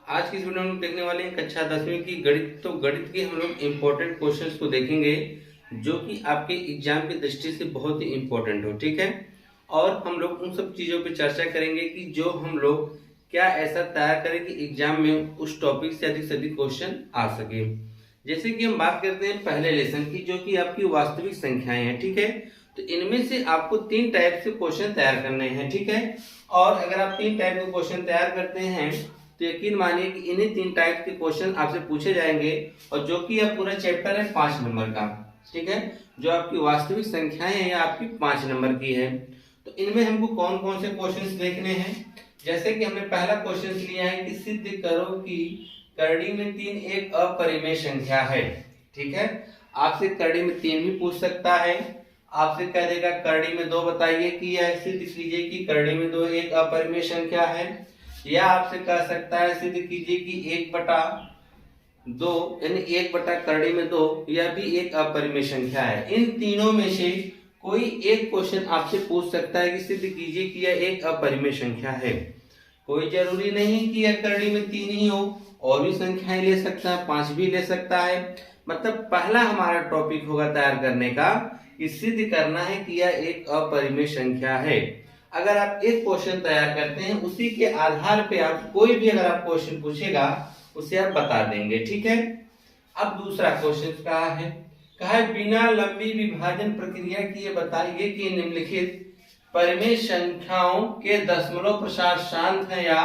आज की इस वीडियो में हम देखने वाले हैं कक्षा 10वीं की गणित। तो गणित के हम लोग इम्पोर्टेंट क्वेश्चंस को देखेंगे जो कि आपके एग्जाम की दृष्टि से बहुत ही इम्पोर्टेंट हो, ठीक है। और हम लोग उन सब चीज़ों पे चर्चा करेंगे कि जो हम लोग क्या ऐसा तैयार करें कि एग्जाम में उस टॉपिक से अधिक क्वेश्चन आ सके। जैसे कि हम बात करते हैं पहले लेसन की, जो कि आपकी वास्तविक संख्याएं हैं, ठीक है। तो इनमें से आपको 3 टाइप से क्वेश्चन तैयार करने हैं, ठीक है। और अगर आप 3 टाइप के क्वेश्चन तैयार करते हैं तो यकीन मानिए कि इन्हीं 3 टाइप के क्वेश्चन आपसे पूछे जाएंगे, और जो कि अब पूरा चैप्टर है 5 नंबर का, ठीक है। जो आपकी वास्तविक संख्याएं हैं या आपकी 5 नंबर की है। तो इनमें हमको कौन कौन से क्वेश्चंस देखने हैं। जैसे कि हमने पहला क्वेश्चन लिया है कि सिद्ध करो कि करड़ी में 3 एक अपरिमेय संख्या है, ठीक है। आपसे करड़ी में 3 भी पूछ सकता है, आपसे कह देगा करड़ी में 2 बताइए कि या सिद्ध कीजिए कि करड़ी में 2 एक अपरिमेय संख्या है, या आपसे कह सकता है सिद्ध कीजिए कि 1/2 यानी 1 करड़ी में 2 यह भी एक अपरिमेय संख्या है। इन तीनों में से कोई एक क्वेश्चन आपसे पूछ सकता है कि सिद्ध कीजिए कि यह एक अपरिमेय संख्या है। कोई जरूरी नहीं कि यह करड़ी में 3 ही हो, और भी संख्याएं ले सकता है, 5 भी ले सकता है। मतलब पहला हमारा टॉपिक होगा तैयार करने का कि सिद्ध करना है कि यह एक अपरिमेय संख्या है। अगर आप एक क्वेश्चन तैयार करते हैं, उसी के आधार पे आप कोई भी अगर आप क्वेश्चन पूछेगा उसे आप बता देंगे, ठीक है। अब दूसरा क्वेश्चन कहा है बिना लंबी विभाजन प्रक्रिया किए बताइए कि निम्नलिखित परिमेय संख्याओं के दशमलव प्रसार शांत है या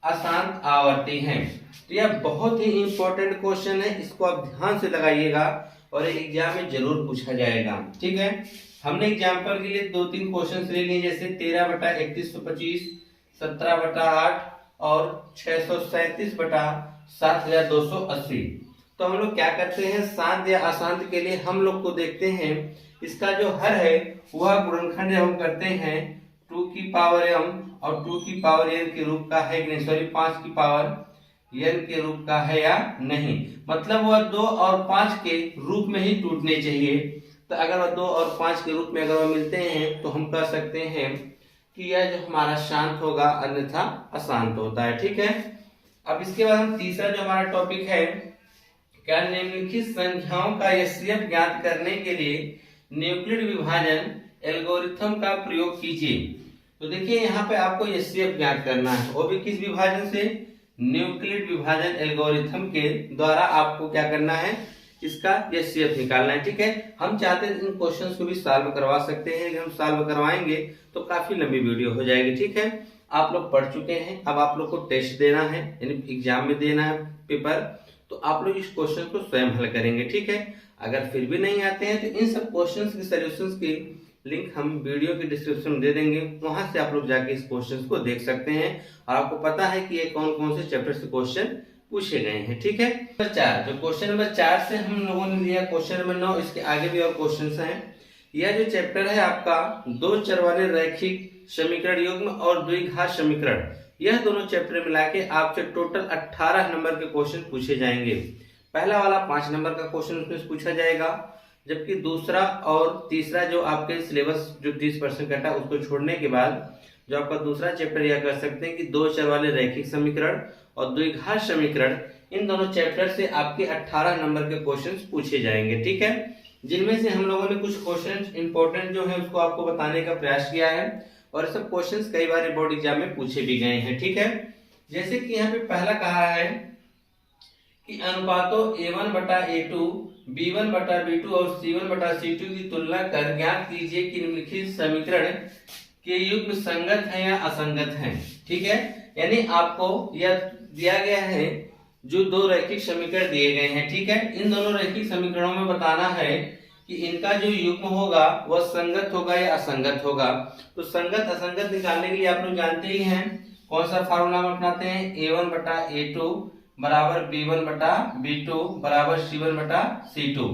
अशांत आवर्ती हैं। तो यह बहुत ही इंपॉर्टेंट क्वेश्चन है, इसको आप ध्यान से लगाइएगा और एग्जाम में जरूर पूछा जाएगा, ठीक है। हमने एग्जाम्पल के लिए 2-3 क्वेश्चन ले लिए, जैसे 13/3125, 17/8 और 637/7280। तो हम लोग क्या करते हैं, शांत या अशांत के लिए हम लोग को देखते हैं इसका जो हर है वह गुणनखंड हम करते हैं 2 की पावर m और 2 की पावर n के रूप का है कि नहीं, सॉरी 5 की पावर n के रूप का है या नहीं। मतलब वह 2 और 5 के रूप में ही टूटने चाहिए। तो अगर वह 2 और 5 के रूप में अगर वह मिलते हैं तो हम कह सकते हैं कि यह जो हमारा शांत होगा, अन्यथा अशांत होता है, ठीक है। अब इसके बाद हम तीसरा जो हमारा टॉपिक है, क्या निम्नलिखित संख्याओं का एचसीएफ ज्ञात करने के लिए न्यूक्लिड विभाजन एल्गोरिथम का प्रयोग कीजिए। तो देखिए यहाँ पे आपको एचसीएफ ज्ञात करना है, वो भी किस विभाजन से, न्यूक्लिड विभाजन एल्गोरिथम के द्वारा आपको क्या करना है, इसका एचसीएफ निकालना है, ठीक है। हम चाहते हैं इन क्वेश्चंस को भी सॉल्व करवा सकते हैं, हम सॉल्व करवाएंगे तो काफी लंबी वीडियो हो जाएगी, ठीक है। आप लोग पढ़ चुके हैं, अब आप लोग को टेस्ट देना है, यानी एग्जाम में देना है पेपर, तो आप लोग इस क्वेश्चन को स्वयं हल करेंगे, ठीक है। अगर फिर भी नहीं आते हैं तो इन सब क्वेश्चंस के सॉल्यूशंस की लिंक हम वीडियो के डिस्क्रिप्शन में दे देंगे, वहां से आप लोग जाके इस क्वेश्चंस को देख सकते हैं और आपको पता है कि ये कौन कौन से चैप्टर से क्वेश्चन पूछे गए हैं, ठीक है। नंबर 4, जो क्वेश्चन नंबर 4 से हम लोगों ने लिया क्वेश्चन नंबर 9, इसके आगे भी और क्वेश्चंस हैं। यह जो चैप्टर है आपका 2 चर वाले रैखिक समीकरण युग्म और द्विघात समीकरण, यह दोनों चैप्टर मिला के आपसे टोटल 18 नंबर के क्वेश्चन पूछे जाएंगे। पहला वाला 5 नंबर का क्वेश्चन उसमें पूछा जाएगा, जबकि दूसरा और तीसरा जो आपके सिलेबस जो 30% कटा उसको छोड़ने के बाद जो आपका दूसरा चैप्टर यह कर सकते हैं कि 2 चर वाले रैखिक समीकरण और द्विघात समीकरण, इन दोनों चैप्टर से आपके 18 नंबर के क्वेश्चंस पूछे जाएंगे, ठीक है। जिनमें से हम लोगों ने कुछ क्वेश्चंस इंपॉर्टेंट जो है उसको आपको बताने का प्रयास किया है, और सब क्वेश्चंस कई बार बोर्ड एग्जाम में पूछे भी गए हैं, ठीक है। जैसे कि यहाँ पे पहला कहा है कि अनुपातों a1/a2, b1/b2 और c1/c2 की तुलना कर ज्ञात कीजिए कि निम्नलिखित समीकरण के युग्म संगत है या असंगत है, ठीक है। यानी आपको यह दिया गया है जो 2 रैखिक समीकरण दिए गए हैं, ठीक है। इन दोनों रैखिक समीकरणों में बताना है कि इनका जो युग्म होगा वह संगत होगा या असंगत होगा। तो संगत असंगत निकालने के लिए आप लोग जानते ही हैं कौन सा फार्मूला हम अपनाते हैं, a1/a2 बराबर b1/b2 बराबर c1/c2,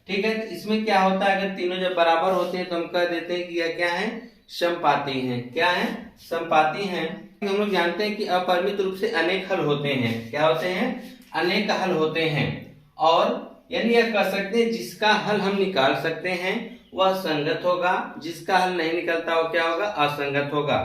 ठीक है। तो इसमें क्या होता है, अगर तीनों जब बराबर होते हैं तो हम कह देते हैं कि यह क्या है, समपाती हैं। क्या है, समपाती हैं। हम लोग जानते हैं कि अपरिमित रूप से अनेक हल होते हैं। क्या होते हैं, अनेक हल होते हैं। और यानी यह कह सकते हैं जिसका हल हम निकाल सकते हैं वह संगत होगा, जिसका हल नहीं निकलता वो क्या होगा, असंगत होगा।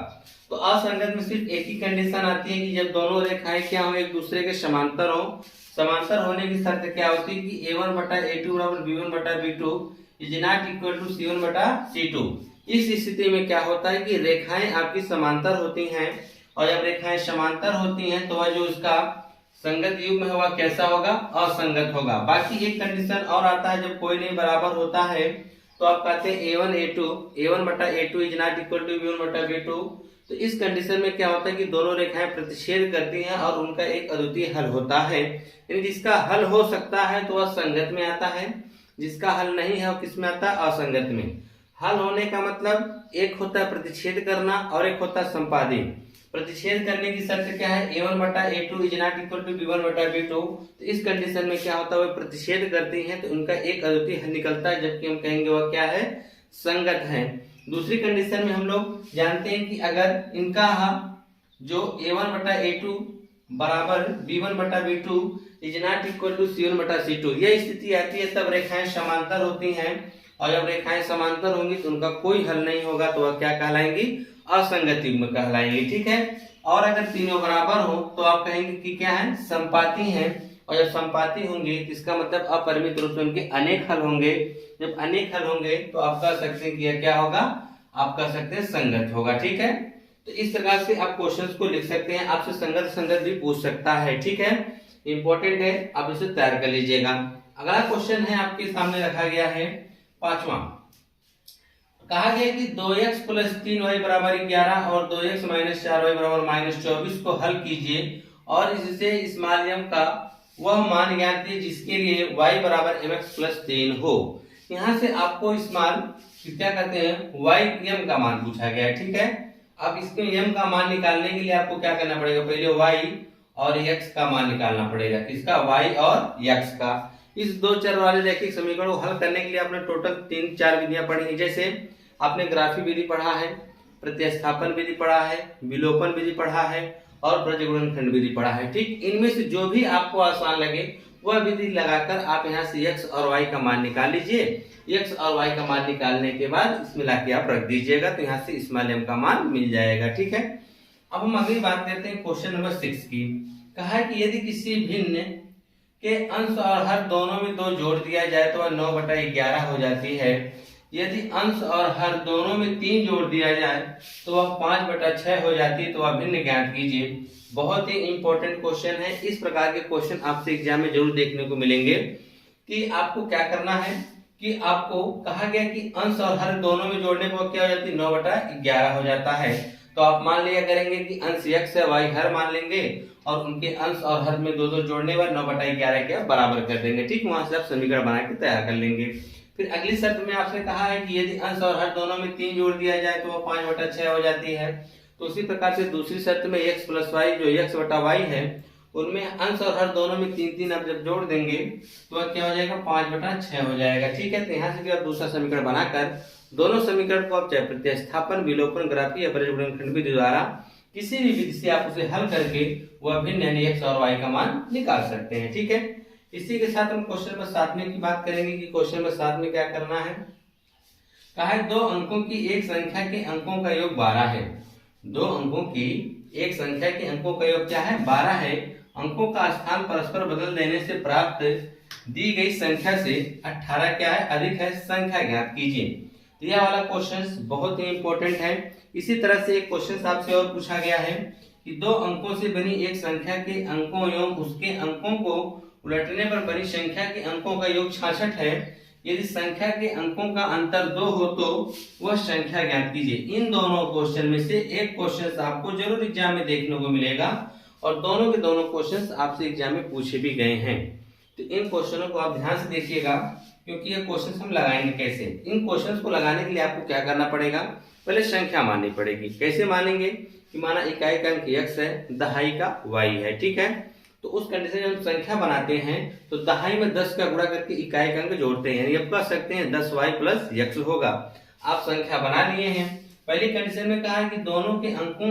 तो असंगत में सिर्फ एक ही कंडीशन आती है कि जब दोनों रेखाएं क्या हो, एक दूसरे के समांतर हो। समांतर होने की शर्त क्या होती है कि a1 बटा a2 बराबर b1 बटा b2 is not equal to c1 बटा c2। इस स्थिति में क्या होता है कि रेखाएं आपकी समांतर होती हैं, और जब रेखाएं समांतर होती हैं तो वह जो उसका संगत युग्म है वह कैसा होगा, असंगत होगा। बाकी एक कंडीशन और आता है, जब कोई नहीं बराबर होता है तो आप कहते हैं a1 बटा a2 is not equal to b1 बटा b2। तो इस कंडीशन में क्या होता है कि दोनों रेखाएं प्रतिच्छेद करती हैं और उनका एक अद्वितीय हल होता है। यानी जिसका हल हो सकता है तो वह संगत में आता है, जिसका हल नहीं है वो किस में आता है, असंगत में। हल होने का मतलब एक होता है प्रतिच्छेद करना और एक होता है संपादी। प्रतिच्छेद करने की शर्त क्या है, a1 बटा a2 is not equal to b1 बटा b2। तो इस कंडीशन में क्या होता है, वह प्रतिच्छेद करती हैं तो उनका एक अद्वितीय हल निकलता है, जबकि हम कहेंगे वह क्या है, संगत है। दूसरी कंडीशन में हम लोग जानते हैं कि अगर इनका जो a1 बटा a2 बराबर b1 बटा b2 is not equal to c1 बटा c2, यह स्थिति आती है तब रेखाएं समांतर होती हैं, और जब रेखाएं समांतर होंगी तो उनका कोई हल नहीं होगा, तो वह क्या कहलाएंगी, असंगत युग्म कहलाएंगी। ठीक है। और अगर तीनों बराबर हो तो आप कहेंगे कि क्या है, संपाती हैं, और जब संपाती होंगे तो इसका मतलब अपरिमित रूप से उनके अनेक हल होंगे। जब अनेक हल होंगे तो आप कह सकते हैं कि यह क्या होगा, आप कह सकते हैं संगत होगा। ठीक है। तो इस प्रकार से आप क्वेश्चंस को लिख सकते हैं, आपसे संगत संगत भी पूछ सकता है। ठीक है, इंपॉर्टेंट है, आप इसे तैयार कर लीजिएगा। अगला क्वेश्चन है आपके सामने रखा गया है 5वां। कहा गया कि 2x प्लस 3y बराबर 11 और 2x माइनस 4y बराबर माइनस 24 को हल कीजिए और इससे स्मॉल m का वह मान ज्ञात कीजिए जिसके लिए y बराबर mx प्लस 3 हो। यहाँ से आपको स्मॉल क्या कहते हैं, y m का मान पूछा गया है। ठीक है। अब इसके m का मान निकालने के लिए आपको क्या करना पड़ेगा, पहले y और x का मान निकालना पड़ेगा। इसका y और x का। इस दो चर वाले रैखिक समीकरण को हल करने के लिए आपने टोटल 3-4 विधियां पढ़ी हैं। जैसे आपने ग्राफी विधि पढ़ा है, प्रतिस्थापन विधि पढ़ा है, विलोपन विधि पढ़ा है और प्रजगुणनखंड विधि पढ़ा है। ठीक, इनमें से जो भी आपको आसान लगे वह विधि लगाकर आप यहाँ से x और y का मान निकाल लीजिए। x और y का मान निकालने के बाद इसमें लाके आप रख दीजिएगा, तो यहाँ से स्मॉल m का मान मिल जाएगा। ठीक है। अब हम अगली बात करते हैं क्वेश्चन नंबर 6 की। कहा है कि यदि किसी भिन्न के अंश और हर दोनों में 2 जोड़ दिया जाए तो वह 9 बटा 11 हो जाती है। यदि अंश और हर दोनों में 3 जोड़ दिया जाए तो वह 5 बटा 6 हो जाती है, तो वह भिन्न ज्ञात कीजिए। बहुत ही इंपॉर्टेंट क्वेश्चन है। इस प्रकार के क्वेश्चन आपसे एग्जाम में जरूर देखने को मिलेंगे कि आपको क्या करना है कि आपको कहा गया कि अंश और हर दोनों में जोड़ने पर क्या हो जाती है, 9 बटा 11 हो जाता है। तो आप मान लिया करेंगे कि अंश x है, y हर मान लेंगे और उनके अंश और हर में 2-2 जोड़ने पर 9 बटा 11 के बराबर कर देंगे। ठीक, वहां से आप समीकरण बना के तैयार कर लेंगे। फिर अगली शर्त में आपसे कहा है कि यदि अंश और हर दोनों में 3 जोड़ दिया जाए तो वह 5 बटा 6 हो जाती है। तो उसी प्रकार से दूसरी शर्त में x प्लस वाई जो x बटा y है उनमें अंश और हर दोनों में 3-3 आप जब जोड़ देंगे तो वह क्या हो जाएगा, 5 बटा 6 हो जाएगा। ठीक है। तो यहाँ से भी आप दूसरा समीकरण बनाकर दोनों समीकरण को आप चाहे प्रतिस्थापन, विलोपन, ग्राफी या प्रजगुणनखंड विधि द्वारा किसी भी विधि से आप उसे हल करके वह भिन्न यानी x और y का मान निकाल सकते हैं। ठीक है। इसी के साथ हम क्वेश्चन नंबर 7 में की बात करेंगे कि क्वेश्चन नंबर 7 में क्या करना है। कहा है 2 अंकों की एक संख्या के अंकों का योग 12 है। 2 अंकों की एक संख्या के अंकों का योग क्या है, 12 है। अंकों का स्थान परस्पर बदल देने से प्राप्त दी गई संख्या से 18 क्या है, अधिक है, संख्या ज्ञात कीजिए। तो यह वाला क्वेश्चन बहुत ही इंपॉर्टेंट है। इसी तरह से एक क्वेश्चन आपसे और पूछा गया है कि 2 अंकों से बनी एक संख्या के अंकों एवं उसके अंकों को उलटने पर बनी संख्या के अंकों का योग 66 है। यदि संख्या के अंकों का अंतर 2 हो तो वह संख्या ज्ञात कीजिए। इन दोनों क्वेश्चन में से एक क्वेश्चन आपको जरूर एग्जाम में देखने को मिलेगा और दोनों के दोनों क्वेश्चन आपसे एग्जाम में पूछे भी गए हैं। तो इन क्वेश्चनों को आप ध्यान से देखिएगा क्योंकि ये क्वेश्चन हम लगाएंगे कैसे। इन क्वेश्चन को लगाने के लिए आपको क्या करना पड़ेगा, पहले संख्या माननी पड़ेगी। कैसे मानेंगे कि माना इकाई का अंक x है, दहाई का y है। ठीक है। तो उस कंडीशन में हम संख्या बनाते हैं तो दहाई में 10 का गुणा करके इकाई का अंक जोड़ते हैं, यानी कह सकते हैं 10y प्लस x होगा। आप संख्या बना लिए हैं। पहली कंडीशन में कहा कि दोनों के अंकों,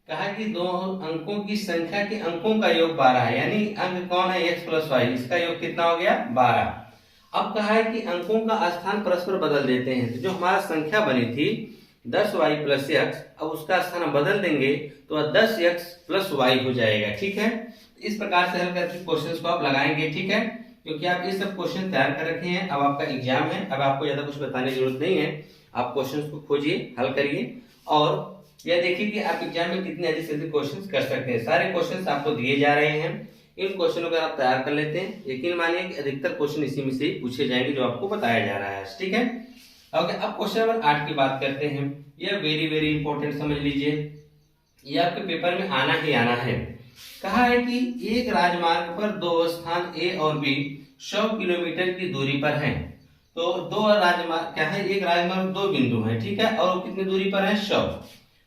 कहा कि 2 अंकों की संख्या के अंकों का योग 12 है, यानी अंक कौन है, x प्लस y, इसका योग कितना हो गया, 12। अब कहा है कि अंकों का स्थान परस्पर बदल देते हैं। तो जो हमारा संख्या बनी थी 10y प्लस x, अब उसका स्थान बदल देंगे तो 10x प्लस y हो जाएगा। ठीक है, इस प्रकार से हल करके क्वेश्चंस को आप लगाएंगे। ठीक है, क्योंकि आप ये सब क्वेश्चन तैयार कर रखे हैं, अब आपका एग्जाम है, अब आपको ज्यादा कुछ बताने की जरूरत नहीं है। आप क्वेश्चंस को खोजिए, हल करिए और यह देखिए कि आप एग्जाम में कितने अधिक से अधिक क्वेश्चंस कर सकते हैं। सारे क्वेश्चंस आपको दिए जा रहे हैं, इन क्वेश्चनों को आप तैयार कर लेते हैं, यकीन मानिए कि अधिकतर क्वेश्चन इसी में से पूछे जाएंगे जो आपको बताया जा रहा है। ठीक है, ओके, अब क्वेश्चन नंबर 8 की बात करते हैं। यह वेरी वेरी इंपॉर्टेंट समझ लीजिए, ये आपके पेपर में आना ही आना है। कहा है कि एक राजमार्ग पर दो स्थान ए और बी 100 किलोमीटर की दूरी पर हैं। तो दो राजमार्ग क्या है, एक राजमार्ग दो बिंदु हैं। ठीक है, और वो कितनी दूरी पर है, 100।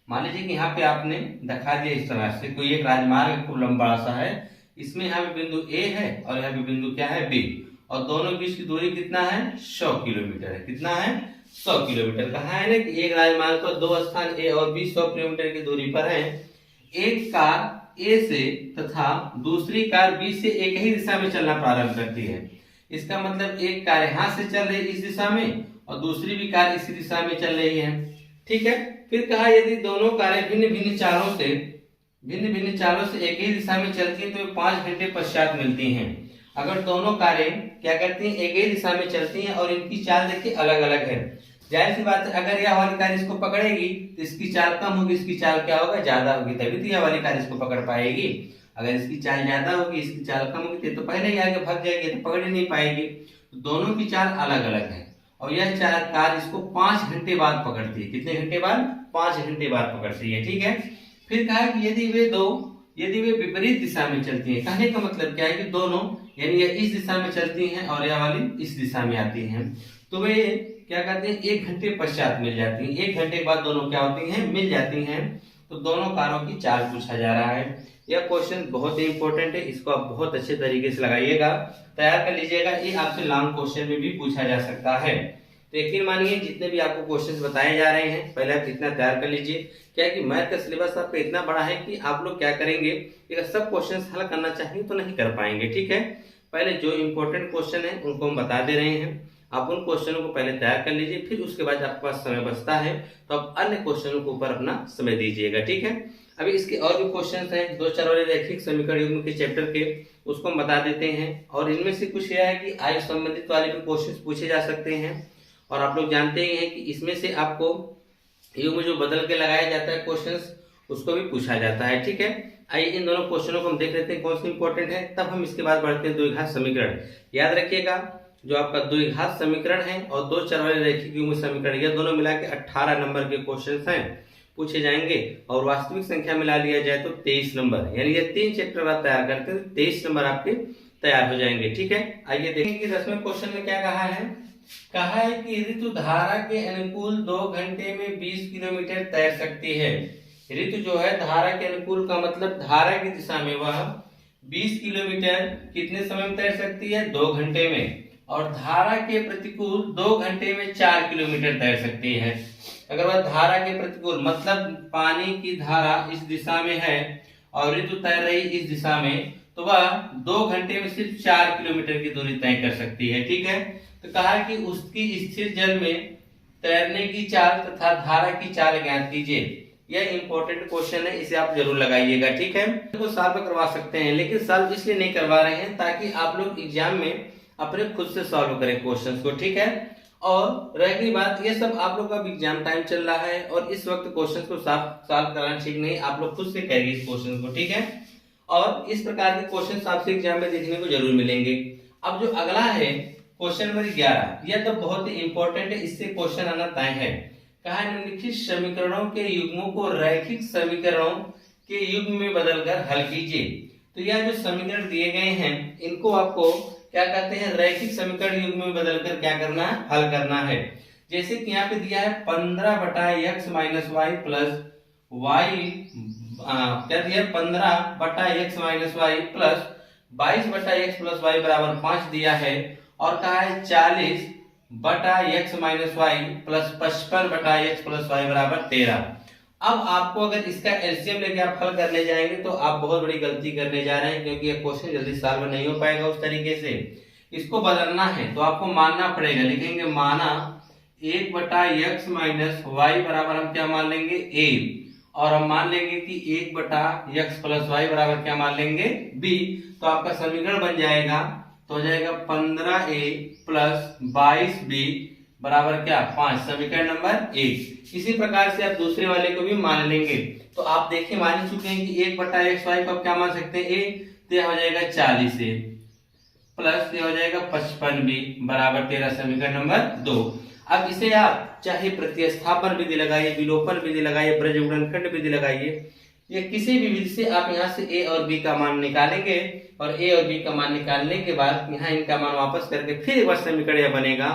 मान लीजिए कि यहाँ पे आपने दिखा दिया इस तरह से, कोई एक राजमार्ग खूब लंबा सा है, इसमें यहाँ पे बिंदु ए है और यहाँ पे बिंदु क्या है, बी, और दोनों बीच की दूरी कितना है, 100 किलोमीटर है। कितना है, 100 किलोमीटर। कहा है ना कि एक राजमार्ग पर दो स्थान ए और बी 100 किलोमीटर की दूरी पर है। एक कार ए से तथा दूसरी कार बी से एक ही दिशा में चलना प्रारंभ करती है। इसका मतलब एक कार यहाँ से चल रही है इस दिशा में और दूसरी भी कार इसी दिशा में चल रही है। ठीक है, फिर कहा यदि दोनों कारें भिन्न भिन्न चालों से एक ही दिशा में चलती हैं तो 5 घंटे पश्चात मिलती हैं। अगर दोनों कारें क्या करती हैं, एक ही दिशा में चलती हैं और इनकी चाल देखिए अलग अलग है, जाहिर सी बात है अगर यह वाली कार इसको पकड़ेगी तो इसकी चाल कम होगी, इसकी चाल क्या होगा, ज्यादा होगी, तभी तो यह वाली कार इसको पकड़ पाएगी। अगर इसकी चाल ज्यादा होगी, इसकी चाल कम होगी तो पहले ही आगे भाग जाएगी, तो पकड़ ही नहीं पाएगी। तो दोनों की चाल अलग अलग है और यह कार इसको 5 घंटे बाद पकड़ती है। कितने घंटे बाद, 5 घंटे बाद पकड़ती है। ठीक है, फिर कहा कि यदि वे विपरीत दिशा में चलती हैं, कहने का मतलब क्या है कि दोनों, यानी ये इस दिशा में चलती हैं और यह वाली इस दिशा में आती हैं, तो वे क्या करते हैं, 1 घंटे पश्चात मिल जाती हैं। 1 घंटे के बाद दोनों क्या होती हैं, मिल जाती हैं। तो दोनों कारों की चाल पूछा जा रहा है। यह क्वेश्चन बहुत ही इंपॉर्टेंट है, इसको आप बहुत अच्छे तरीके से लगाइएगा, तैयार कर लीजिएगा। ये आपसे लॉन्ग क्वेश्चन में भी पूछा जा सकता है। तो यकीन मानिए जितने भी आपको क्वेश्चंस बताए जा रहे हैं, पहले आप इतना तैयार कर लीजिए। क्या है कि मैथ का सिलेबस आपका इतना बड़ा है कि आप लोग क्या करेंगे, अगर सब क्वेश्चंस हल करना चाहेंगे तो नहीं कर पाएंगे। ठीक है, पहले जो इंपॉर्टेंट क्वेश्चन है उनको हम बता दे रहे हैं, आप उन क्वेश्चनों को पहले तैयार कर लीजिए, फिर उसके बाद आपके पास समय बचता है तो आप अन्य क्वेश्चनों के ऊपर अपना समय दीजिएगा। ठीक है, अभी इसके और भी क्वेश्चंस हैं, 2 4 वाले रैखिक समीकरण युग्म के चैप्टर के, उसको हम बता देते हैं। और इनमें से कुछ यह है कि आयु संबंधित वाले भी क्वेश्चन पूछे जा सकते हैं, और आप लोग जानते ही हैं कि इसमें से आपको युग्म जो बदल के लगाया जाता है क्वेश्चंस, उसको भी पूछा जाता है। ठीक है, आइए इन दोनों क्वेश्चनों को हम देख लेते हैं कौन सा इंपॉर्टेंट है, तब हम इसके बाद बढ़ते हैं द्विघात समीकरण। याद रखिएगा, जो आपका द्विघात समीकरण है और 2 4 वाले रैखिक युग्म समीकरण, यह दोनों मिला के 18 नंबर के क्वेश्चन हैं, पूछे जाएंगे। और वास्तविक संख्या मिला लिया जाए तो 23 नंबर, यानी ये 3 चैप्टर आप तैयार करते हैं, 23 नंबर आपके तैयार हो जाएंगे। ठीक है, आइए देखेंगे कि 10वें क्वेश्चन में क्या कहा है। कहा है कि ऋतु धारा के अनुकूल 2 घंटे में 20 किलोमीटर तैर सकती है। ऋतु जो है धारा के अनुकूल का मतलब धारा की दिशा में वह 20 किलोमीटर कितने समय में तैर सकती है, 2 घंटे में। और धारा के प्रतिकूल 2 घंटे में 4 किलोमीटर तैर सकती है। अगर वह धारा के प्रतिकूल मतलब पानी की धारा इस दिशा में है और ऋतु तैर रही इस दिशा में, तो वह 2 घंटे में सिर्फ 4 किलोमीटर की दूरी तय कर सकती है। ठीक है, तो कहा कि उसकी स्थिर जल में तैरने की चाल तथा धारा की चाल ज्ञात कीजिए। यह इंपॉर्टेंट क्वेश्चन है, इसे आप जरूर लगाइएगा। ठीक है, तो सॉल्व करवा सकते हैं, लेकिन सॉल्व इसलिए नहीं करवा रहे हैं ताकि आप लोग एग्जाम में अपने खुद से सॉल्व करें क्वेश्चंस को। ठीक है, और रह गई बात, ये सब आप लोग का एग्जाम टाइम चल रहा है और इस वक्त क्वेश्चन को सॉल्व कराना ठीक नहीं, आप लोग खुद से करिए इस क्वेश्चन को। ठीक है, और इस प्रकार के क्वेश्चन आपसे एग्जाम में देखने को जरूर मिलेंगे। अब जो अगला है क्वेश्चन नंबर 11, यह तो बहुत ही इंपॉर्टेंट है, इससे क्वेश्चन आना तय है। कहा निम्नलिखित समीकरणों के युग्मों को रैखिक समीकरणों के युग्म में बदलकर हल कीजिए। तो यह जो समीकरण दिए गए हैं इनको आपको क्या कहते हैं, रैखिक समीकरण युग्म में बदलकर क्या करना है, हल करना है। जैसे कि यहाँ पे दिया है 15/x - y प्लस y, क्या दिया है 15/x - y plus 22/x plus y बराबर 5 दिया है, और कहा है 40/x - y plus 55/x plus y बराबर 13। अब आपको अगर इसका एलसीएम लेके आप हल करने जाएंगे तो आप बहुत बड़ी गलती करने जा रहे हैं, क्योंकि ये क्वेश्चन जल्दी सॉल्व नहीं हो पाएगा उस तरीके से। इसको बदलना है तो आपको मानना पड़ेगा, लिखेंगे माना 1 बटा x माइनस वाई बराबर हम क्या मान लेंगे a, और हम मान लेंगे कि 1 बटा x प्लस वाई बराबर क्या मान लेंगे b। तो आपका समीकरण बन जाएगा, तो हो जाएगा 15a प्लस 22b बराबर क्या 5, समीकरण नंबर 1। इसी प्रकार से आप दूसरे वाले को भी मान लेंगे। तो आप देखिए मान ही चुके हैं कि 1 बटा एक्स वाई को आप क्या मान सकते हैं a, तो यह हो जाएगा 40a प्लस ये हो जाएगा 55b बराबर 13, समीकरण नंबर 2। अब इसे आप चाहे प्रतिस्थापन विधि लगाइए, विलोपन विधि लगाइए, ब्रज गुणनखंड विधि लगाइए, ये किसी भी विधि से आप यहाँ से a और b का मान निकालेंगे, और a और b का मान निकालने के बाद यहाँ इनका मान वापस करके फिर एक बार समीकरण यह बनेगा,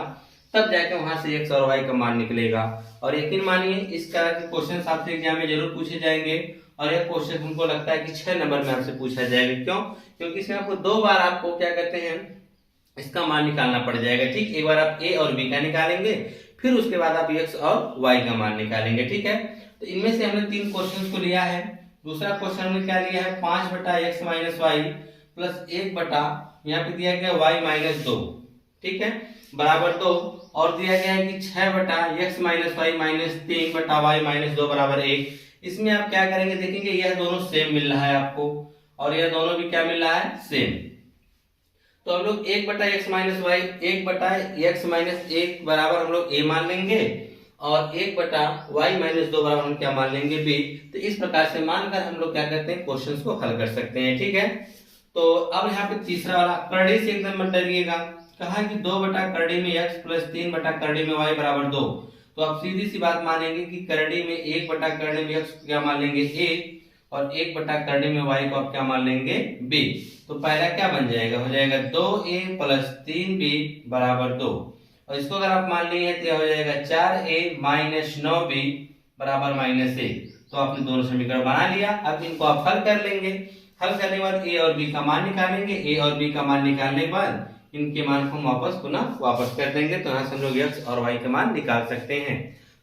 तब जाके वहां से x और y का मान निकलेगा। और यकीन मानिए इस तरह के क्वेश्चन आपसे एग्जाम में जरूर पूछे जाएंगे, और यह क्वेश्चन हमको लगता है कि 6 नंबर में आपसे पूछा जाएगा। क्यों? क्योंकि इसमें आपको 2 बार आपको क्या कहते हैं इसका मान निकालना पड़ जाएगा। ठीक, एक बार आप a और b का निकालेंगे, फिर उसके बाद आप x और y का मान निकालेंगे। ठीक है, तो इनमें से हमने 3 क्वेश्चन को लिया है। दूसरा क्वेश्चन हमने क्या लिया है 5 बटा एक्स माइनस वाई प्लस 1 बटा यहाँ पे दिया गया y माइनस 2, ठीक है, बराबर 2, और दिया गया है कि 6 बटा एक्स माइनस वाई माइनस 3 बटा वाई माइनस 2 बराबर 1। इसमें आप क्या करेंगे, देखेंगे यह दोनों सेम मिल रहा है आपको, और यह दोनों भी क्या मिल रहा है सेम। तो हम लोग 1 बटा एक्स माइनस वाई 1 बटा एक्स माइनस 1 बराबर हम लोग a मान लेंगे, और 1 बटा वाई माइनस 2 बराबर हम क्या मान लेंगे b। तो इस प्रकार से मानकर हम लोग क्या करते हैं क्वेश्चंस को हल कर सकते हैं। ठीक है, तो अब यहाँ पे तीसरा वाला करड़ी से एकदम मत डरिएगा। कहा कि 2 बटा करड़ी में x प्लस 3 बटा करड़ी में y बराबर 2। तो आप सीधी सी बात मानेंगे कि करड़ी में 1 बटा करड़ी में x क्या मान लेंगे a, और 1 बटा करड़ी में y को आप क्या मान लेंगे b। तो पहला क्या बन जाएगा, हो जाएगा 2a प्लस 3b बराबर 2, और इसको अगर आप मान लिए तो हो जाएगा 4a माइनस 9b बराबर माइनस 1। तो आपने दोनों समीकरण बना लिया। अब इनको आप हल कर लेंगे। हल करने के बाद a और b का मान निकालेंगे। a और b का मान निकालने के बाद इनके मान को हम पुनः वापस कर देंगे। तो यहाँ से हम लोग x और y के मान निकाल सकते हैं।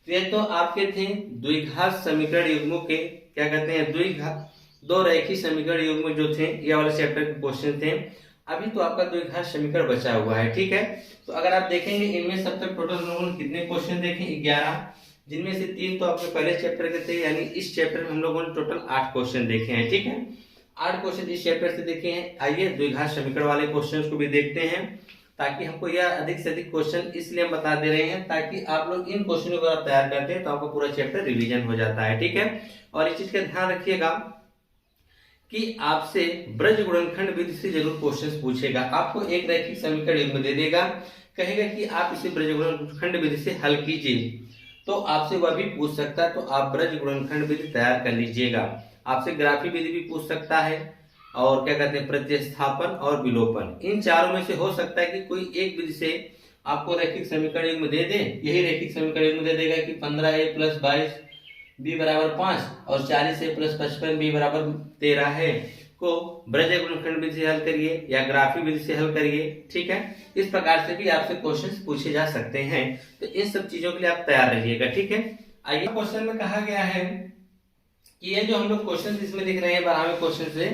तो ये तो आपके थे द्विघात समीकरण युग्मों के क्या कहते हैं दो रैखिक समीकरण युग्म जो थे, ये वाले चैप्टर के क्वेश्चन थे। अभी तो आपका द्विघात समीकरण बचा हुआ है। ठीक है, तो अगर आप देखेंगे इनमें सब तक टोटल हम लोगों ने कितने क्वेश्चन देखे 11, जिनमें से 3 तो आपके पहले चैप्टर के थे, यानी इस चैप्टर में हम लोगों ने टोटल 8 क्वेश्चन देखे हैं। ठीक है, 8 क्वेश्चन इस चैप्टर से देखे हैं। आइए द्विघात समीकरण वाले क्वेश्चन को भी देखते हैं, ताकि हमको यह अधिक से अधिक क्वेश्चन इसलिए हम बता दे रहे हैं ताकि आप लोग इन क्वेश्चनों को तैयार करते हैं तो आपका पूरा चैप्टर रिवीजन हो जाता है। ठीक है, और इस चीज का ध्यान रखिएगा कि आपसे ब्रज गुणनखंड विधि से जरूर क्वेश्चंस पूछेगा। आपको एक रैखिक समीकरण युग्म दे देगा, कहेगा कि आप इसे ब्रज गुणनखंड विधि से हल कीजिए, तो आपसे वह भी पूछ सकता है। तो आप ब्रज गुणनखंड विधि तैयार कर लीजिएगा। आपसे ग्राफी विधि भी पूछ सकता है, और क्या कहते हैं प्रतिस्थापन और विलोपन, इन चारों में से हो सकता है कि कोई एक विधि से आपको रैखिक समीकरण युग्म दे दे। यही रैखिक समीकरण युग्म दे देगा कि 15a प्लस 22b बराबर 5 और 40a प्लस 55b बराबर 13 है को ब्रज गुणनखंड विधि से हल करिए या ग्राफी विधि से हल करिए। ठीक है, इस प्रकार से भी आपसे क्वेश्चंस पूछे जा सकते हैं। तो इन सब चीजों के लिए आप तैयार रहिएगा। ठीक है, आइए क्वेश्चन में कहा गया है कि ये जो हम लोग क्वेश्चन इसमें लिख रहे हैं 12वें क्वेश्चन से,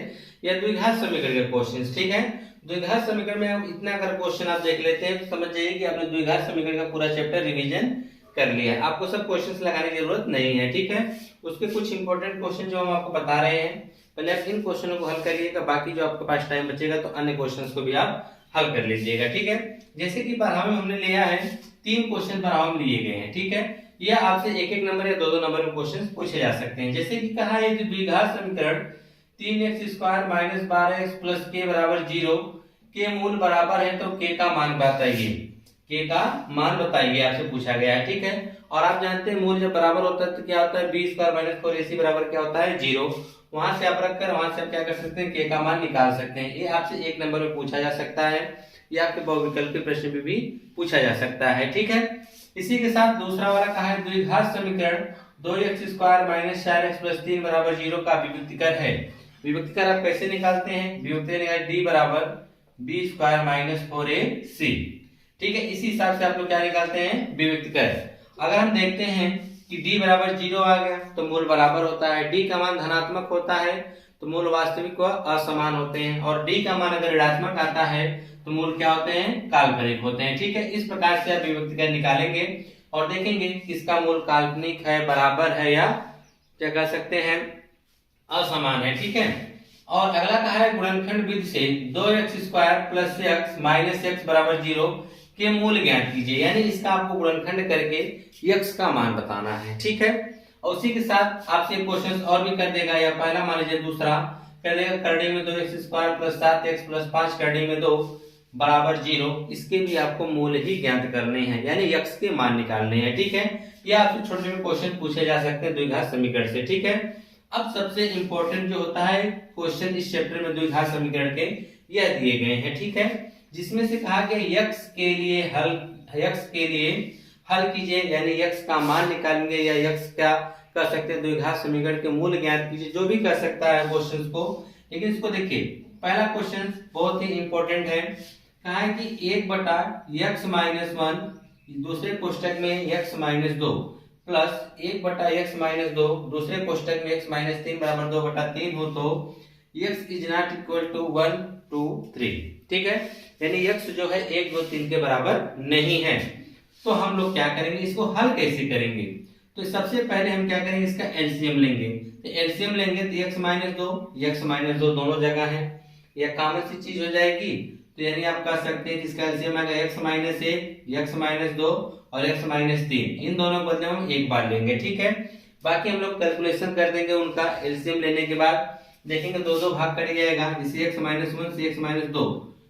यह द्विघात समीकरण के क्वेश्चन। ठीक है, द्विघात समीकरण में आप इतना अगर क्वेश्चन आप देख लेते हैं तो समझ जाइए कि आपने द्विघात समीकरण का पूरा चैप्टर रिवीजन कर लिया है। आपको सब क्वेश्चंस लगाने की जरूरत नहीं है। ठीक है, उसके कुछ इंपॉर्टेंट क्वेश्चन जो हम आपको बता रहे हैं, पहले आप इन क्वेश्चनों को हल करिएगा, बाकी जो आपके पास टाइम बचेगा तो अन्य क्वेश्चंस को भी आप हल कर लीजिएगा। ठीक है, जैसे कि 12वें में हमने लिया है 3 क्वेश्चन 12वें में लिए गए हैं। ठीक है, यह आपसे 1-1 नंबर या 2-2 नंबर में क्वेश्चन पूछे जा सकते हैं। जैसे कि कहा है द्विघात समीकरण 3x² minus 12x plus k बराबर 0 के मूल बराबर है तो k का मान बताइए। k का मान बताइए आपसे पूछा गया है। ठीक है, और आप जानते हैं मूल जब बराबर होता है तो क्या होता है b² माइनस 4ac बराबर क्या होता है 0। वहां से आप रखकर वहां से आप क्या कर सकते हैं k का मान निकाल सकते हैं। ये आपसे 1 नंबर में पूछा जा सकता है, या आपके बहुविकल्पीय प्रश्न में भी पूछा जा सकता है। ठीक है, इसी के साथ दूसरा वाला कहा है द्विघात समीकरण 2x² माइनस 4x प्लस 3 बराबर 0 का विभक्तिकर है। विभक्तिकर आप कैसे निकालते हैं, विभक्तिकर d बराबर b² माइनस 4ac। ठीक है, इसी हिसाब से आप लोग क्या निकालते हैं विभक्तिकर। अगर हम देखते हैं कि d बराबर 0 आ गया तो मूल बराबर होता है, d का मान धनात्मक होता है तो मूल वास्तविक व असमान होते हैं, और d का मान अगर ऋणात्मक आता है तो मूल क्या होते हैं काल्पनिक होते हैं। ठीक है, इस प्रकार से आप विभक्तिकर निकालेंगे और देखेंगे किसका मूल काल्पनिक है, बराबर है या क्या कह सकते हैं असमान है। ठीक है, और अगला कहा है गुणनखंड विधि से 2x² plus x minus x बराबर 0 के मूल ज्ञात कीजिए, यानी इसका आपको गुणनखंड करके x का मान बताना है। ठीक है, और उसी के साथ आपसे क्वेश्चन और भी कर देगा, या पहला मान लीजिए दूसरा कर देगा करड़ी में 2x² प्लस 7x प्लस 5 करड़ी में 2 बराबर 0, इसके भी आपको मूल ही ज्ञात करने हैं, यानी x के मान निकालने हैं। ठीक है, ये आपसे छोटे छोटे क्वेश्चन पूछे जा सकते हैं द्विघात समीकरण से। ठीक है, अब सबसे इंपॉर्टेंट जो होता है क्वेश्चन इस चैप्टर में द्विघात समीकरण के यह दिए गए हैं। ठीक है, जिसमें से कहा गया x के लिए हल कीजिए, यानी x का मान निकालेंगे या x क्या कर सकते हैं द्विघात समीकरण के मूल ज्ञात कीजिए, जो भी कर सकता है क्वेश्चन को। लेकिन इसको देखिए, पहला क्वेश्चन बहुत ही इंपॉर्टेंट है, कहा है कि 1/x-1 दूसरे कोष्टक में x-2 प्लस 1/x-2 दूसरे कोष्टक में x-3 बराबर 2/3 हो तो x is not equal to 1 2 3। ठीक है, यानी x जो है 1 2 3 के बराबर नहीं है। तो हम लोग क्या करेंगे, इसको हल कैसे करेंगे? तो सबसे पहले हम क्या करेंगे, इसका एलसीएम लेंगे। तो एलसीएम लेंगे तो x-2 दोनों जगह है, यह कॉमन सी चीज हो जाएगी। तो यानी आप कह सकते हैं जिसका एलसीएम आएगा x-1 x-2 और x-3, इन दोनों के बदले हम एक बार लेंगे। ठीक है, बाकी हम लोग कैलकुलेशन कर देंगे उनका एलसीएम लेने के बाद। देखेंगे दो भाग कट जाएगा, जैसे x-1 से x-2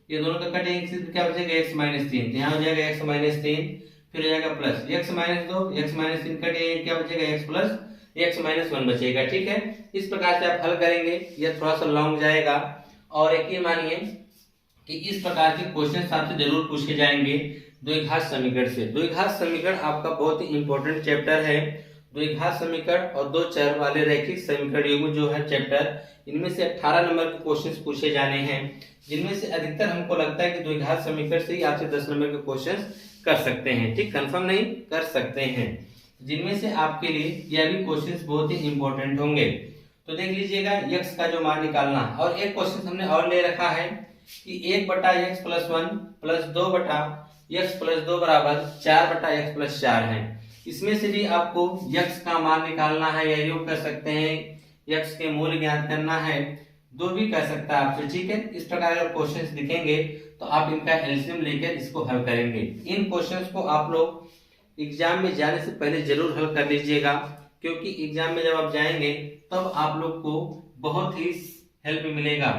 ये दोनों का कटेंगे, क्या बचेगा x-3, यहाँ हो जाएगा x-3, फिर हो जाएगा प्लस x-2 x-3 कटेंगे, क्या बचेगा x प्लस x-1 बचेगा। ठीक है, इस प्रकार से आप हल करेंगे, यह थोड़ा सा लॉन्ग जाएगा। और एक ही मानिए कि इस प्रकार के क्वेश्चन आपसे जरूर पूछे जाएंगे द्विघात समीकरण से। द्विघात समीकरण आपका बहुत ही इंपॉर्टेंट चैप्टर है। द्विघात समीकरण और दो चर वाले रैखिक समीकरण युग्म जो है चैप्टर, इनमें से 18 नंबर के क्वेश्चंस पूछे जाने हैं, जिनमें से अधिकतर हमको लगता है कि द्विघात समीकरण से ही आपसे 10 नंबर के क्वेश्चंस कर सकते हैं। ठीक, कंफर्म नहीं कर सकते हैं, जिनमें से आपके लिए यह भी क्वेश्चंस बहुत ही इंपॉर्टेंट होंगे। तो देख लीजिएगा x का जो मान निकालना, और एक क्वेश्चन हमने और ले रखा है कि 1/x+1 प्लस 2/x+2 बराबर 4/x+4 है। इसमें से भी आपको x का मान निकालना है, या योग कर सकते हैं x के मूल ज्ञात करना है, दो भी कर सकता है आपसे। ठीक है, इस प्रकार अगर क्वेश्चंस दिखेंगे तो आप इनका एलसीएम लेकर इसको हल करेंगे। इन क्वेश्चंस को आप लोग एग्जाम में जाने से पहले जरूर हल कर लीजिएगा, क्योंकि एग्जाम में जब आप जाएंगे तब आप लोग को बहुत ही हेल्प मिलेगा।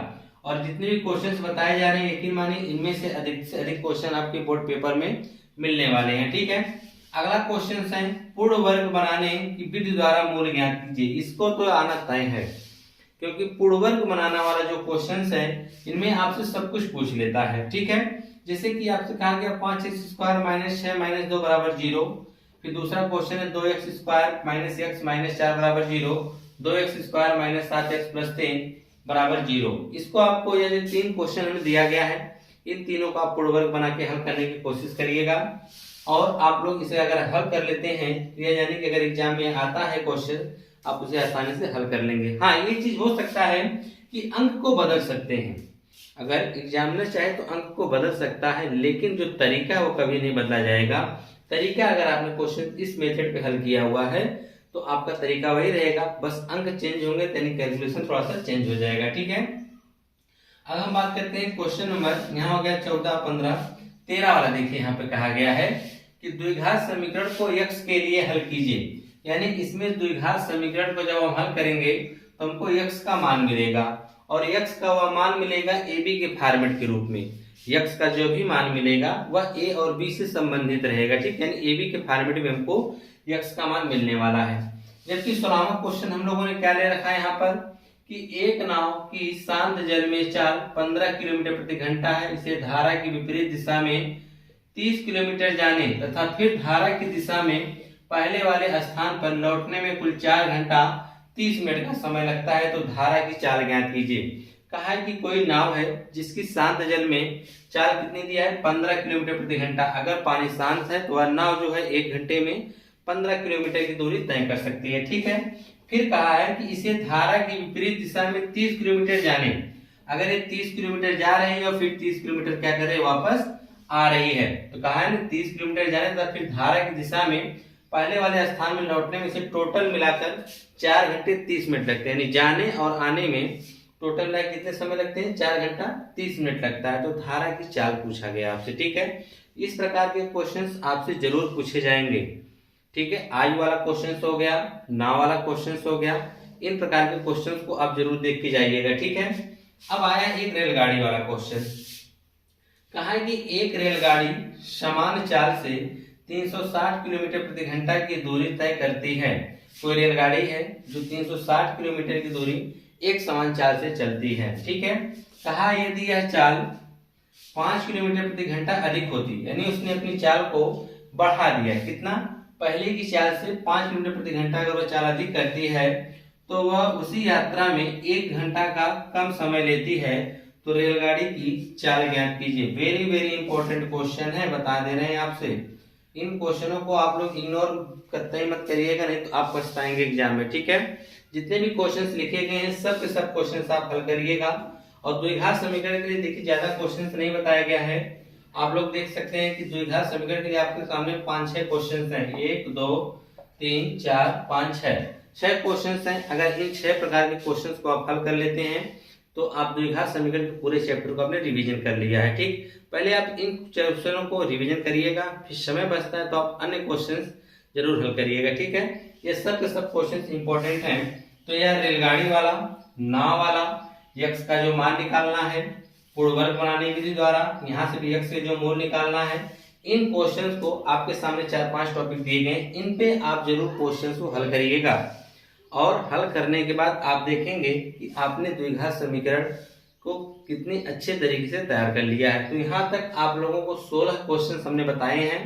और जितने भी क्वेश्चंस बताए जा रहे हैं, यकीन मानिए इनमें से अधिक क्वेश्चन आपके बोर्ड पेपर में मिलने वाले हैं। ठीक है, अगला क्वेश्चन है पूर्ण वर्ग बनाने की विधि द्वारा मूल ज्ञात कीजिए। इसको तो आना तय है, क्योंकि पूर्ण वर्ग बनाना वाला जो क्वेश्चन है इनमें आपसे सब कुछ पूछ लेता है। ठीक है, जैसे कि आपसे कहा गया 5x² माइनस 6 - 2 बराबर 0। फिर दूसरा क्वेश्चन है 2x² माइनस x माइनस 4 बराबर 0, 2x² माइनस 7x प्लस 10 बराबर 0। इसको आपको ये जो तीन क्वेश्चन हमें दिया गया है, इन तीनों को आप पूर्ण वर्ग बना के हल करने की कोशिश करिएगा। और आप लोग इसे अगर हल कर लेते हैं, यानी कि अगर एग्जाम में आता है क्वेश्चन, आप उसे आसानी से हल कर लेंगे। हाँ, ये चीज हो सकता है कि अंक को बदल सकते हैं, अगर एग्जामिनर चाहे तो अंक को बदल सकता है, लेकिन जो तरीका वो कभी नहीं बदला जाएगा। तरीका अगर आपने क्वेश्चन इस मेथड पे हल किया हुआ है तो आपका तरीका वही रहेगा, बस अंक चेंज होंगे, यानी कैलकुलेशन थोड़ा सा चेंज हो जाएगा। ठीक है, अब हम बात करते हैं क्वेश्चन नंबर, यहाँ हो गया 14 15 13 वाला। देखिए यहाँ पे कहा गया है कि द्विघात समीकरण को x के लिए हल कीजिए, यानी इसमें द्विघात समीकरण को जब हम हल करेंगे तो हमको x का मान मिलेगा, और x का वह मान मिलेगा a b के फॉर्मेट के रूप में। x का जो भी मान मिलेगा वह a और b से संबंधित रहेगा। ठीक, यानी a b के फॉर्मेट में हमको x का मान मिलने वाला है। जबकि 16वां क्वेश्चन हम लोगों ने क्या ले रखा है यहाँ पर कि एक नाव की शांत जल में चाल 15 किलोमीटर प्रति घंटा है, इसे धारा की विपरीत दिशा में 30 किलोमीटर जाने तथा फिर धारा की दिशा में पहले वाले स्थान पर लौटने में कुल 4 घंटा 30 मिनट का समय लगता है, तो धारा की चाल ज्ञात कीजिए। कहा है कि कोई नाव है जिसकी शांत जल में चाल कितनी दिया है, 15 किलोमीटर प्रति घंटा। अगर पानी शांत है तो वह नाव जो है 1 घंटे में 15 किलोमीटर की दूरी तय कर सकती है। ठीक है, फिर कहा है कि इसे धारा की विपरीत दिशा में 30 किलोमीटर जाने, अगर ये 30 किलोमीटर जा रहे हैं और फिर 30 किलोमीटर क्या कर रहे हैं वापस आ रही है। तो कहा है ना 30 किलोमीटर जाने तथा फिर धारा की दिशा में पहले वाले स्थान में लौटने में से टोटल मिलाकर 4 घंटे 30 मिनट लगते हैं, यानी जाने और आने में टोटल मिला कितने समय लगते हैं, 4 घंटा 30 मिनट लगता है। तो धारा की चाल पूछा गया आपसे, ठीक है। इस प्रकार के क्वेश्चंस आपसे जरूर पूछे जाएंगे, ठीक है। आयु वाला क्वेश्चंस हो गया, नाव वाला क्वेश्चंस हो गया, इन प्रकार के क्वेश्चंस को आप जरूर देख के जाइएगा, ठीक है। अब आया एक रेलगाड़ी वाला क्वेश्चन। कहा है कि एक रेलगाड़ी समान चाल से 360 किलोमीटर प्रति घंटा की दूरी तय करती है। कोई रेलगाड़ी है जो 360 किलोमीटर की दूरी एक समान चाल से चलती है, ठीक है। कहा यदि यह चाल 5 किलोमीटर प्रति घंटा अधिक होती, यानी उसने अपनी चाल को बढ़ा दिया, कितना, पहले की चाल से 5 किलोमीटर प्रति घंटा अगर वह चाल अधिक करती है तो वह उसी यात्रा में 1 घंटा का कम समय लेती है, तो रेलगाड़ी की चाल ज्ञात कीजिए। वेरी वेरी इंपॉर्टेंट क्वेश्चन है, बता दे रहे हैं आपसे। इन क्वेश्चनों को आप लोग इग्नोर करते ही मत करिएगा, नहीं तो आप पछताएंगे एग्जाम में, ठीक है। जितने भी क्वेश्चंस लिखे गए हैं सब के सब क्वेश्चंस आप हल करिएगा। और द्विघात समीकरण के लिए देखिए ज्यादा क्वेश्चंस नहीं बताया गया है, आप लोग देख सकते हैं कि द्विघात समीकरण के लिए आपके सामने 5-6 क्वेश्चंस हैं, 1 2 3 4 5 6 क्वेश्चंस हैं। अगर इन 6 प्रकार के क्वेश्चंस को आप हल कर लेते हैं तो आप द्विघात समीकरण के पूरे चैप्टर को आपने रिवीजन कर लिया है, ठीक। पहले आप इन क्वेश्चनों को रिवीजन करिएगा, फिर समय बचता है तो आप अन्य क्वेश्चंस जरूर हल करिएगा, ठीक है। ये सब के सब क्वेश्चंस इंपॉर्टेंट हैं। तो यह रेलगाड़ी वाला, नाव वाला, यक्स का जो मान निकालना है पूर्णवर्ग बनाने विधि द्वारा, यहाँ से भी यक्स के जो मूल निकालना है, इन क्वेश्चंस को आपके सामने 4-5 टॉपिक दिए गए, इन पे आप जरूर क्वेश्चंस को हल करिएगा। और हल करने के बाद आप देखेंगे कि आपने द्विघात समीकरण को कितने अच्छे तरीके से तैयार कर लिया है। तो यहाँ तक आप लोगों को 16 क्वेश्चन हमने बताए हैं।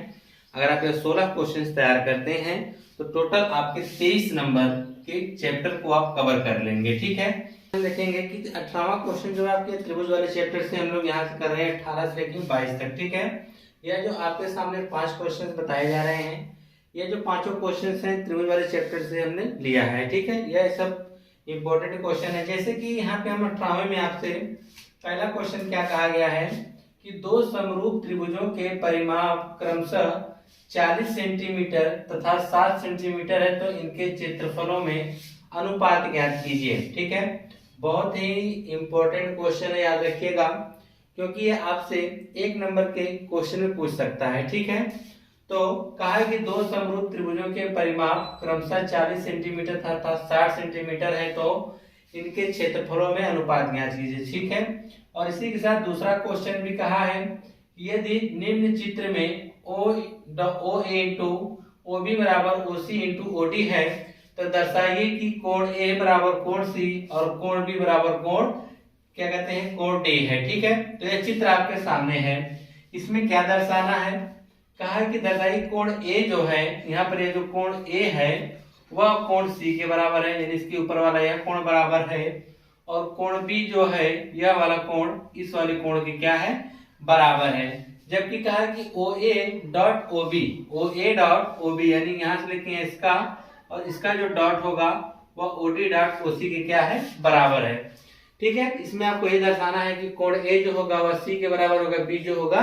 अगर आप ये 16 क्वेश्चन तैयार करते हैं तो टोटल आपके 23 नंबर के चैप्टर को आप कवर कर लेंगे, ठीक है। देखेंगे कि 18वां क्वेश्चन जो है आपके त्रिभुज वाले चैप्टर से हम लोग यहाँ से कर रहे हैं 18 से लेकर 22 तक, ठीक है। यह जो आपके सामने 5 क्वेश्चन बताए जा रहे हैं, ये जो पांचों क्वेश्चंस हैं त्रिभुज वाले चैप्टर से हमने लिया है, ठीक है। यह सब इंपॉर्टेंट क्वेश्चन है। जैसे कि यहाँ पे हम 18वें में आपसे पहला क्वेश्चन क्या कहा गया है कि दो समरूप त्रिभुजों के परिमाप क्रमशः 40 सेंटीमीटर तथा 7 सेंटीमीटर है, तो इनके क्षेत्रफलों में अनुपात ज्ञात कीजिए, ठीक है। बहुत ही इंपॉर्टेंट क्वेश्चन है, याद रखिएगा, क्योंकि ये आपसे 1 नंबर के क्वेश्चन में पूछ सकता है, ठीक है। तो कहा है कि दो समरूप त्रिभुजों के परिमाप क्रमशः 40 सेंटीमीटर तथा 60 सेंटीमीटर है, तो इनके क्षेत्रफलों में अनुपात ज्ञात कीजिए, ठीक है। और इसी के साथ दूसरा क्वेश्चन भी कहा है यदि निम्न चित्र में OA इंटू OB बराबर OC इंटू OD है, तो दर्शाइए कि कोण A बराबर कोण C और कोण B बराबर कोण क्या कहते हैं, कोण D है, ठीक है। तो यह चित्र आपके सामने है, इसमें क्या दर्शाना है, कहा है कि दर्शाइए कोण A जो है, यहाँ पर ये जो कोण A है वह कोण C के बराबर है, यानी इसके ऊपर वाला यह कोण बराबर है, और कोण B जो है यह वाला कोण इस वाले कोण के क्या है, बराबर है। जबकि कहा कि OA डॉट OB यानी यहाँ से लिखें इसका और इसका जो डॉट होगा वह OD डॉट OC के क्या है, बराबर है, ठीक है। इसमें आपको ये दर्शाना है कि कोण A जो होगा वह C के बराबर होगा, B जो होगा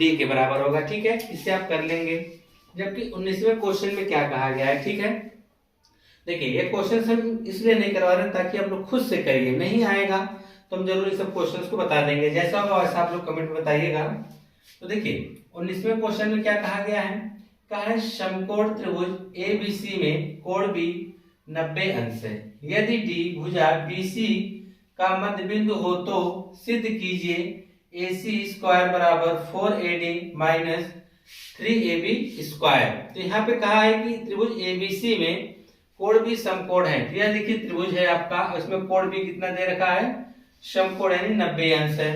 D के बराबर होगा, ठीक है। इससे आप कर लेंगे। जबकि 19वें क्वेश्चन में क्या कहा गया है, ठीक है। देखिए ये क्वेश्चन हम इसलिए नहीं करवा रहे ताकि आप लोग खुद से करिए, नहीं आएगा तो हम जरूर इस सब क्वेश्चंस को बता देंगे, जैसा होगा वैसा आप लोग कमेंट में बताइएगा। तो देखिए 19वें क्वेश्चन में क्या कहा गया है, कहा है समकोण त्रिभुज ABC में कोण B 90 अंश है, यदि D भुजा BC का मध्य बिंदु हो तो सिद्ध कीजिए AC स्क्वायर बराबर 4AD माइनस 3AB स्क्वायर। तो यहाँ पे कहा है कि त्रिभुज ABC में कोण भी समकोण है। यह देखिए त्रिभुज है आपका, इसमें कोण भी कितना दे रखा है, समकोण यानी 90 अंश है।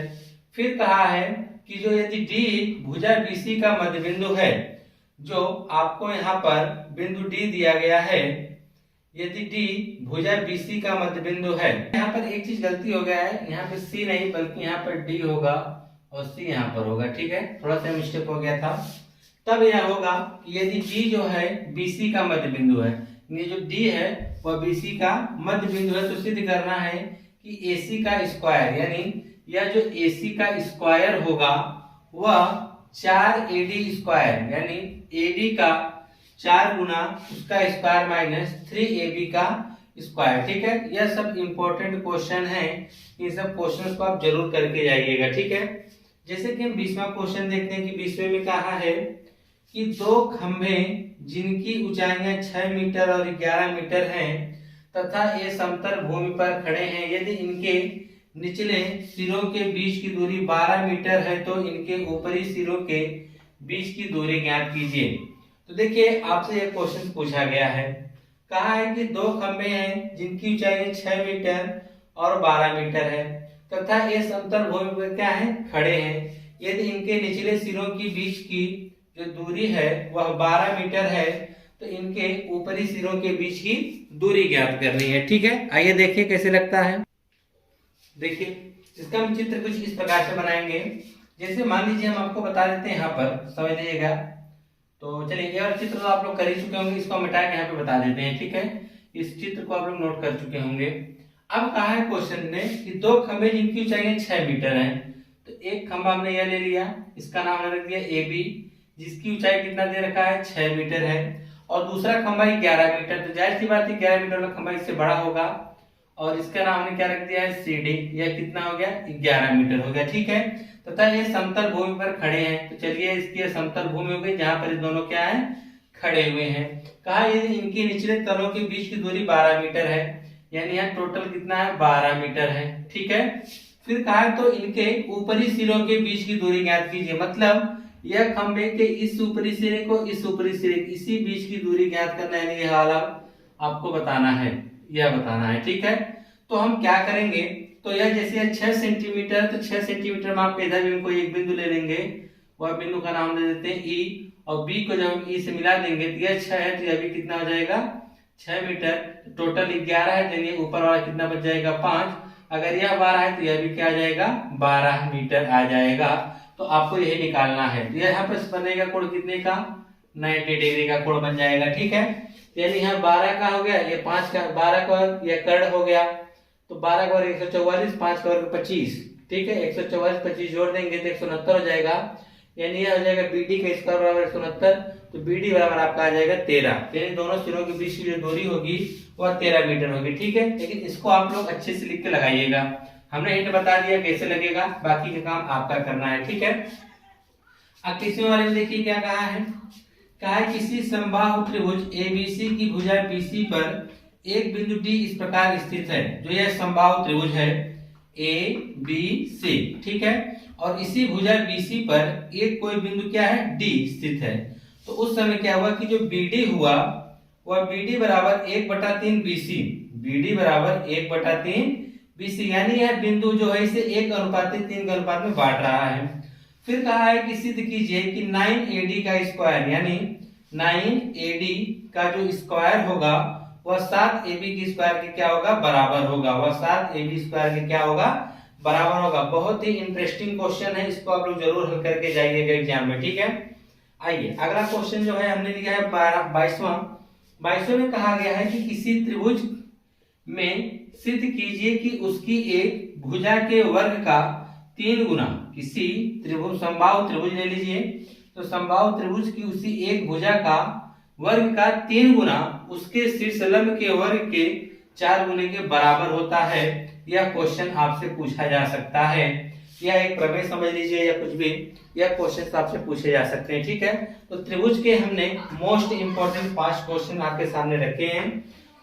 फिर कहा है कि जो यदि D भुजा BC का मध्य बिंदु है, जो आपको यहाँ पर बिंदु D दिया गया है, यदि D भुजा BC का मध्य बिंदु है, यहाँ पर एक चीज गलती हो गया है, यहाँ पे C नहीं बल्कि यहाँ पर D होगा और C यहाँ पर होगा, ठीक है, थोड़ा सा मिस्टेक हो गया था। तब यह होगा कि यदि D जो है BC का मध्य बिंदु है, ये जो D है वह BC का मध्य बिंदु है, तो सिद्ध करना है कि AC का स्क्वायर यानी यह जो AC का स्क्वायर होगा वह 4AD² यानी AD का 4 गुना उसका स्क्वायर माइनस 3AB का स्क्वायर। ठीक है, यह सब इंपॉर्टेंट क्वेश्चन है, इन सब क्वेश्चन को आप जरूर करके जाइएगा। ठीक है, जैसे कि हम 20वां क्वेश्चन देखते हैं कि 20वें में कहा है कि दो खंभे जिनकी ऊंचाइयां 6 मीटर और 11 मीटर हैं तथा ये समतल भूमि पर खड़े हैं, यदि इनके निचले सिरों के बीच की दूरी 12 मीटर है तो इनके ऊपरी सिरों के बीच की दूरी ज्ञात कीजिए। तो देखिए आपसे यह क्वेश्चन पूछा गया है, कहा है कि दो खंभे हैं जिनकी ऊंचाई 6 मीटर और 12 मीटर है तथा ये समतल भूमि पर क्या है, खड़े हैं। यदि इनके निचले सिरों के बीच की जो दूरी है वह 12 मीटर है तो इनके ऊपरी सिरों के बीच की दूरी ज्ञात करनी है। ठीक है, आइए देखिए कैसे लगता है। देखिए इसका हम चित्र कुछ इस प्रकार से बनाएंगे, जैसे मान लीजिए हम आपको बता देते हैं, यहाँ पर समझ लीजिएगा। तो चलिए ये और चित्र तो आप लोग कर ही चुके होंगे, इसको मिटा के यहाँ पे बता देते हैं। ठीक है, इस चित्र को आप लोग नोट कर चुके होंगे। अब कहा है क्वेश्चन ने कि दो खंभे जिनकी ऊंचाई 6 मीटर है, तो एक खंभा हमने यह ले लिया, इसका नाम हमने रख दिया AB, जिसकी ऊंचाई कितना दे रखा है, 6 मीटर है, और दूसरा खंभा 11 मीटर। तो जाहिर सी बात है 11 मीटर वाला खंभा इससे बड़ा होगा, और इसका नाम हमने क्या रख दिया है, CD। यह कितना हो गया, 11 मीटर हो गया। ठीक है, तथा ये समतल भूमि पर खड़े हैं, तो चलिए इसकी समतल भूमि हो गई जहां पर ये दोनों क्या है, खड़े हुए हैं। कहा यदि इनके निचले तलों के बीच की दूरी 12 मीटर है, यानी यहाँ टोटल कितना है, 12 मीटर है। ठीक है, फिर कहा तो इनके ऊपरी सिरों के बीच की दूरी ज्ञात कीजिए, मतलब यह खंभे के इस ऊपरी सिरे को इस ऊपरी सिरे इसी बीच की दूरी ज्ञात करना है, यह वाला आपको बताना है, यह बताना है। ठीक है, तो हम क्या करेंगे, तो यह जैसे 6 सेंटीमीटर, तो 6 सेंटीमीटर में आप इधर भी इनको एक बिंदु ले लेंगे, वह बिंदु का नाम दे देते हैं E, और B को जब हम E से मिला देंगे तो यह 6 है, तो यह भी कितना हो जाएगा, 6 मीटर। टोटल 11 है, तो ये ऊपर वाला कितना बच जाएगा, 5। अगर यह 12 है तो यह भी क्या आ जाएगा, 12 मीटर आ जाएगा। तो आपको यही निकालना है। तो यहाँ पर बनेगा कोण कितने का, 90 डिग्री का कोण बन जाएगा। ठीक है, यानी यहाँ 12 का हो गया, ये 5 का, 12 का यह कर्ण हो गया, तो 12 का 144, 5 का 25। ठीक है, 144 25 जोड़ देंगे तो 169 हो जाएगा, यानी यह हो जाएगा BD का स्क्वायर बराबर 169, तो BD बराबर आपका आ जाएगा 13। यानी दोनों सिरों के बीच की जो दूरी होगी वह 13 मीटर होगी। ठीक है, लेकिन इसको आप लोग अच्छे से लिख के लगाइएगा, हमने हिंट बता दिया कैसे लगेगा, बाकी का काम आपका करना है। ठीक है, अब किसी वाले में देखिए क्या कहा है, कहा है किसी समबाहु त्रिभुज ABC की भुजा BC पर एक बिंदु D इस प्रकार स्थित है, जो यह समबाहु त्रिभुज है ABC। ठीक है, और इसी भुजा BC पर एक कोई बिंदु क्या है, D स्थित है। तो उस समय क्या हुआ कि जो BD हुआ वह BD बराबर 1/3 BC, BD बराबर 1/3 BC, यानी यह बिंदु जो है इसे 1:3 के अनुपात में बांट रहा है। फिर कहा है कि सिद्ध कीजिए कि 9AD का स्क्वायर, यानी 9AD का जो स्क्वायर होगा वह 7AB की स्क्वायर के क्या होगा, बराबर होगा, वह 7AB स्क्वायर के क्या होगा, बराबर होगा। बहुत ही इंटरेस्टिंग क्वेश्चन है, इसको आप लोग जरूर हल करके जाइएगा एग्जाम में। ठीक है, आइए अगला क्वेश्चन जो है हमने लिया है 22वां में कहा गया है कि किसी त्रिभुज में सिद्ध कीजिए कि उसकी एक भुजा के वर्ग का 3 गुना, किसी त्रिभुज समबाहु त्रिभुज ले लीजिए, तो समबाहु त्रिभुज की उसी एक भुजा का वर्ग का 3 गुना उसके शीर्षलंब के वर्ग के 4 गुने के बराबर होता है। यह क्वेश्चन आपसे पूछा जा सकता है, या एक प्रमेय समझ लीजिए या कुछ भी, यह क्वेश्चन आपसे पूछे जा सकते हैं। ठीक है, तो त्रिभुज के हमने मोस्ट इंपोर्टेंट 5 क्वेश्चन आपके सामने रखे हैं,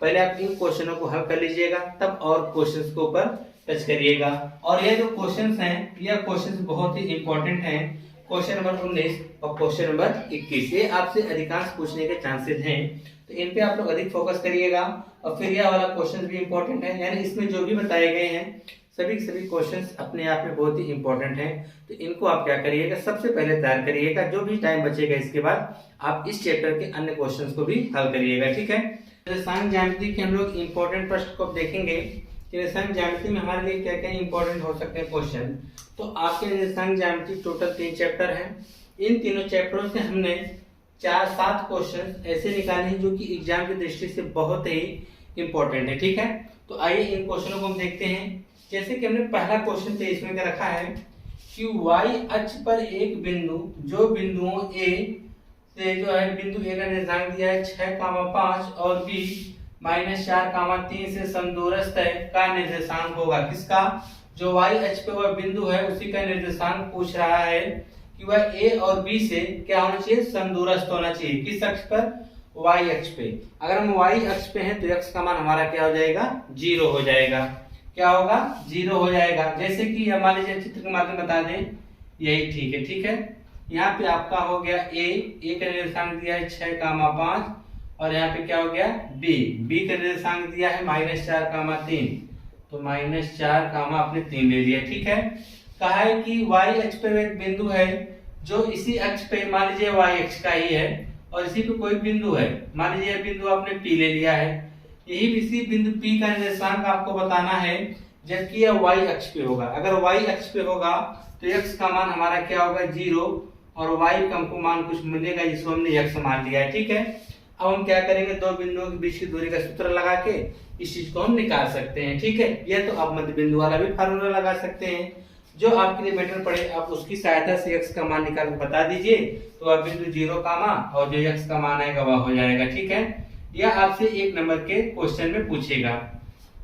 पहले आप इन क्वेश्चनों को हल कर लीजिएगा, तब और क्वेश्चंस के ऊपर टच करिएगा। और ये जो क्वेश्चंस हैं, यह क्वेश्चंस बहुत ही इंपॉर्टेंट हैं। क्वेश्चन नंबर 19 और क्वेश्चन नंबर 21, ये आपसे अधिकांश पूछने के चांसेस हैं, तो इन पे आप लोग अधिक फोकस करिएगा। और फिर यह वाला क्वेश्चन भी इंपॉर्टेंट है, यानी इसमें जो भी बताए गए हैं सभी क्वेश्चंस अपने आप में बहुत ही इंपॉर्टेंट हैं, तो इनको आप क्या करिएगा, सबसे पहले तैयार करिएगा। जो भी टाइम बचेगा इसके बाद आप इस चैप्टर के अन्य क्वेश्चंस को भी हल करिएगा। ठीक है, रसायन ज्यामिति के हम लोग इंपॉर्टेंट प्रश्न को देखेंगे कि रसायन ज्यामिति में हमारे लिए क्या क्या इंपॉर्टेंट हो सकते हैं क्वेश्चन। तो आपके रसायन ज्यामिति टोटल 3 चैप्टर हैं, इन तीनों चैप्टरों से हमने 4-7 क्वेश्चन ऐसे निकाले हैं जो कि एग्जाम की दृष्टि से बहुत ही इंपॉर्टेंट है। ठीक है, तो आइए इन क्वेश्चनों को हम देखते हैं। जैसे कि हमने पहला क्वेश्चन 23 में रखा है कि y अक्ष पर एक बिंदु, जो बिंदुओं A से जो है बिंदु A का निर्देशांक दिया है 6,5 और B -4,3 से समदूरस्थ है का निर्देशांक होगा। किसका? जो y अक्ष पे वह बिंदु है उसी का निर्देशांक पूछ रहा है कि वह A और B से क्या होना चाहिए? समदूरस्थ होना चाहिए। किस अक्ष पर? y अक्ष पे। अगर हम y अक्ष पे हैं तो x का मान हमारा क्या हो जाएगा? 0 हो जाएगा। क्या होगा? 0 हो जाएगा। जैसे कि मान लीजिए चित्र के माध्यम बता दें, यही ठीक है। ठीक है, यहाँ पे आपका हो गया a का निर्देशांक दिया है 6,5 और यहाँ पे क्या हो गया? b का निर्देशांक दिया है -4,3, तो -4 आपने 3 ले लिया। ठीक है, कहा है कि y अक्ष पे एक बिंदु है जो इसी अक्ष पे, मान लीजिए y अक्ष का ही है और इसी पे कोई बिंदु है, मान लीजिए बिंदु आपने P ले लिया है। यही इसी बिंदु P का निर्देशांक आपको बताना है जबकि यह y अक्ष पे होगा। अगर y अक्ष पे होगा तो x का मान हमारा क्या होगा? 0 और y का हमको मान कुछ मिलेगा जिसको हमने x मान लिया है। ठीक है, अब हम क्या करेंगे? दो बिंदुओं के बीच की दूरी का सूत्र लगा के इस चीज को हम निकाल सकते हैं। ठीक है, यह तो आप मध्य बिंदु वाला भी फार्मूला लगा सकते हैं, जो आपके लिए बेटर पड़े आप उसकी सहायता से x का मान निकाल के बता दीजिए, तो वह बिंदु 0 और जो x का मान आएगा वह हो जाएगा। ठीक है, यह आपसे 1 नंबर के क्वेश्चन में पूछेगा।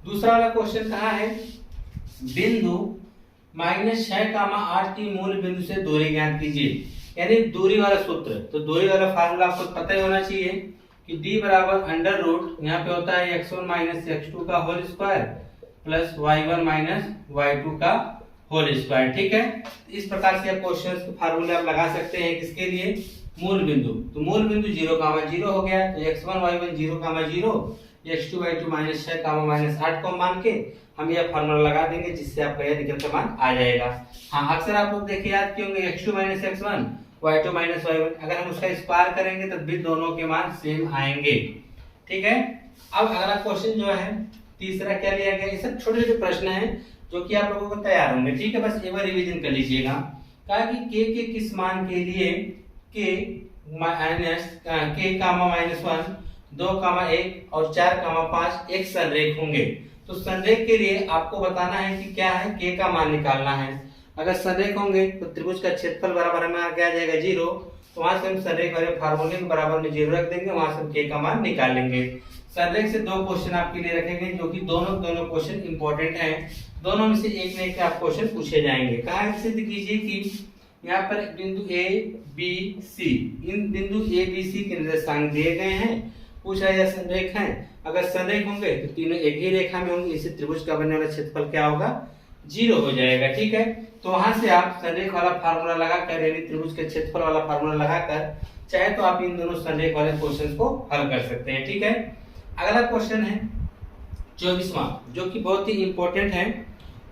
दूसरा वाला क्वेश्चन कहाँ है? बिंदु -6,8 की मूल बिंदु से दूरी ज्ञात कीजिए, यानी दूरी वाला सूत्र। तो दूरी वाला फार्मूला आपको पता ही होना चाहिए कि d बराबर अंडर रूट, यहाँ पे होता है x1 - x2 का whole square plus y1 - y2 का होल स्क्वायर। ठीक है, इस प्रकार से आप क्वेश्चंस के फार्मूले आप लगा सकते हैं। किसके लिए? मूल बिंदु। तो मूल बिंदु 0,0 हो गया, तो x1 y1 0,0, x2 y2 -6, -8 को मान के हम यह फार्मूला लगा देंगे जिससे आपका यह निकलता मान आ जाएगा। हाँ, अक्सर आप लोग देखिए याद किए होंगे x2 - x1 y2 - y1, अगर हम उसका स्क्वायर करेंगे तब भी दोनों के मान सेम आएंगे। ठीक है, अब अगला क्वेश्चन जो है तीसरा क्या लिया गया? ये सब छोटे छोटे प्रश्न हैं जो कि आप लोगों को तैयार होंगे। ठीक है, बस एक बार रिवीजन कर लीजिएगा। कहा कि k के किस मान के लिए k -1, 2, 1 और 4, 5 एक संरेख होंगे। तो संरेख के लिए आपको बताना है कि क्या है? k का मान निकालना है। अगर संरेख होंगे तो त्रिभुज का क्षेत्रफल बराबर हमें क्या आ जाएगा? 0। तो वहां से हम संरेख वाले फार्मूले के बराबर में 0 रख देंगे, वहां से हम k का मान निकाल लेंगे। संरेख से 2 क्वेश्चन आपके लिए रखेंगे जो कि दोनों क्वेश्चन इंपॉर्टेंट हैं। दोनों में से एक न एक आप क्वेश्चन पूछे जाएंगे। कहा सिद्ध कीजिए कि यहाँ पर बिंदु A, B, C, इन बिंदु A, B, C के निर्देशांक दिए गए हैं। पूछा यह संरेख है। अगर संरेख होंगे तो तीनों एक ही रेखा में होंगे, इसी त्रिभुज का बनने वाला क्षेत्रफल क्या होगा? 0 हो जाएगा। ठीक है, तो वहां से आप संरेख वाला फार्मूला लगाकर, यानी त्रिभुज के क्षेत्रफल वाला फार्मूला लगाकर चाहे तो आप इन दोनों संरेख वाले क्वेश्चन को हल कर सकते हैं। ठीक है, अगला क्वेश्चन है 24वां, जो कि बहुत ही इंपॉर्टेंट है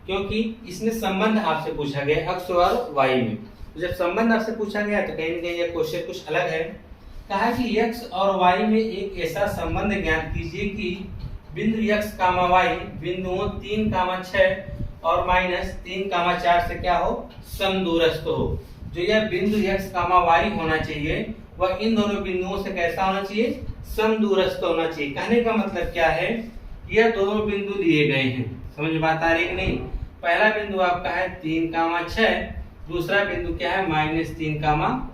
क्योंकि इसमें संबंध आपसे पूछा गया x और y में। जब संबंध आपसे पूछा गया तो कहीं न कहीं यह क्वेश्चन कुछ अलग है। कहा कि x और y में एक ऐसा संबंध ज्ञात कीजिए कि बिंदु x, y बिंदुओं 3, 6 और -3, 4 से क्या हो? समदूरस्थ हो। जो यह बिंदु x, y होना चाहिए वह इन दोनों बिंदुओं से कैसा होना चाहिए? समदूरस्थ होना चाहिए। कहने का मतलब क्या है? यह दोनों बिंदु लिए गए हैं। समझ बात आ रही कि नहीं? पहला बिंदु आपका है 3, 6, दूसरा बिंदु क्या है? -3,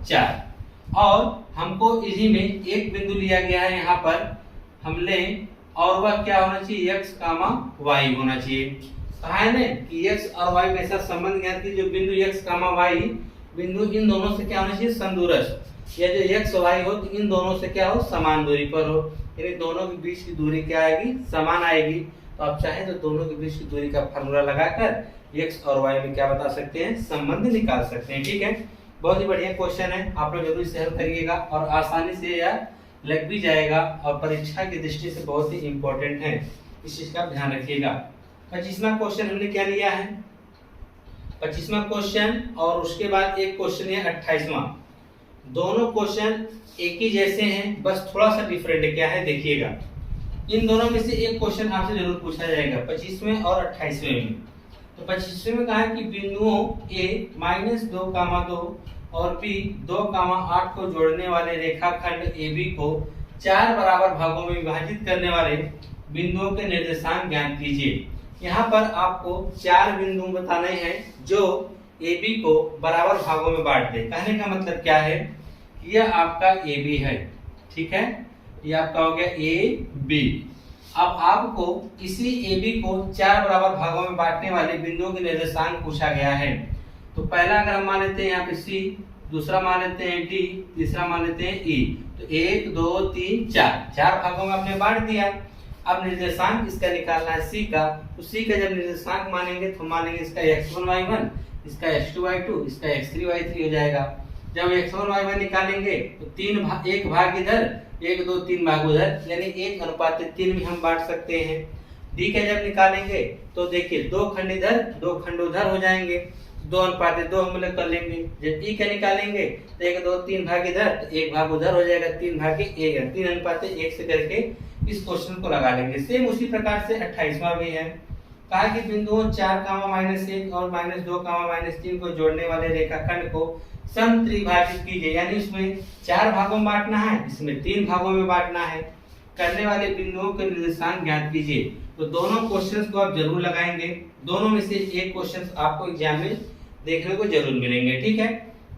4 और हमको इसी में एक बिंदु लिया गया है यहाँ पर हम लें और वह क्या होना चाहिए? x, y होना चाहिए। कहा है ना कि x और y में ऐसा संबंध ज्ञात कीजिए जो बिंदु x, y बिंदु इन दोनों से क्या होना चाहिए? समदूरस्थ। या जो x, y हो तो इन दोनों से क्या हो? समान दूरी पर हो, यानी दोनों के बीच की दूरी क्या आएगी? समान आएगी। तो आप चाहे तो दोनों के बीच की दूरी का फार्मूला लगाकर x और y में क्या बता सकते हैं? संबंध निकाल सकते हैं। ठीक है, बहुत ही बढ़िया क्वेश्चन है, आप लोग जरूर इसे हल करिएगा और आसानी से यह लग भी जाएगा और परीक्षा की दृष्टि से बहुत ही इंपॉर्टेंट है, इस चीज का ध्यान रखिएगा। 25वां क्वेश्चन हमने क्या लिया है? 25वां क्वेश्चन और उसके बाद एक क्वेश्चन है 28वां। दोनों क्वेश्चन एक ही जैसे हैं, बस थोड़ा सा डिफरेंट है। क्या है देखिएगा, इन दोनों में से एक क्वेश्चन आपसे जरूर पूछा जाएगा 25वें और 28वें में। तो 25वें में कहा है कि बिंदुओं A -2, और B 2, 8 को जोड़ने वाले रेखाखंड AB को 4 बराबर भागों में विभाजित करने वाले बिंदुओं के निर्देशांक ज्ञात कीजिए। यहाँ पर आपको 4 बिंदु बताने हैं जो ए बी को बराबर भागों में बांट दे। कहने का मतलब क्या है, यह आपका ए बी है, ठीक है, ये आपका हो गया ए बी। अब आपको इसी ए बी को 4 बराबर भागों में बांटने वाले बिंदुओं के निर्देशांक पूछा गया है। तो पहला अगर हम मान लेते हैं यहाँ पे सी, दूसरा मान लेते हैं डी, तीसरा मान लेते हैं ई। तो 1 2 3 4 भागों में आपने बांट दिया। अब निर्देशांक इसका निकालना है सी का। तो सी का जब निर्देशांक मानेंगे तो मानेंगे इसका x1 y1, इसका x2 y2, इसका x3 y3 हो जाएगा। जब x1 y1 निकालेंगे तो एक भाग इधर, 1 2 3 भाग उधर, यानी 1:3 में हम बांट सकते हैं। डी का जब निकालेंगे तो देखिए 2 खंड इधर 2 खंड उधर हो जाएंगे, 2:2 हम लोग कर लेंगे। जब ई का निकालेंगे तो 1 2 3 भाग इधर, तो 1 भाग उधर हो जाएगा, 3 भाग 1, 3:1 से करके इस क्वेश्चन को लगा लेंगे। सेम उसी प्रकार से 28वां भी है। कहा कि बिंदुओं 4, -1 और -2, -3 को जोड़ने वाले रेखाखंड को समत्रिभाजित कीजिए, यानी इसमें 4 भागों में बांटना है, इसमें 3 भागों में बांटना है। करने वाले बिंदुओं के निर्देशांक ज्ञात कीजिए। तो दोनों क्वेश्चंस को आप जरूर लगाएंगे, दोनों में से एक क्वेश्चंस आपको एग्जाम में देखने को जरूर मिलेंगे, ठीक है।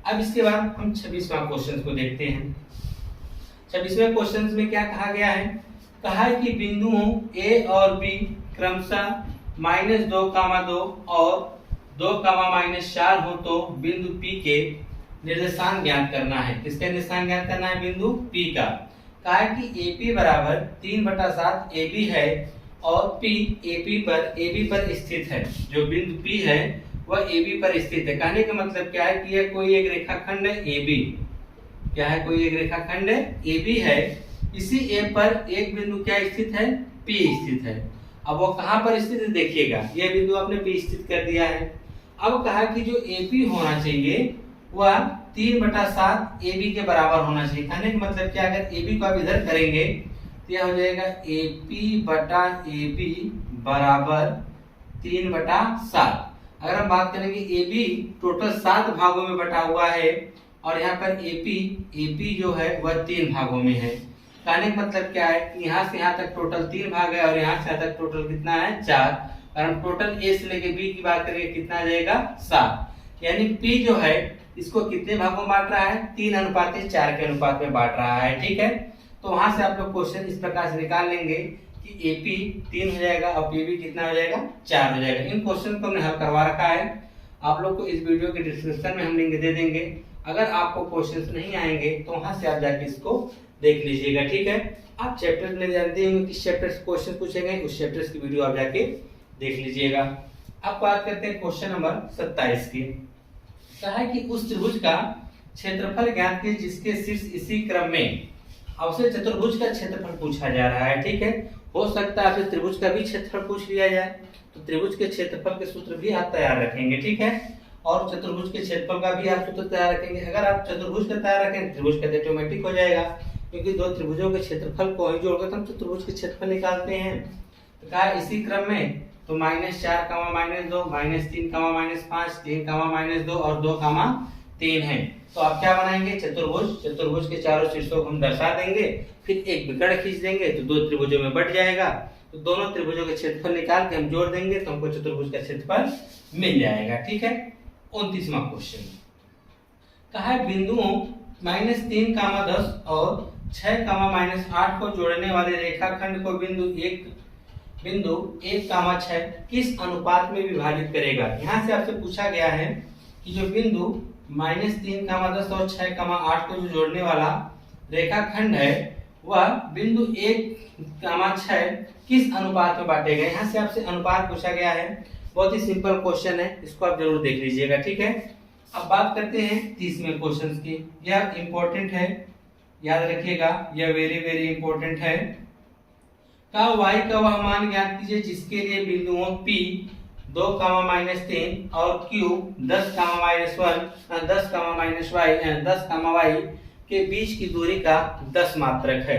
अब इसके बाद हम 26वां क्वेश्चन को देखते हैं। 26वें क्वेश्चन में क्या कहा गया है, कहा है कि बिंदुओं ए और बी क्रमशः -2, और 2, -4 हो तो बिंदु पी के निर्देशांक ज्ञात करना है। किसका निर्देशांक ज्ञात करना है, बिंदु पी का। कहा है कि AP बराबर 3/7 AB है और P AB पर स्थित है। जो बिंदु P है वह AB पर स्थित है। कहने का मतलब क्या है कि यह कोई एक रेखाखंड है AB। क्या है, कोई एक रेखाखंड है AB है। इसी A पर एक बिंदु क्या स्थित है, P स्थित है। अब वो कहां पर स्थित है देखिएगा, यह बिंदु आपने P स्थित कर दिया है। अब कहा कि जो AP होना चाहिए वह 3/7 AB के बराबर होना चाहिए। कहने का मतलब क्या, अगर AB को आप इधर करेंगे तो यह हो जाएगा AP/AB बराबर 3/7। अगर हम बात करेंगे AB टोटल 7 भागों में बटा हुआ है और यहाँ पर AP जो है वह 3 भागों में है। कहने का मतलब क्या है कि यहाँ से यहाँ तक टोटल 3 भाग है और यहाँ से यहाँ तक टोटल कितना है, 4। और हम टोटल A से लेके B की बात करेंगे कितना आ जाएगा, 7। यानी P जो है इसको कितने भागों में बांट रहा है, 3:4 के अनुपात में बांट रहा है, ठीक है। तो वहां से आप लोग क्वेश्चन इस प्रकार से निकाल लेंगे कि AP 3 हो जाएगा और PB कितना हो जाएगा, 4 हो जाएगा। इन क्वेश्चन को हमने हल करवा रखा है, आप लोग को इस वीडियो के डिस्क्रिप्शन में हम लिंक दे देंगे। अगर आपको क्वेश्चंस नहीं आएंगे तो वहां से आप जाके इसको देख लीजिएगा, ठीक है। आप चैप्टर में जानते होंगे किस चैप्टर से क्वेश्चन पूछे गए, उस चैप्टर की वीडियो आप जाके देख लीजिएगा। अब बात करते हैं क्वेश्चन नंबर 27 की। कहा है कि उस त्रिभुज का क्षेत्रफल ज्ञात कीजिए जिसके शीर्ष इसी क्रम में। आपसे चतुर्भुज का क्षेत्रफल पूछा जा रहा है, ठीक है। हो सकता है आपसे त्रिभुज का भी क्षेत्रफल पूछ लिया जाए, तो त्रिभुज के क्षेत्रफल के सूत्र भी आप तैयार रखेंगे, ठीक है। और चतुर्भुज के क्षेत्रफल का भी आप सूत्र तैयार रखेंगे। अगर आप चतुर्भुज का तैयार रखें, त्रिभुज का ऑटोमेटिक हो जाएगा, क्योंकि दो त्रिभुजों के क्षेत्रफल को जोड़कर हम चतुर्भुज के क्षेत्रफल निकालते हैं। तो कहा इसी क्रम में तो -4, -2, -3, -5, 3, -2 और 2, 3 है। तो आप क्या बनाएंगे, चतुर्भुज के चारों शीर्षों को हम दर्शा देंगे, फिर एक विकर्ण खींच देंगे तो 2 त्रिभुजों में बट जाएगा। तो दोनों त्रिभुजों के क्षेत्रफल निकाल के हम जोड़ देंगे तो हमको चतुर्भुज का क्षेत्रफल मिल जाएगा, ठीक है। 29वां क्वेश्चन कहा है बिंदुओं -3, 10 और 6, -8 को जोड़ने वाले रेखाखंड को बिंदु 1, 6 किस अनुपात में विभाजित करेगा। यहाँ से आपसे पूछा गया है कि जो बिंदु -3, 10 और 6, 8 को जो जोड़ने वाला रेखाखंड है वह बिंदु 1, 6 किस अनुपात में बांटेगा। यहाँ से आपसे अनुपात पूछा गया है, बहुत ही सिंपल क्वेश्चन है, इसको आप जरूर देख लीजिएगा, ठीक है। अब बात करते हैं 30वें क्वेश्चन की। यह इंपॉर्टेंट है, याद रखिएगा, यह वेरी वेरी इंपॉर्टेंट है। का y का वह मान ज्ञात कीजिए जिसके लिए बिंदुओं P 2, -3 और Q 10, -1, 10, y के बीच की दूरी का 10 मात्रक है।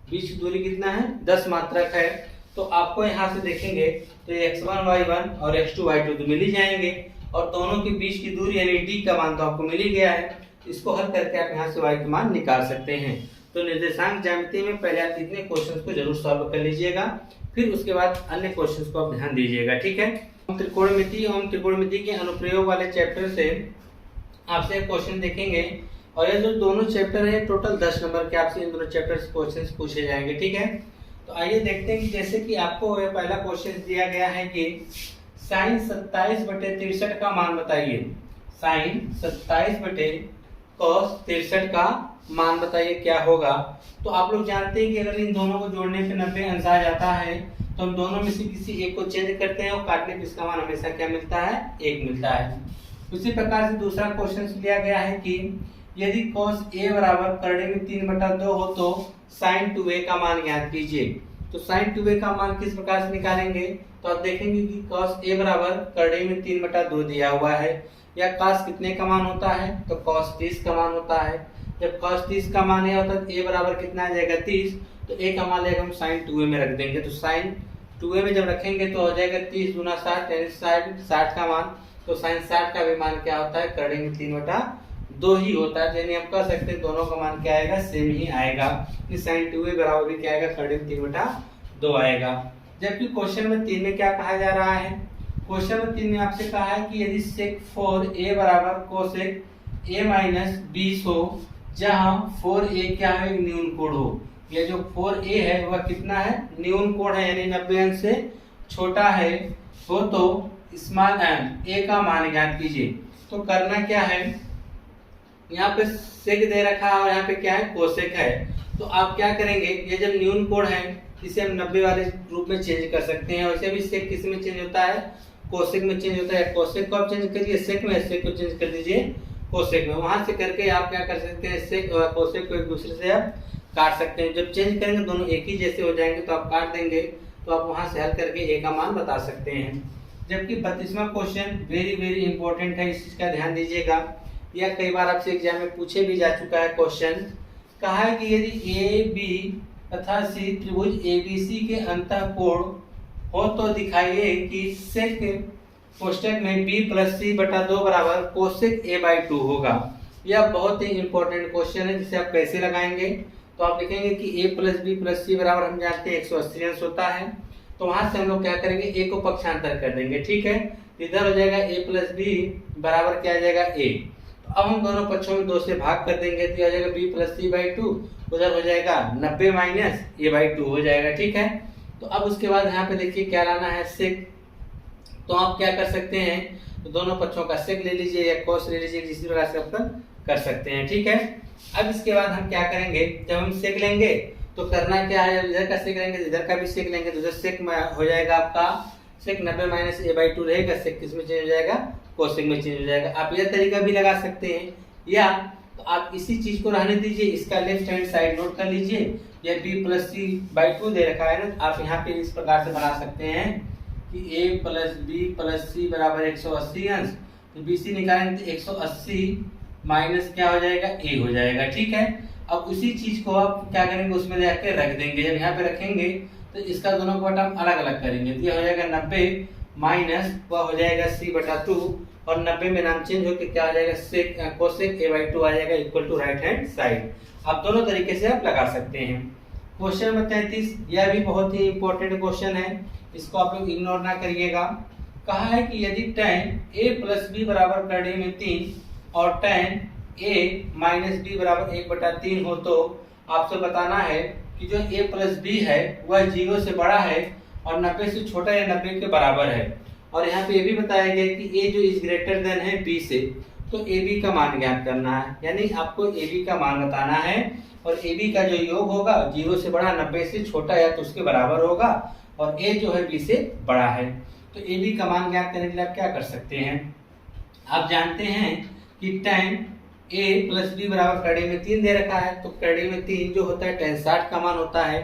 बीच की दूरी कितना है, 10 मात्रक है। तो आपको यहाँ से देखेंगे तो x1 y1 और x2 y2 तो मिल ही जाएंगे, और दोनों के बीच की दूरी यानी d का मान तो आपको मिल ही गया है। इसको हल करके आप यहाँ से y का मान निकाल सकते हैं। तो निर्देशांक ज्यामिति में पहले आप इतने क्वेश्चंस को जरूर सॉल्व कर लीजिएगा, फिर उसके बाद अन्य क्वेश्चंस को आप ध्यान दीजिएगा, ठीक है। त्रिकोणमिति एवं त्रिकोणमिति के अनुप्रयोग वाले चैप्टर से आपसे क्वेश्चन देखेंगे और ये जो दोनों चैप्टर हैं टोटल 10 नंबर के आपसे इन दोनों चैप्टर से क्वेश्चंस पूछे जाएंगे। ठीक है, तो आइए देखते हैं कि जैसे कि आपको ये पहला क्वेश्चन दिया गया है कि साइन 27/63 का मान बताइए। साइन 27/cos 63 का मान बताइए क्या होगा। तो आप लोग जानते हैं कि अगर इन दोनों को जोड़ने पे 90 अंश आ जाता है तो हम दोनों में से किसी एक को चेंज करते हैं और काटने पे इसका मान हमेशा क्या मिलता है, 1 मिलता है। उसी प्रकार से दूसरा क्वेश्चन लिया गया है कि यदि cos a बराबर करड़े में 3/2 हो तो sin 2a का मान ज्ञात कीजिए। तो sin 2a का मान किस प्रकार से निकालेंगे, तो आप देखेंगे कि cos a बराबर करड़े में 3/2 दिया हुआ है, या cos कितने का मान होता है, तो cos 30 का मान होता है। जब cos 30 का मान है तो a बराबर कितना आ जाएगा 30, तो a का मान लेकर हम sin 2a में रख देंगे। तो sin 2a में जब रखेंगे तो हो जाएगा 30 गुना 60 यानी 60 का मान। तो sin 60 का भी मान क्या होता है, करड़े में 3/2 ही होता है। यानी हम कह सकते हैं दोनों का मान क्या आएगा, सेम ही आएगा। sin 2a बराबर भी क्या आएगा, करड़े में 3/2 आएगा। जबकि क्वेश्चन में 3 में क्या कहा जा रहा है, क्वेश्चन में 3 में आपसे कहा है कि यदि sec 4a बराबर cosec a माइनस 20 हो, जहां 4a क्या है, न्यून कोण हो। ये जो 4a है वह कितना है, न्यून कोण है, यानी 90 अंश से छोटा है हो तो स्मॉल a का मान ज्ञात कीजिए। तो करना क्या है, यहाँ पे सेक दे रखा है और यहाँ पे क्या है, कोसेक है। तो आप क्या करेंगे, ये जब न्यून कोण है इसे हम 90 वाले रूप में चेंज कर सकते हैं। वैसे भी सेक किस में चेंज होता है, कोसेक में चेंज होता है। कोसेक को आप चेंज करिए सेक में, सेक को चेंज कर दीजिए कोसेक में। वहां से करके आप क्या कर सकते हैं, सेक और कोसेक को एक दूसरे से आप काट सकते हैं। जब चेंज करेंगे दोनों एक ही जैसे हो जाएंगे तो आप काट देंगे, तो आप वहां से हल करके ए का मान बता सकते हैं। जबकि 32वां क्वेश्चन वेरी इंपॉर्टेंट है, इस चीज का ध्यान दीजिएगा। यह कई बार आपसे एग्जाम में पूछे भी जा चुका है क्वेश्चन। कहा है कि यदि ए बी तथा सी त्रिभुज एबीसी के अंतःकोण हो तो दिखाइए कि सेक कोष्टक में b + c/2 बराबर कोसेक a/2 होगा। यह बहुत ही इंपॉर्टेंट क्वेश्चन है, जिसे आप कैसे लगाएंगे, तो आप लिखेंगे कि a + b + c बराबर हम जानते हैं 180 अंश होता है। तो वहां से हम लोग क्या करेंगे, a को पक्षांतर कर देंगे। ठीक है, इधर हो जाएगा a + b बराबर क्या आ जाएगा a। तो अब हम दोनों पक्षों में 2 से भाग कर देंगे तो आ जाएगा b + c/2, उधर हो जाएगा 90 माइनस a/2 हो जाएगा। ठीक है, तो अब उसके बाद यहाँ पे देखिए क्या लाना है, सेक। तो आप क्या कर सकते हैं, तो दोनों पक्षों का सेक ले लीजिए या कोस ले लीजिए, जिस प्रकार से आप कर सकते हैं। ठीक है, अब इसके बाद हम क्या करेंगे, जब हम सेक लेंगे तो करना क्या है, इधर का सेक लेंगे इधर का भी सेक लेंगे, तो इधर सेक में हो जाएगा आपका सेक 90 माइनस a/2 रहेगा, सेक किस में चेंज हो जाएगा, कोसेक में चेंज हो जाएगा। आप यह तरीका भी लगा सकते हैं, या तो आप इसी चीज को रहने दीजिए, इसका लेफ्ट हैंड साइड नोट कर लीजिए। या b + c/2 दे रखा है ना, आप यहाँ पे इस प्रकार से बना सकते हैं कि a + b + c बराबर 180 अंश। तो bc निकालेंगे तो 180 माइनस क्या हो जाएगा, a हो जाएगा। ठीक है, अब उसी चीज को आप क्या करेंगे, उसमें जाके रख देंगे। जब यहाँ पे रखेंगे तो इसका दोनों का बटा अलग अलग करेंगे, तो यह हो जाएगा 90 माइनस वह हो जाएगा c/2, और 90 में नाम चेंज होकर क्या आ जाएगा, सेक कोसेक a/2 आ जाएगा equal to right hand side. आप दोनों तरीके से आप लगा सकते हैं। क्वेश्चन नंबर 33, यह भी बहुत ही इंपॉर्टेंट क्वेश्चन है, इसको आप लोग इग्नोर ना करिएगा। कहा है कि यदि tan a + b बराबर करड़े में 3 और tan a - b बराबर 1/3 हो तो आपसे बताना है कि जो a + b है वह 0 से बड़ा है और 90 से छोटा या 90 के बराबर है। और यहाँ पे ये भी बताया गया कि a जो इज ग्रेटर देन है b से, तो ab का मान ज्ञात करना है। यानी आपको ab का मान बताना है और ab का जो योग होगा 0 से बड़ा 90 से छोटा या तो उसके बराबर होगा, और a जो है b से बड़ा है। तो ab का मान ज्ञात करने के लिए आप क्या कर सकते हैं, आप जानते हैं कि tan a + b बराबर करड़े में 3 दे रखा है, तो करड़े में 3 जो होता है tan 60 का मान होता है।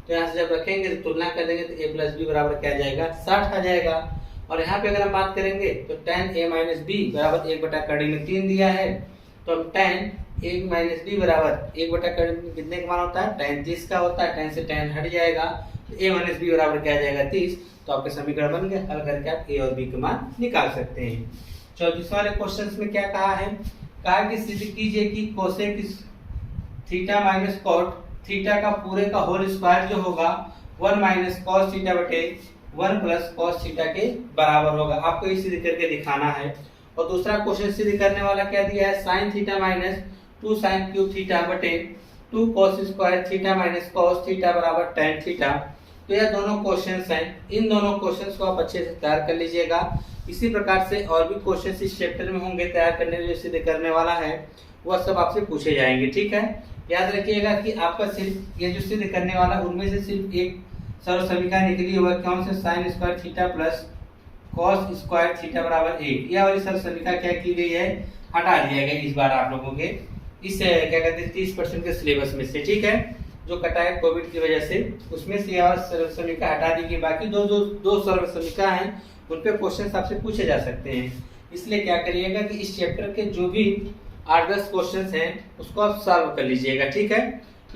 तो यहाँ से जब रखेंगे तो तुलना कर देंगे तो a + b बराबर क्या आ जाएगा, 60 आ जाएगा। और यहाँ पे अगर हम बात करेंगे तो tan a - b बराबर 1/करड़े में 3 दिया है, तो हम tan a - b बराबर 1/करड़े में कितने का मान होता है, tan 30 का होता है। tan से tan हट जाएगा तो a - b बराबर क्या आ जाएगा, 30। तो आपके समीकरण बन गए, हल करके आप a और b के मान निकाल सकते हैं। 34 वाले क्वेश्चन में क्या कहा है, कहा कि सिद्ध कीजिए कि cosec theta minus cot theta का पूरे का होल स्क्वायर जो होगा 1 - cos थीटा बटे 1 प्लस कॉस थीटा के बराबर होगा। आपको ये सिद्ध करके दिखाना है। और दूसरा क्वेश्चन सिद्ध करने वाला क्या दिया है, sine theta minus 2 sine cube theta बटे 2 cos square theta minus cos theta बराबर tan थीटा। तो यह दोनों क्वेश्चंस हैं। इन दोनों क्वेश्चंस को आप अच्छे से तैयार कर लीजिएगा। इसी प्रकार से और भी क्वेश्चंस इस चैप्टर में होंगे तैयार करने जो सिद्ध करने वाला है, वह सब आपसे पूछे जाएंगे। ठीक है, याद रखिएगा कि आपका सिर्फ ये जो सिद्ध करने वाला उनमें से सिर्फ एक सरल समीकरण निकली हुआ कौन से, sine square theta plus cos square theta बराबर 1। यह वाली सरल समीकरण क्या की गई है, हटा दिया गया इस बार आप लोगों के इस क्या कहते हैं 30% के सिलेबस में से। ठीक है, जो कटा है कोविड की वजह से, उसमें से यह सरल समीकरण हटा दी गई। बाकी दो सरल समीकरण हैं उन पे क्वेश्चन आपसे पूछे जा सकते हैं। इसलिए क्या करिएगा कि इस चैप्टर के जो भी 8-10 क्वेश्चन हैं उसको आप सॉल्व कर लीजिएगा। ठीक है,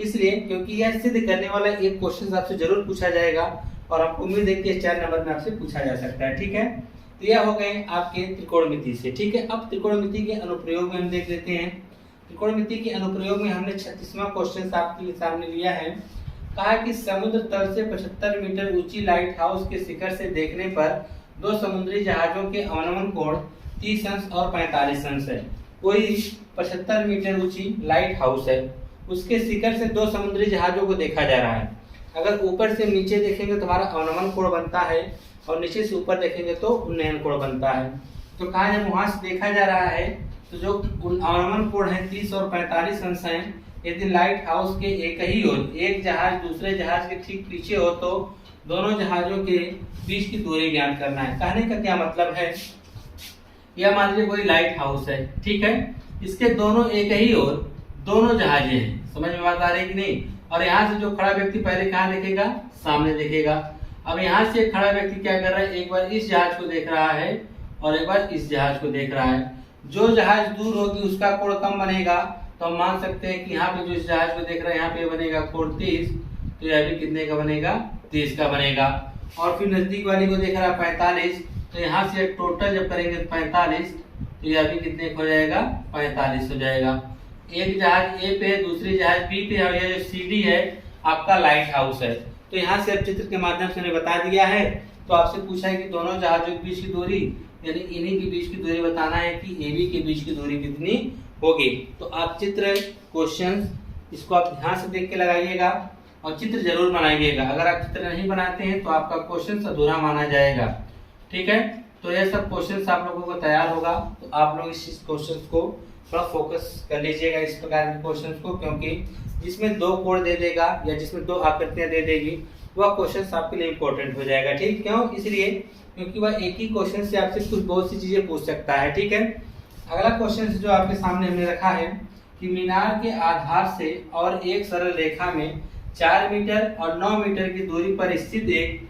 इसलिए क्योंकि यह सिद्ध करने वाला एक क्वेश्चन आपसे जरूर पूछा जाएगा और आपको उम्मीद है कि 4 नंबर में आपसे पूछा जा सकता है। ठीक है, तो यह हो गए आपके त्रिकोणमिति से। ठीक है, अब त्रिकोणमिति के अनुप्रयोग में हम देख लेते हैं। त्रिकोणमिति के अनुप्रयोग में हमने 36वां क्वेश्चन आपके सामने लिया है। कहा कि समुद्र तल से 75 मीटर ऊंची लाइट हाउस के शिखर से देखने पर दो समुद्री जहाजों के अवनमन कोण 30 अंश और 45 अंश है। कोई 75 मीटर ऊंची लाइट हाउस है, उसके शिखर से दो समुद्री जहाजों को देखा जा रहा है। अगर ऊपर से नीचे देखेंगे तो हमारा अवनमन कोण बनता है और नीचे से ऊपर देखेंगे तो उन्नयन कोण बनता है। तो कहा जब वहां से देखा जा रहा है तो जो अवनमन कोण है 30 और 45 अंश है। यदि लाइट हाउस के एक ही ओर एक जहाज दूसरे जहाज के ठीक पीछे हो तो दोनों जहाजों के बीच की दूरी ज्ञात करना है। कहने का क्या मतलब है, यह मान लीजिए कोई लाइट हाउस है, ठीक है, इसके दोनों एक ही ओर दोनों जहाजें हैं। समझ में बात आ रही है कि नहीं। और यहाँ से जो खड़ा व्यक्ति पहले कहाँ देखेगा, सामने देखेगा। अब यहाँ से खड़ा व्यक्ति क्या कर रहा है, एक बार इस जहाज को देख रहा है और एक बार इस जहाज को देख रहा है। जो जहाज दूर होगी उसका कोण कम बनेगा, तो हम मान सकते हैं कि यहाँ पे जो इस जहाज को देख रहा है यहाँ पे बनेगा कोण 30, तो यह भी कितने का बनेगा, 30 का बनेगा। और फिर नजदीक वाली को देख रहा है 45, तो यहाँ से टोटल जब करेंगे 45, तो यह भी कितने हो जाएगा, 45 हो जाएगा। एक जहाज ए पे है, दूसरी जहाज बी पे है और यह जो CD है आपका लाइट हाउस है। तो यहाँ से अब चित्र के माध्यम से बता दिया है। तो आपसे पूछा है कि दोनों जहाजों के बीच की दूरी यानी इन्हीं के बीच की दूरी बताना है कि AB के बीच की दूरी कितनी होगी। तो आप चित्र क्वेश्चन इसको आप ध्यान से देख के लगाइएगा और चित्र जरूर बनाइएगा। अगर आप चित्र नहीं बनाते हैं तो आपका क्वेश्चन अधूरा माना जाएगा। ठीक है, तो यह सब क्वेश्चन आप लोगों को तैयार होगा, तो आप लोग इस क्वेश्चन को थोड़ा फोकस कर लीजिएगा इस प्रकार के क्वेश्चन को, क्योंकि जिसमें दो कोण दे देगा या जिसमें दो आकृतियां दे देगी वह क्वेश्चन आपके लिए इंपॉर्टेंट हो जाएगा। ठीक, क्यों, इसलिए क्योंकि वह एक ही क्वेश्चन से आपसे कुछ बहुत सी चीजें पूछ सकता है। ठीक है, अगला क्वेश्चन जो आपके सामने हमने रखा है कि मीनार के आधार से और एक सरल रेखा में 4 मीटर और 9 मीटर की दूरी पर स्थित एक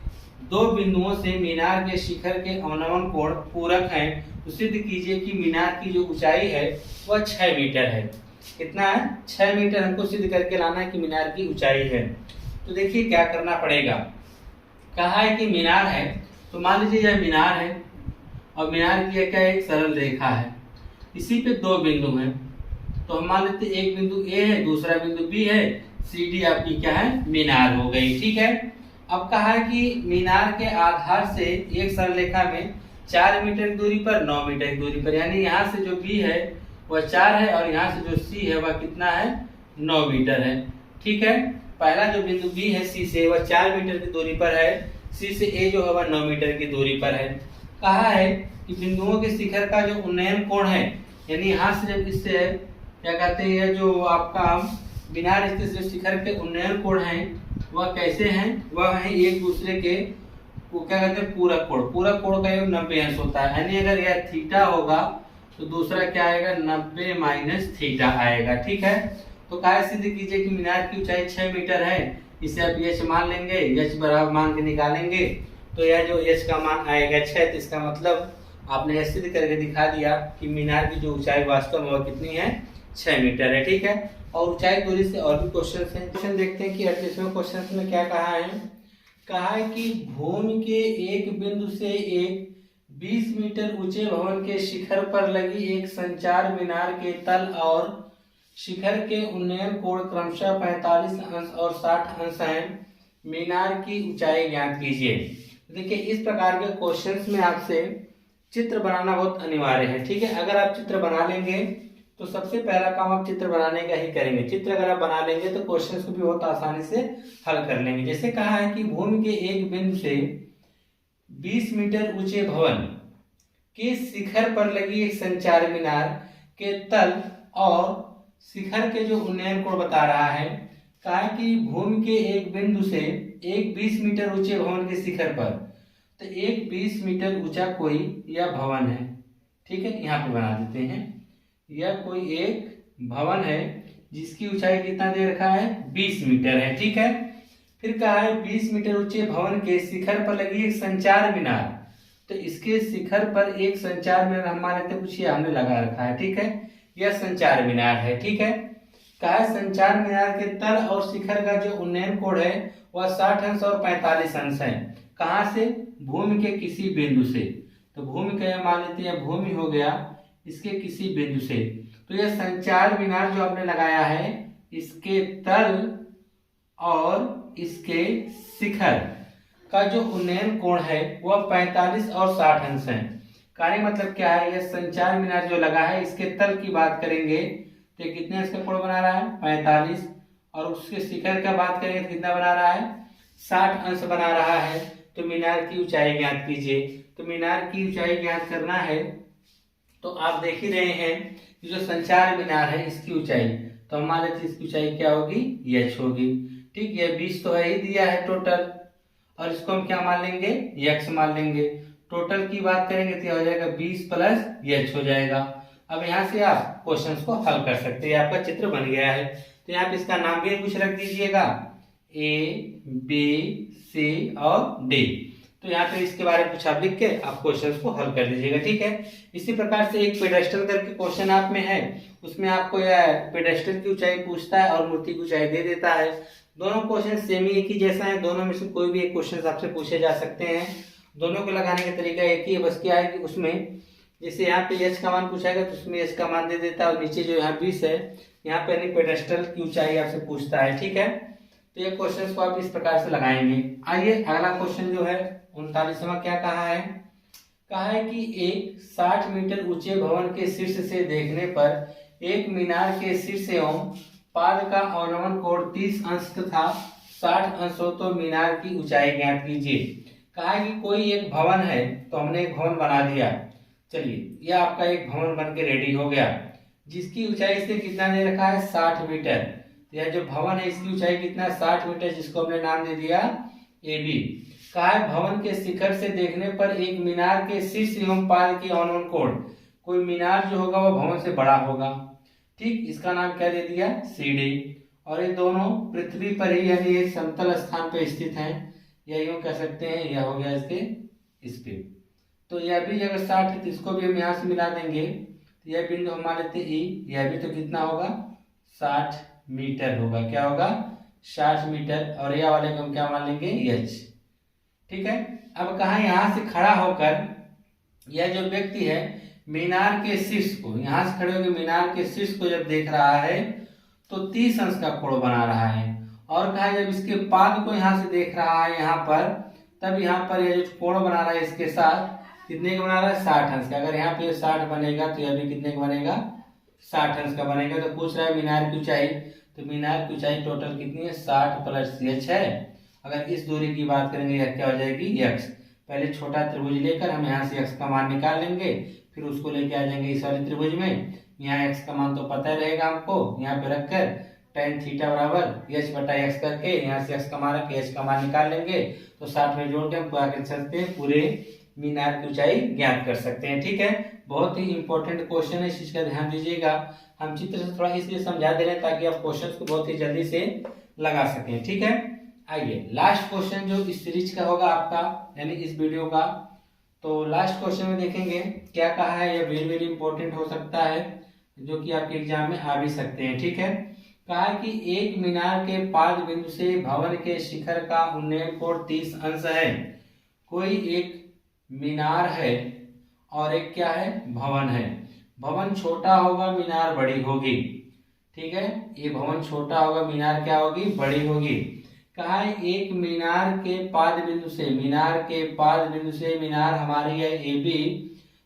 दो बिंदुओं से मीनार के शिखर के अवनमन कोण पूरक हैं। तो सिद्ध कीजिए कि मीनार की जो ऊंचाई है वह 6 मीटर है। कितना है, 6 मीटर हमको सिद्ध करके लाना है कि मीनार की ऊंचाई है। तो देखिए क्या करना पड़ेगा। कहा है कि मीनार है, तो मान लीजिए यह मीनार है और मीनार की क्या एक सरल रेखा है, इसी पे दो बिंदु हैं। तो हम मान लेते एक बिंदु ए है, दूसरा बिंदु बी है, CD आपकी क्या है, मीनार हो गई। ठीक है, अब कहा है कि मीनार के आधार से एक सरल रेखा में 4 मीटर की दूरी पर 9 मीटर की दूरी पर, यानी यहाँ से जो B है वह 4 है और यहाँ से जो C है वह कितना है, 9 मीटर है। ठीक है, पहला जो बिंदु B है C से वह 4 मीटर की दूरी पर है, C से A जो है वह 9 मीटर की दूरी पर है। कहा है कि बिंदुओं के शिखर का जो उन्नयन कोण है, यानी यहाँ से जब इससे क्या कहते हैं जो आपका मीनार स्थित जो शिखर के उन्नयन कोण है वह कैसे हैं, वह है एक दूसरे के वो क्या कहते हैं पूरक कोण। पूरक कोण का योग 90 अंश होता है, यानी अगर यह थीटा होगा तो दूसरा क्या आएगा, 90 माइनस थीटा आएगा। ठीक है, तो क्या सिद्ध कीजिए कि मीनार की ऊंचाई 6 मीटर है। इसे आप h मान लेंगे, h बराबर मान के निकालेंगे तो यह जो h का मान आएगा 6, तो इसका मतलब आपने यह सिद्ध करके दिखा दिया कि मीनार की जो ऊंचाई वास्तव में वह कितनी है, 6 मीटर है। ठीक है, और ऊंचाई दूरी से और भी क्वेश्चन हैं। क्वेश्चन देखते हैं कि 38वें क्वेश्चन में क्या कहा है। कहा है कि भूमि के एक बिंदु से एक 20 मीटर ऊंचे भवन के शिखर पर लगी एक संचार मीनार के तल और शिखर के उन्नयन कोण क्रमशः 45 अंश और 60 अंश हैं। मीनार की ऊंचाई ज्ञात कीजिए। देखिए इस प्रकार के क्वेश्चंस में आपसे चित्र बनाना बहुत अनिवार्य है। ठीक है, अगर आप चित्र बना लेंगे तो सबसे पहला काम आप चित्र बनाने का ही करेंगे। चित्र अगर आप बना लेंगे तो क्वेश्चंस को भी बहुत आसानी से हल कर लेंगे। जैसे कहा है कि भूमि के एक बिंदु से 20 मीटर ऊंचे भवन के शिखर पर लगी एक संचार मीनार के तल और शिखर के जो उन्नयन कोण बता रहा है। कहा कि भूमि के एक बिंदु से एक 20 मीटर ऊंचे भवन के शिखर पर, तो एक 20 मीटर ऊंचा कोई यह भवन है। ठीक है, यहाँ पे बना देते हैं, यह कोई एक भवन है जिसकी ऊंचाई कितना दे रखा है, 20 मीटर है। ठीक है, फिर कहा है 20 मीटर ऊंचे भवन के शिखर पर लगी एक संचार मीनार, तो इसके शिखर पर एक संचार मीनार हमारे तो कुछ हमने लगा रखा है। ठीक है, यह संचार मीनार है। ठीक है, कहा संचार मीनार के तल और शिखर का जो उन्नयन कोण है वह 60 अंश और 45 अंश है। कहाँ से, भूमि के किसी बिंदु से। तो भूमि का मान लेते हैं भूमि हो गया, इसके किसी बिंदु से। तो यह संचार मीनार जो आपने लगाया है इसके तल और इसके शिखर का जो उन्नयन कोण है वह 45 और 60 अंश है। कार्य मतलब क्या है, यह संचार मीनार जो लगा है इसके तल की बात करेंगे तो कितने अंश का कोण बना रहा है, 45, और उसके शिखर का बात करेंगे तो कितना बना रहा है, 60 अंश बना रहा है। तो मीनार की ऊंचाई ज्ञात कीजिए। तो मीनार की ऊंचाई ज्ञात करना है तो आप देख ही रहे हैं कि जो संचार मीनार है इसकी ऊंचाई, तो हमारे इसकी ऊंचाई क्या होगी, h होगी। ठीक, यह 20 तो है ही दिया है टोटल, और इसको हम क्या मान लेंगे, x मान लेंगे। टोटल की बात करेंगे तो हो जाएगा 20 प्लस h हो जाएगा। अब यहाँ से आप क्वेश्चंस को हल कर सकते हैं, आपका चित्र बन गया है। तो यहाँ पे इसका नाम भी कुछ रख दीजिएगा, A, B, C और D। तो यहाँ पे इसके बारे में कुछ आप लिख के आप क्वेश्चंस को हल कर दीजिएगा। ठीक है, इसी प्रकार से एक पेडेस्टल करके क्वेश्चन आप में है, उसमें आपको यह पेडेस्टल की ऊंचाई पूछता है और मूर्ति की ऊंचाई दे देता है। दोनों क्वेश्चन सेम ही एक ही जैसा है, दोनों में से कोई भी एक क्वेश्चन आपसे पूछे जा सकते हैं। दोनों को लगाने का तरीका एक ही है, बस क्या है कि उसमें जैसे यहाँ पे h का मान पूछाएगा तो उसमें h का मान दे देता है, और नीचे जो यहाँ 20 है यहाँ पे यानी पेडेस्टल की ऊंचाई आपसे पूछता है। ठीक है, तो ये क्वेश्चन को आप इस प्रकार से लगाएंगे। आइए अगला क्वेश्चन जो है 39वां क्या कहा है, कहा है कि एक 60 मीटर ऊंचे भवन के शीर्ष से देखने पर एक मीनार के शीर्ष एवं पाद का अवनमन कोण 30 अंश तथा 60 अंश हो तो मीनार की ऊंचाई ज्ञात कीजिए। कहा है कि कोई एक भवन है, तो हमने एक भवन बना दिया। चलिए, यह आपका एक भवन बन के रेडी हो गया, जिसकी ऊंचाई से कितना दे रखा है, 60 मीटर। तो यह जो भवन है इसकी ऊंचाई कितना, 60 मीटर, जिसको हमने नाम दे दिया AB। कहा है भवन के शिखर से देखने पर एक मीनार के शीर्ष एवं पाद के अवनमन कोण, कोई मीनार जो होगा वह भवन से बड़ा होगा। ठीक, इसका नाम क्या दे दिया, CD। और ये दोनों पृथ्वी पर ही यानी एक समतल स्थान पर स्थित हैं, या यूं कह सकते हैं यह हो गया इसके इस पे। तो यह भी अगर 60 है तो इसको भी हम यहाँ से मिला देंगे, तो यह बिंदु हम मान लेते E, यह भी तो कितना होगा, 60 मीटर होगा। क्या होगा, 60 मीटर, और यह वाले को हम क्या मान लेंगे, h। ठीक है, अब कहा यहाँ से खड़ा होकर यह जो व्यक्ति है मीनार के शीर्ष को, यहाँ से खड़े होकर मीनार के शीर्ष को जब देख रहा है तो 30 अंश का कोण बना रहा है। और कहा जब इसके पाद को यहाँ से देख रहा है यहाँ पर, तब यहाँ पर यह जो कोण बना रहा है इसके साथ कितने का बना रहा है, 60 अंश का। अगर यहाँ पे 60 बनेगा तो यह भी कितने का बनेगा, 60 अंश का बनेगा। तो पूछ रहा है मीनार की ऊंचाई, तो मीनार की ऊंचाई टोटल कितनी है, 60 प्लस h है। अगर इस दूरी की बात करेंगे यह क्या हो जाएगी, x। पहले छोटा त्रिभुज लेकर हम यहाँ से x का मान निकाल लेंगे, फिर उसको लेके आ जाएंगे इस वाले त्रिभुज में। यहाँ x का मान तो पता ही रहेगा हमको, यहाँ पे रखकर tan थीटा बराबर h बटा x करके यहाँ से x का मान रख के h का मान निकाल लेंगे, तो 60 में जोड़ के हम क्या कर सकते हैं, पूरे मीनार की ऊंचाई ज्ञात कर सकते हैं। ठीक है, बहुत ही इंपॉर्टेंट क्वेश्चन है, इस चीज का ध्यान दीजिएगा। हम चित्र से थोड़ा इसलिए समझा दे रहे हैं ताकि आप क्वेश्चन को बहुत ही जल्दी से लगा सकें। ठीक है, आइए लास्ट क्वेश्चन जो इस सीरीज का होगा आपका, यानी इस वीडियो का, तो लास्ट क्वेश्चन में देखेंगे क्या कहा है। यह वेरी वेरी इंपॉर्टेंट हो सकता है, जो कि आपके एग्जाम में आ भी सकते हैं। ठीक है, कहा कि एक मीनार के पाद बिंदु से भवन के शिखर का उन्नयन कोण 30 अंश है। कोई एक मीनार है और एक क्या है, भवन है। भवन छोटा होगा, मीनार बड़ी होगी। ठीक है, ये भवन छोटा होगा, मीनार क्या होगी, बड़ी होगी। कहा है एक मीनार के पाद बिंदु से, मीनार के पाद बिंदु से, मीनार हमारी है ए बी,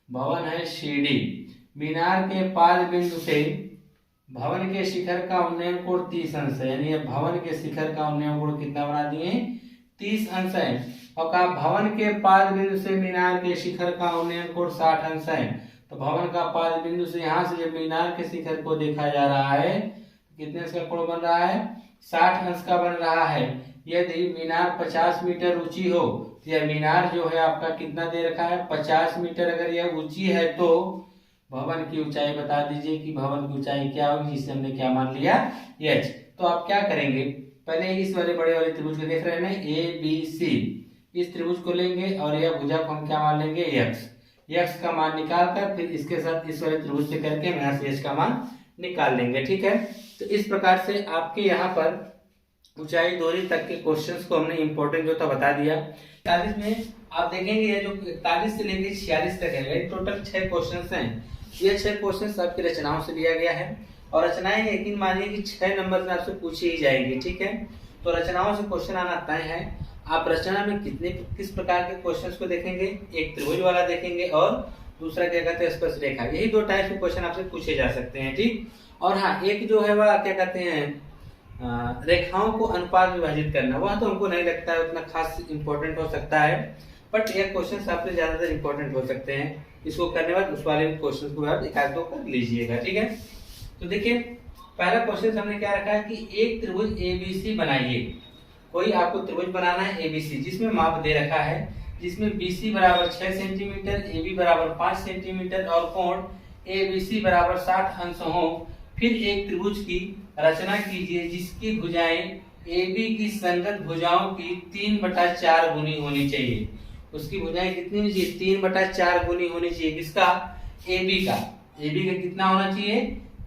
भवन है सी डी। मीनार के पाद बिंदु से भवन के शिखर का उन्नयन कोण 30 अंश है, यानी भवन के शिखर का उन्नयन कोण कितना बना दिए 30 अंश है। और कहा भवन के पाद बिंदु से मीनार के शिखर का उन्नयन कोण 60 अंश है। तो भवन का पाद बिंदु से यहाँ से जब मीनार के शिखर को देखा जा रहा है कितने अंश का कोण बन रहा है 60 अंश का बन रहा है। यदि मीनार 50 मीटर ऊंची हो तो यह मीनार जो है आपका कितना दे रखा है 50 मीटर। अगर यह ऊंची है तो भवन की ऊंचाई बता दीजिए कि भवन की ऊंचाई क्या होगी, जिसे हमने क्या मान लिया h। तो आप क्या करेंगे, पहले इस वाले बड़े वाले त्रिभुज को देख रहे हैं ना ए बी सी, इस त्रिभुज को लेंगे और यह भुजा को हम क्या मान लेंगे x का मान निकाल कर फिर इसके साथ इस वाले त्रिभुज से करके हम यहाँ से h का मान निकाल लेंगे। ठीक है, तो इस प्रकार से आपके यहाँ पर ऊंचाई दूरी तक के क्वेश्चंस को हमने इंपॉर्टेंट जो था बता दिया। 41 में आप देखेंगे ये जो 41 से लेकर 46 तक है, टोटल 6 क्वेश्चंस हैं। ये 6 क्वेश्चंस आपकी रचनाओं से लिया गया है और रचनाएं यकीन मानिए कि 6 नंबर में आपसे पूछी ही जाएगी। ठीक है, तो रचनाओं से क्वेश्चन आना तय है। आप रचना में किस प्रकार के क्वेश्चंस को देखेंगे, एक त्रिभुज वाला देखेंगे और दूसरा क्या कहते हैं स्पर्श रेखा, यही 2 टाइप के क्वेश्चन आपसे पूछे जा सकते हैं। ठीक, और हाँ एक जो है वह क्या कहते हैं रेखाओं को अनुपात विभाजित करना, वह तो हमको नहीं लगता है उतना खास इंपॉर्टेंट हो सकता है, बट यह क्वेश्चंस आपसे ज्यादातर इंपॉर्टेंट हो सकते हैं। इसको करने बाद उस वाले क्वेश्चन को आप एक आध दो कर लीजिएगा। ठीक है, तो देखिए पहला क्वेश्चन हमने क्या रखा है कि एक त्रिभुज एबीसी बनाइए। कोई आपको त्रिभुज बनाना है एबीसी जिसमें माप दे रखा है, जिसमें बीसी बराबर 6 सेंटीमीटर, एबी बराबर 5 सेंटीमीटर और कोण एबीसी बराबर 60 अंश हो। फिर एक त्रिभुज की रचना कीजिए जिसकी भुजाएं AB की संगत भुजाओं की 3/4 गुनी होनी चाहिए। उसकी भुजाएं कितनी होनी चाहिए 3/4 गुनी होनी चाहिए। किसका AB का, AB का कितना होना चाहिए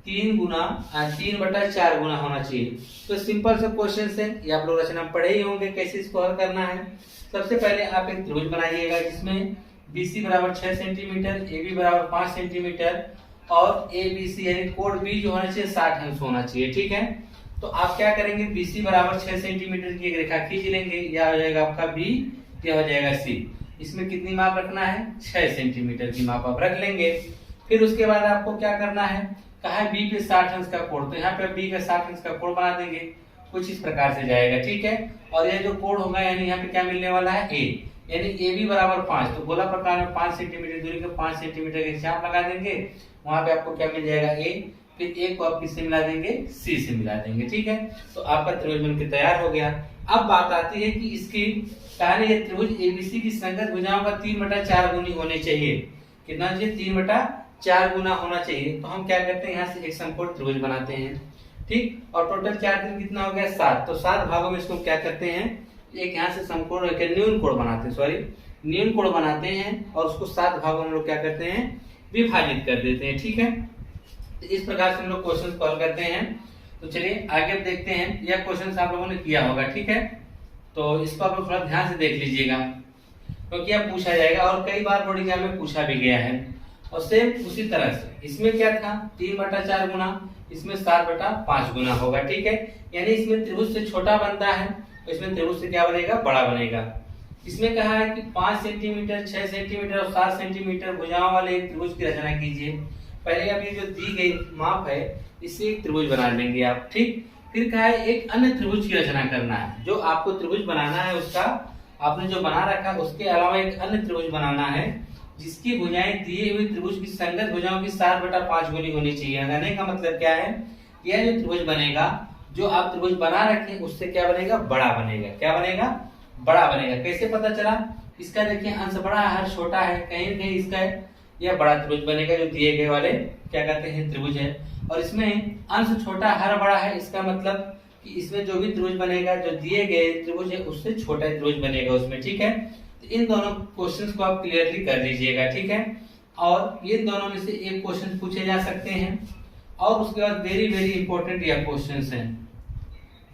3/4 गुना होना चाहिए। तो सिंपल सा क्वेश्चन है, ये आप लोग रचना पढ़े ही होंगे कैसे इसको हल करना है। सबसे पहले आप एक त्रिभुज बनाइएगा जिसमें BC बराबर 6 सेंटीमीटर, AB बराबर 5 सेंटीमीटर और ABC यानी कोण B जो होना चाहिए 60 अंश होना चाहिए। ठीक है, तो आप क्या करेंगे BC बराबर 6 सेंटीमीटर की एक रेखा खींच लेंगे, यह हो जाएगा आपका B, यह हो जाएगा C। इसमें कितनी माप रखना है 6 सेंटीमीटर की माप आप रख लेंगे। फिर उसके बाद आपको क्या करना है, कहा है B पे 60 अंश का कोण, तो यहाँ पे B का 60 अंश का कोण बना देंगे, कुछ इस प्रकार से जाएगा। ठीक है, और यह जो कोण होगा यानी यहाँ पे क्या मिलने वाला है A, यानी AB बराबर 5, तो गोला प्रकार में 5 सेंटीमीटर दूरी पे 5 सेंटीमीटर के चाप लगा देंगे, वहां पे आपको क्या मिल जाएगा A, फिर A को आप किससे मिला देंगे C से मिला देंगे। ठीक है, तो आपका त्रिभुज बनकर तैयार हो गया। अब बात आती है कि इसकी कहानी ये त्रिभुज ABC की संगत भुजाओं का 3/4 गुनी होने चाहिए। कितना चाहिए 3/4 गुना होना चाहिए। तो हम क्या करते हैं यहाँ से एक समकोण त्रिभुज बनाते हैं। ठीक, और टोटल 4 दिन कितना हो गया 7, तो 7 भागों में इसको क्या करते हैं एक यहाँ से समकोण न्यून कोण बनाते हैं, न्यून कोण बनाते हैं और उसको 7 भागों में लोग क्या करते हैं विभाजित कर देते हैं। ठीक है, तो इस प्रकार से हम लोग क्वेश्चन सॉल्व करते हैं। तो चलिए आगे देखते हैं, यह क्वेश्चन आप लोगों ने किया होगा। ठीक है, तो इसको आप लोग थोड़ा ध्यान से देख लीजिएगा क्योंकि अब पूछा जाएगा और कई बार बोर्ड एग्जाम में पूछा भी गया है। और सेम उसी तरह से इसमें क्या था 3/4 गुना, इसमें 7/5 गुना होगा। ठीक है, यानी इसमें त्रिभुज से छोटा बनता है तो इसमें त्रिभुज से क्या बनेगा बड़ा बनेगा। इसमें कहा है कि 5 सेंटीमीटर, 6 सेंटीमीटर और 7 सेंटीमीटर भुजाओं वाले एक त्रिभुज की रचना कीजिए। पहले आप ये जो दी गई माप है इससे एक त्रिभुज बना लेंगे आप। ठीक, फिर कहा है एक अन्य त्रिभुज की रचना करना है। जो आपको त्रिभुज बनाना है उसका आपने जो बना रखा उसके अलावा एक अन्य त्रिभुज बनाना है जिसकी भुजाएं दिए हुए त्रिभुज की संगत भुजाओं की 7/5 गुनी होनी चाहिए। कहने का मतलब क्या है, यह जो त्रिभुज बनेगा जो आप त्रिभुज बना रखे उससे क्या बनेगा बड़ा बनेगा। क्या बनेगा बड़ा बनेगा। कैसे पता चला, इसका देखिए अंश बड़ा है हर छोटा है, कहीं न कहीं इसका यह बड़ा त्रिभुज बनेगा जो दिए गए वाले क्या कहते हैं त्रिभुज है। और इसमें अंश छोटा हर बड़ा है, इसका मतलब कि इसमें जो भी त्रिभुज बनेगा जो दिए गए त्रिभुज है उससे छोटा त्रिभुज बनेगा उसमें। ठीक है, तो इन दोनों क्वेश्चंस को आप क्लियरली कर लीजिएगा। ठीक है, और इन दोनों में से एक क्वेश्चन पूछे जा सकते हैं और उसके बाद वेरी वेरी इंपॉर्टेंट यह क्वेश्चंस हैं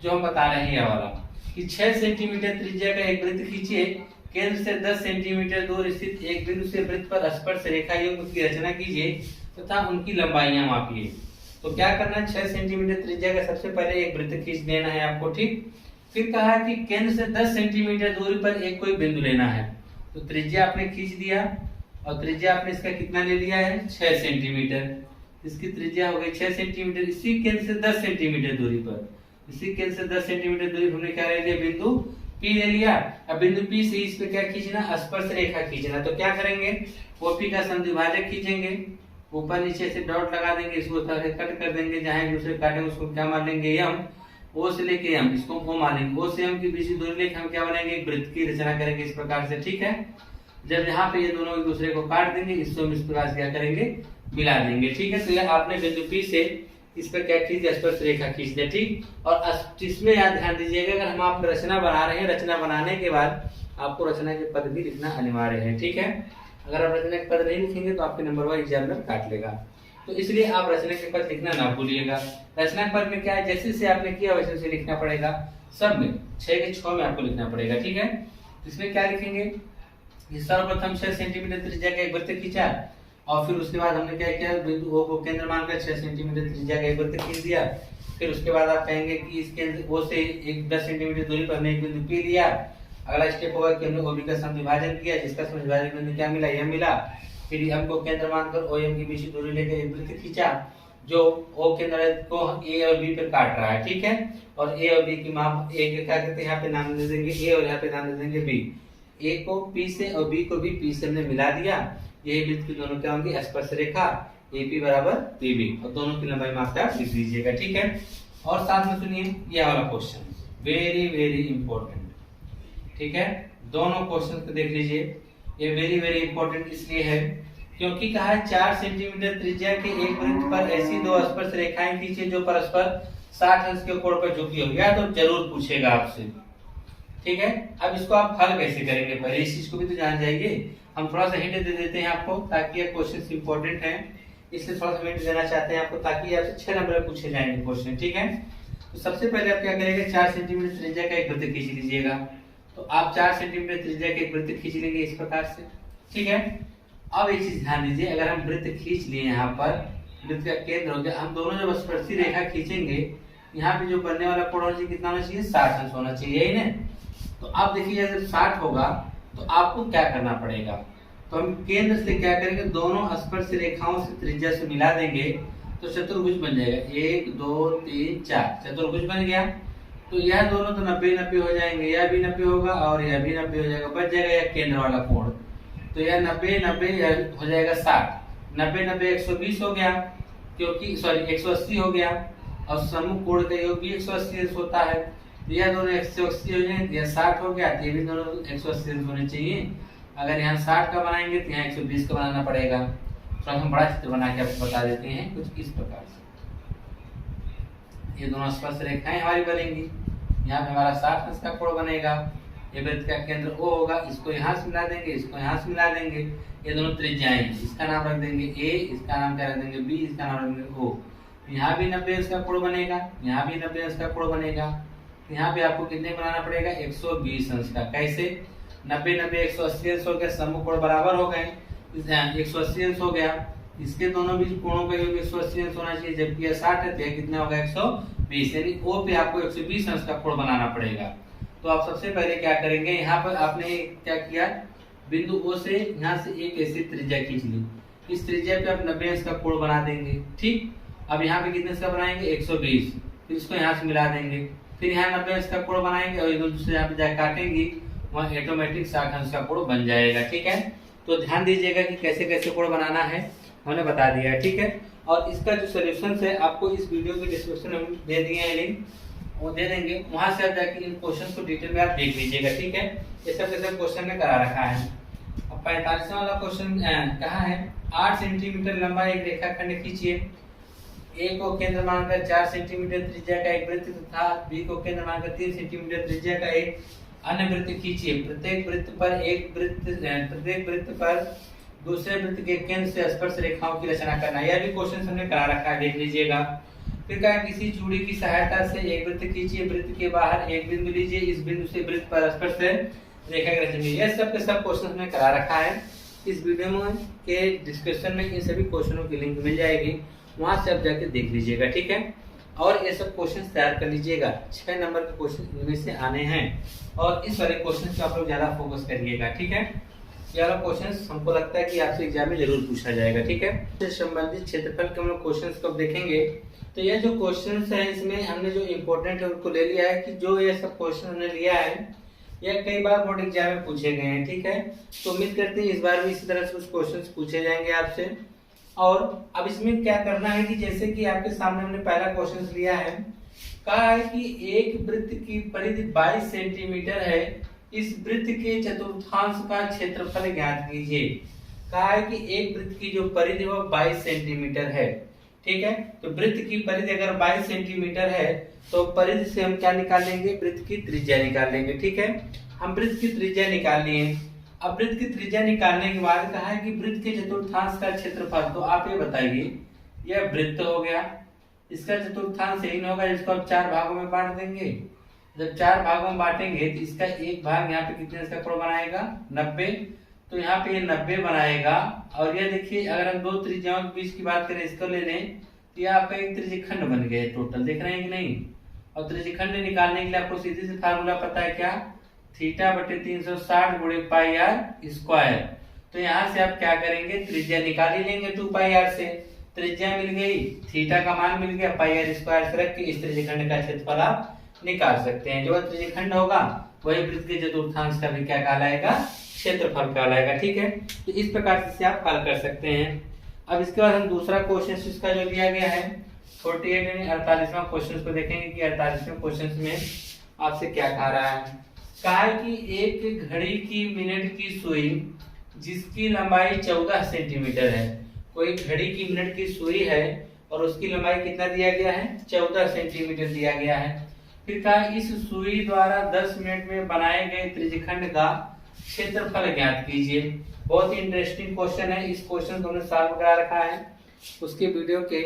जो हम बता रहे हैं यह वाला कि 6 सेंटीमीटर त्रिज्या का एक वृत्त खींचिए, केंद्र से 10 सेंटीमीटर दूर स्थित एक बिंदु से वृत्त पर स्पर्श रेखा युग्म की रचना कीजिए तथा उनकी लंबाइयां मापिए। तो क्या करना है 6 सेंटीमीटर त्रिज्या का सबसे पहले एक वृत्त खींच देना है आपको। ठीक, फिर कहा कि केंद्र से 10 सेंटीमीटर दूरी पर एक कोई बिंदु लेना है। तो त्रिज्या आपने खींच दिया और त्रिज्या आपने इसका कितना ले लिया है 6 सेंटीमीटर। इसकी त्रिज्या हो गई 6 सेंटीमीटर। इसी केंद्र से 10 सेंटीमीटर दूरी पर, इसी केंद्र से 10 सेंटीमीटर दूरी पर हमने क्या ले लिया, बिंदु P ले लिया। अब बिंदु P से इस पे क्या खींचना, स्पर्श रेखा खींचना। तो क्या करेंगे, OP का समद्विभाजक खींचेंगे, ऊपर नीचे से डॉट लगा देंगे, इसको कट कर देंगे, जहां एक दूसरे काटेंगे उसको क्या मान लेंगे M, O से लेके M, इसको O मानेंगे। O से M की बीच की दूरी लेके हम क्या बनाएंगे, एक वृत्त की रचना करेंगे इस प्रकार से। ठीक है, जब यहाँ पे ये दोनों एक दूसरे को काट देंगे, इसको हम इस प्रकार से क्या करेंगे, मिला देंगे। ठीक है, तो ये आपने बिंदु P से इस पर क्या खींच दिया, स्पर्श रेखा खींच दिया। ठीक, और इसमें याद ध्यान दीजिएगा, अगर हम आप रचना बना रहे हैं, रचना बनाने के बाद आपको रचना के पद भी लिखना अनिवार्य है। ठीक है, अगर आप रचना के पद नहीं लिखेंगे तो आपके नंबर वाइज एग्जामिनर काट लेगा। तो इसलिए आप रचना के पद लिखना ना भूलिएगा। रचना के पद में क्या है, जैसे से आपने किया वैसे वैसे लिखना पड़ेगा, सब में 6 के 6 में आपको लिखना पड़ेगा। ठीक है, इसमें क्या लिखेंगे, सर्वप्रथम 6 सेंटीमीटर त्रिज्या का एक वृत्त खींचा और फिर उसके बाद हमने क्या किया, बिंदु O को केंद्र मानकर 6 सेंटीमीटर त्रिज्या का एक वृत्त खींच दिया। फिर उसके बाद आप कहेंगे कि इस केंद्र O से एक 10 सेंटीमीटर दूरी पर हमने एक बिंदु P लिया। अगला स्टेप होगा कि हमने OB का समद्विभाजन किया, जिसका समद्विभाजक बिंदु क्या मिला, M मिला। फिर M को केंद्र मानकर OM की बीच की दूरी लेकर एक वृत्त खींचा जो O केंद्र को A और B पर काट रहा है। ठीक है, और A और B की माप A के क्या करते हैं, यहाँ पे नाम दे देंगे A और यहाँ पे नाम दे देंगे B। A को P से और B को भी P से हमने मिला दिया। ये वृत्त की दोनों क्या होंगी, स्पर्श रेखा AP बराबर PB, और दोनों की लंबाई माप आप लिख लीजिएगा। ठीक है, और साथ में सुनिए ये वाला क्वेश्चन, वेरी वेरी इंपॉर्टेंट। ठीक है, दोनों क्वेश्चन को देख लीजिए, ये वेरी वेरी इंपॉर्टेंट इसलिए है क्योंकि कहा है 4 सेंटीमीटर त्रिज्या के एक वृत्त पर ऐसी दो स्पर्श रेखाएं खींचे जो परस्पर 60 अंश के कोण पर झुकी हो, या तो जरूर पूछेगा आपसे। ठीक है, अब इसको आप हल कैसे करेंगे, पहले इस चीज को भी तो जान जाइए। हम थोड़ा सा हिंट दे देते हैं आपको, ताकि ये क्वेश्चन इंपॉर्टेंट है, इसलिए थोड़ा सा हिंट देना चाहते हैं आपको, ताकि आपसे 6 नंबर पूछे जाएंगे क्वेश्चन। ठीक है, तो सबसे पहले आप क्या करेंगे, 4 सेंटीमीटर त्रिज्या का एक वृत्त खींच लीजिएगा। तो आप 4 सेंटीमीटर त्रिज्या के एक वृत्त खींच लेंगे इस प्रकार से। ठीक है, अब एक चीज ध्यान दीजिए, अगर हम वृत्त खींच लिए, यहाँ पर वृत्त का केंद्र हो गया, हम दोनों जब स्पर्शी रेखा खींचेंगे, यहाँ पे जो बनने वाला कोण होना चाहिए, कितना होना चाहिए, 60 अंश होना चाहिए, यही ना। तो आप देखिए, जब 60 होगा तो आपको क्या करना पड़ेगा, तो हम केंद्र से क्या करेंगे, दोनों स्पर्श रेखाओं से त्रिज्या से मिला देंगे तो चतुर्भुज बन जाएगा। 1 2 3 4 चतुर्भुज बन गया। तो यह दोनों तो 90-90 हो जाएंगे, यह भी 90 होगा और यह भी 90 हो जाएगा, बच जाएगा यह केंद्र वाला कोण। तो यह 90-90 हो जाएगा 60, 90-90 120 हो गया, क्योंकि सॉरी 180 हो गया, और समूह कोण का योग भी 180 होता है। यह दोनों 180 हो जाएंगे, यह 60 हो गया, ये भी दोनों 180 होने चाहिए। अगर यहाँ 60 का बनाएंगे तो यहाँ 120 का बनाना पड़ेगा। तो हम बड़ा चित्र बना के आपको बता देते हैं कुछ इस प्रकार से। ये दोनों स्पर्श रेखाएं हमारी बनेंगी, यहाँ पे हमारा 60 अंश का कोण बनेगा, ये वृत्त का केंद्र O होगा, इसको यहाँ से मिला देंगे, इसको यहाँ से मिला देंगे, ये दोनों त्रिज्याएं, इसका नाम रख देंगे A, इसका नाम क्या रख देंगे B, इसका नाम रख देंगे O। यहाँ भी 90 अंश का कोण बनेगा, यहाँ भी 90 अंश का कोण बनेगा। यहाँ पे आपको कितने बनाना पड़ेगा, 120 अंश का। कैसे, 90-90 180 अंश हो गया, समूह कोण बराबर हो गए, 180 अंश हो गया, इसके दोनों बीच कोणों का योग 180 अंश होना चाहिए, जबकि यह 60 है तो यह कितना होगा 120, यानी O पे आपको 120 अंश का कोण बनाना पड़ेगा। तो आप सबसे पहले क्या करेंगे, यहाँ पर आपने क्या किया, बिंदु O से यहाँ से एक ऐसी त्रिज्या खींच ली, इस त्रिज्या पे आप 90 अंश का कोण बना देंगे। ठीक, अब यहाँ पे कितने का बनाएंगे, 120, फिर इसको यहाँ से मिला देंगे, फिर यहाँ 90 अंश का कोण बनाएंगे और एक दूसरे यहाँ पे जाकर काटेंगे, वहाँ ऑटोमेटिक 60 अंश का कोण बन जाएगा। ठीक है, तो ध्यान दीजिएगा कि कैसे कैसे कोण बनाना है, हमने बता दिया है। ठीक है, और इसका जो सोल्यूशन है आपको इस वीडियो के डिस्क्रिप्शन में दे दिए हैं लिंक, वो दे देंगे, वहां से आप जाके इन क्वेश्चन को डिटेल में आप देख लीजिएगा। ठीक है, ये सब कैसे क्वेश्चन में करा रखा है। अब 45वां वाला क्वेश्चन कहा है, 8 सेंटीमीटर लंबा एक रेखाखंड खींचिए, A को केंद्र मानकर 4 सेंटीमीटर त्रिज्या का एक वृत्त तथा B को केंद्र मानकर 3 सेंटीमीटर त्रिज्या का एक अन्य वृत्त खींचिए। प्रत्येक वृत्त पर दूसरे वृत्त के केंद्र से स्पर्श रेखाओं की रचना करना। यह भी क्वेश्चन हमने करा रखा है, देख लीजिएगा। फिर कहा, किसी चूड़ी की सहायता से एक वृत्त खींचिए, वृत्त के बाहर एक बिंदु लीजिए, इस बिंदु से वृत्त पर स्पर्श रेखा की रचना। यह सब के सब क्वेश्चन हमने करा रखा है। इस वीडियो में के डिस्क्रिप्शन में इन सभी क्वेश्चनों की लिंक मिल जाएगी, वहां से आप जाके देख लीजिएगा। ठीक है, और ये सब क्वेश्चन तैयार कर लीजिएगा। 6 नंबर के क्वेश्चन इनमें से आने हैं और इस वाले क्वेश्चन पे आप लोग ज्यादा फोकस करिएगा, ठीक है। ये वाला क्वेश्चन हमको लगता है कि आपसे एग्जाम में जरूर पूछा जाएगा, ठीक है। इससे संबंधित क्षेत्रफल के हम लोग क्वेश्चन को देखेंगे। तो ये जो क्वेश्चन है इसमें हमने जो इम्पोर्टेंट है उनको ले लिया है कि जो ये सब क्वेश्चन हमने लिया है यह कई बार बोर्ड एग्जाम में पूछे गए हैं, ठीक है। तो उम्मीद करते हैं इस बार भी इसी तरह से कुछ क्वेश्चन पूछे जाएंगे आपसे। और अब इसमें क्या करना है कि जैसे कि आपके सामने हमने पहला क्वेश्चन लिया है, कहा है कि एक वृत्त की परिधि 22 सेंटीमीटर है, इस वृत्त के चतुर्थांश का क्षेत्रफल ज्ञात कीजिए। कहा है कि एक वृत्त की जो परिधि वो 22 सेंटीमीटर है, ठीक है। तो वृत्त की परिधि अगर 22 सेंटीमीटर है तो परिधि से हम क्या निकाल लेंगे, वृत्त की त्रिज्या निकाल लेंगे, ठीक है। हम वृत्त की त्रिज्या निकाल लिए। अब वृत्त की त्रिज्या निकालने के बाद कहा है कि वृत्त के चतुर्थांश का क्षेत्रफल, तो आप ये बताइए यह वृत्त हो गया, इसका चतुर्थांश यही होगा जिसको आप 4 भागों में बांट देंगे। जब 4 भागों में बांटेंगे तो इसका एक भाग यहाँ पे कितने इसका कोण बनाएगा 90, तो यहाँ पे ये 90 बनाएगा। और ये देखिए अगर हम दो त्रिज्याओं के बीच की बात करें, इसको ले लें तो ये आपका एक त्रिज्यखंड बन गया टोटल, देख रहे हैं कि नहीं। और त्रिज्यखंड निकालने के लिए आपको सीधे से फार्मूला पता है क्या, थीटा बटे 360 गुणे पाई आर स्क्वायर। तो यहाँ से आप क्या करेंगे, त्रिज्या निकाल ही लेंगे 2 पाई आर से, त्रिज्या मिल गई, थीटा का मान मिल गया, पाई आर स्क्वायर से रख के इस त्रिज्यखंड का क्षेत्रफल आप निकाल सकते हैं। जो त्रिज्यखंड होगा वही वृत्त के चतुर्थांश का भी क्या कहलाएगा, क्षेत्रफल कहलाएगा, ठीक है। तो इस प्रकार से आप हल कर सकते हैं। अब इसके बाद हम दूसरा क्वेश्चन इसका जो दिया गया है 48 यानी 48वां क्वेश्चन को देखेंगे कि 48वें क्वेश्चन में आपसे क्या कह रहा है। कहा है कि एक घड़ी की मिनट की सुई जिसकी लंबाई 14 सेंटीमीटर है, कोई घड़ी की मिनट की सुई है और उसकी लंबाई कितना दिया गया है, 14 सेंटीमीटर दिया गया है। फिर कहा इस सुई द्वारा 10 मिनट में बनाए गए त्रिज्यखंड का क्षेत्रफल ज्ञात कीजिए। बहुत ही इंटरेस्टिंग क्वेश्चन है, इस क्वेश्चन को हमने सॉल्व करा रखा है, उसके वीडियो के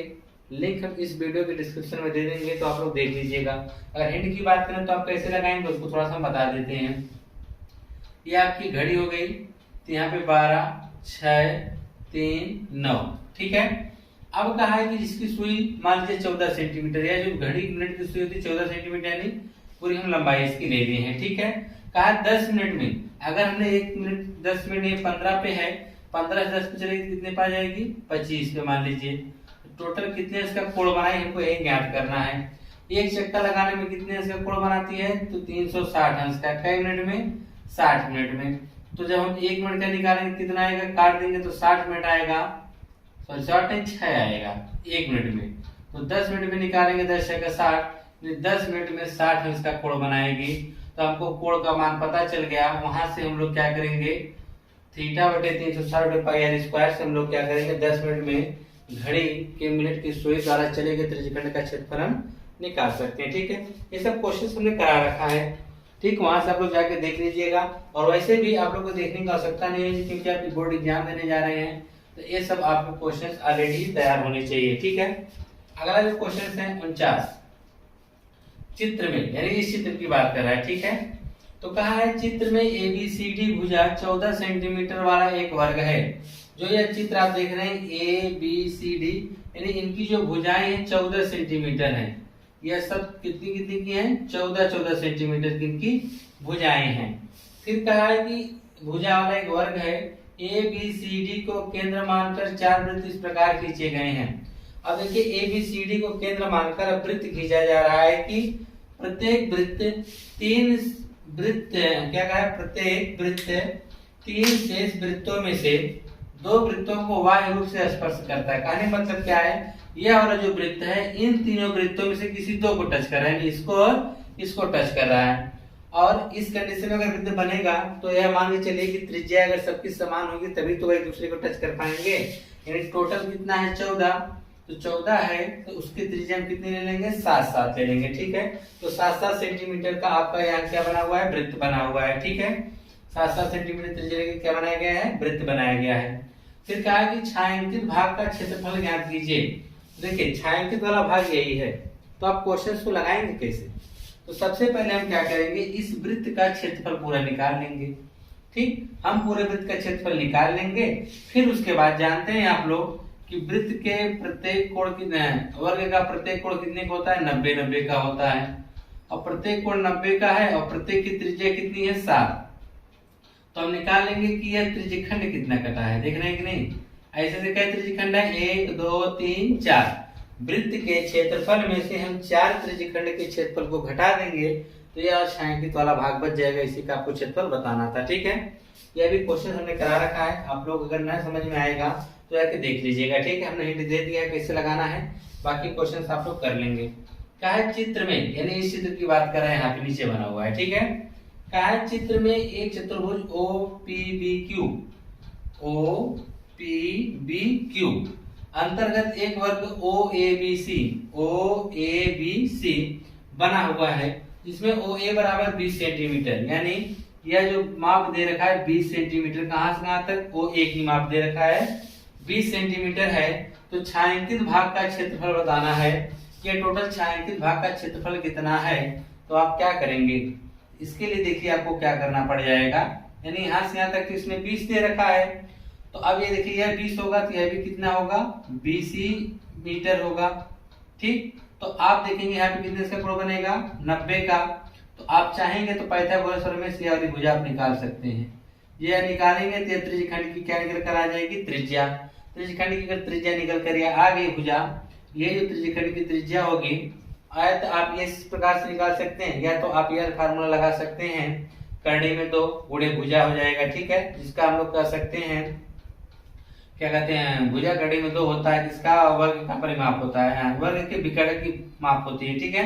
लिंक हम इस वीडियो के डिस्क्रिप्शन में दे देंगे, तो आप लोग देख लीजिएगा। अगर हिंट की बात करें तो आप कैसे लगाएंगे उसको थोड़ा सा हम बता देते हैं। ये आपकी घड़ी हो गई, तो यहाँ पे 12, 6, 3, 9, ठीक है। अब कहा है कि जिसकी सुई मान लीजिए 14 सेंटीमीटर, या जो घड़ी मिनट की सुई होती है 14 सेंटीमीटर यानी पूरी हम लंबाई इसकी ले ली है, ठीक है। कहा 10 मिनट में, अगर हमने 1 मिनट 10 मिनट 15 पे है, 15 से 10 पे चलेगी कितने पे आ जाएगी, 25 पे मान लीजिए। टोटल कितने इसका कोण बनाए हमको यही ज्ञात करना है। एक चक्का लगाने में कितने इसका कोण बनाती है, तो 360 अंश का, कई मिनट में 60 मिनट में। तो जब हम 1 मिनट का निकालेंगे कितना आएगा, काट देंगे तो 60 मिनट आएगा, सॉरी 6 आएगा 1 मिनट में। तो 10 मिनट में निकालेंगे 10 का 60, 10 मिनट में 60 अंश का कोण बनाएगी। तो हमको कोण का मान पता चल गया, वहां से हम लोग क्या करेंगे, थीटा बटे 360 बटे पाई आर स्क्वायर से हम लोग क्या करेंगे 10 मिनट में घड़ी के मिनट की सुई द्वारा चले गए त्रिज्यखंड का क्षेत्रफल हम निकाल सकते हैं, ठीक है। ये सब क्वेश्चन हमने करा रखा है, ठीक, वहां से आप लोग जाके देख लीजिएगा। और वैसे भी आप लोग को देखने की आवश्यकता नहीं है क्योंकि आप बोर्ड एग्जाम देने जा रहे हैं, तो ये सब आपके क्वेश्चन ऑलरेडी तैयार होने चाहिए, ठीक है। अगला जो क्वेश्चन है 49 चित्र में, यानी इस चित्र की बात कर रहा है, ठीक है। तो कहा है चित्र में ABCD भुजा 14 सेंटीमीटर वाला एक वर्ग है। जो यह चित्र आप देख रहे हैं ABCD यानी इनकी जो भुजाएं हैं 14 सेंटीमीटर हैं। यह सब कितनी कितनी की हैं, 14 सेंटीमीटर की इनकी भुजाएं हैं। फिर कहा है कि भुजा वाला एक वर्ग है, ABCD को केंद्र मानकर 4 वृत्त इस प्रकार खींचे गए हैं। अब देखिए ABCD को केंद्र मानकर वृत्त खींचा जा रहा है कि प्रत्येक वृत्त 3 वृत्त क्या कहा है, प्रत्येक वृत्त 3 शेष वृत्तों में से 2 वृत्तों को बाह्य रूप से स्पर्श करता है। कहने मतलब क्या है, यह वाला जो वृत्त है इन तीनों वृत्तों में से किसी 2 को टच कर रहा है, इसको और इसको टच कर रहा है। और इस कंडीशन में अगर वृत्त बनेगा तो यह मान के चलिए कि त्रिज्या अगर सबकी समान होगी तभी तो वह एक दूसरे को टच कर पाएंगे। यानी टोटल कितना है 14, तो 14 है तो उसकी त्रिज्या हम कितनी ले लेंगे, 7 ले लेंगे, ठीक है। तो 7 सेंटीमीटर का आपका यहाँ क्या बना हुआ है, वृत्त बना हुआ है, ठीक है। 7 सेंटीमीटर त्रिज्या लेके क्या बनाया गया है, वृत्त बनाया गया है। फिर कहा है कि छायांकित भाग का क्षेत्रफल ज्ञात कीजिए। देखिए छायांकित वाला भाग यही है, तो आप क्वेश्चन को लगाएंगे कैसे। तो सबसे पहले हम क्या करेंगे, इस वृत्त का क्षेत्रफल पूरा निकाल लेंगे, ठीक। हम पूरे वृत्त का क्षेत्रफल निकाल लेंगे। फिर उसके बाद जानते हैं आप लोग कि वृत्त के प्रत्येक कोण कितने हैं, वर्ग का प्रत्येक कोण कितने का होता है, 90 90 का होता है, और प्रत्येक कोण 90 का है और प्रत्येक की त्रिज्या कितनी है, 7। तो हम निकाल लेंगे कि यह त्रिज्यखंड कितना कटा है, देख रहे हैं कि नहीं। ऐसे से क्या त्रिज्यखंड है, 1 2 3 4। वृत्त के क्षेत्रफल में से हम 4 त्रिज्यखंड के क्षेत्रफल को घटा देंगे तो यह छायांकित वाला भाग बच जाएगा। इसी का आपको क्षेत्रफल बताना था, ठीक है। यह भी क्वेश्चन हमने करा रखा है, आप लोग अगर न समझ में आएगा तो आके देख लीजिएगा, ठीक है। हमने हिंट दे दिया है कैसे लगाना है, बाकी क्वेश्चन आप लोग कर लेंगे। क्या है चित्र में, यानी इस चित्र की बात कर रहे हैं, यहाँ पे नीचे बना हुआ है, ठीक है। क्या है चित्र में एक चतुर्भुज OPBQ अंतर्गत एक वर्ग OABC बना हुआ है, जिसमें OA बराबर 20 सेंटीमीटर, यानी यह जो माप दे रखा है 20 सेंटीमीटर, कहां से कहां तक, OA की माप दे रखा है 20 सेंटीमीटर है। तो छायांकित भाग का क्षेत्रफल बताना है कि टोटल छायांकित भाग का क्षेत्रफल कितना है। तो आप क्या करेंगे, इसके लिए देखिए आपको क्या करना पड़ जाएगा, यानी यहाँ से यहाँ तक इसमें 20 दे रखा है, तो अब ये देखिए यह 20 होगा तो यह भी कितना होगा, 20 ही मीटर होगा, ठीक। तो आप देखेंगे यहाँ पे कितने का कोण बनेगा, 90 का। तो आप चाहेंगे तो पाइथागोरस प्रमेय से वाली भुजा आप निकाल सकते हैं। ये निकालेंगे तो त्रिज्यखंड की क्या निकल कर आ जाएगी, त्रिज्या। त्रिज्यखंड की अगर त्रिज्या निकल कर आ गई भुजा, ये जो त्रिज्यखंड की त्रिज्या होगी, आयत आप ये इस प्रकार से निकाल सकते हैं, या तो आप यह फार्मूला लगा सकते हैं, करनी में 2 गुणे भुजा हो जाएगा, ठीक है। जिसका हम लोग कह सकते हैं, क्या कहते हैं, भुजा कड़ी में 2 होता है, जिसका वर्ग का परिमाप होता है, वर्ग के विकर्ण की माप होती है, ठीक है।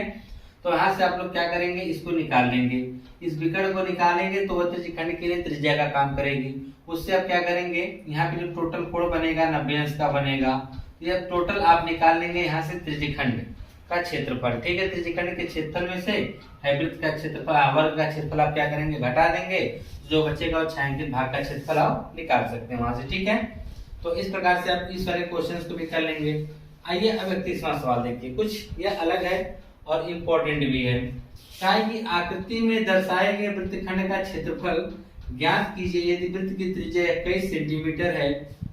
तो यहाँ से आप लोग क्या करेंगे, इसको निकाल लेंगे। इस विकर्ण को निकालेंगे तो वह त्रिज्यखंड के लिए त्रिज्या का काम करेगी। उससे आप क्या करेंगे, यहाँ पे जो टोटल कोण बनेगा 90 अंश का बनेगा। यह टोटल आप निकाल लेंगे यहाँ से त्रिज्यखंड का क्षेत्रफल, ठीक है। त्रिज्यखंड के क्षेत्रफल में से वृत्त का क्षेत्रफल, वर्ग का क्षेत्रफल आप क्या करेंगे, घटा देंगे, जो बचेगा वो छायांकित भाग का क्षेत्रफल आप निकाल सकते हैं वहां से, ठीक है। तो इस प्रकार से आप इस वाले क्वेश्चंस को भी कर लेंगे। आइए अब 31वां सवाल देखिए, कुछ यह अलग है और इम्पोर्टेंट भी है। क्या है कि आकृति में दर्शाए गए वृत्तखंड का क्षेत्रफल ज्ञात कीजिए यदि वृत्त की त्रिज्या 21 सेंटीमीटर है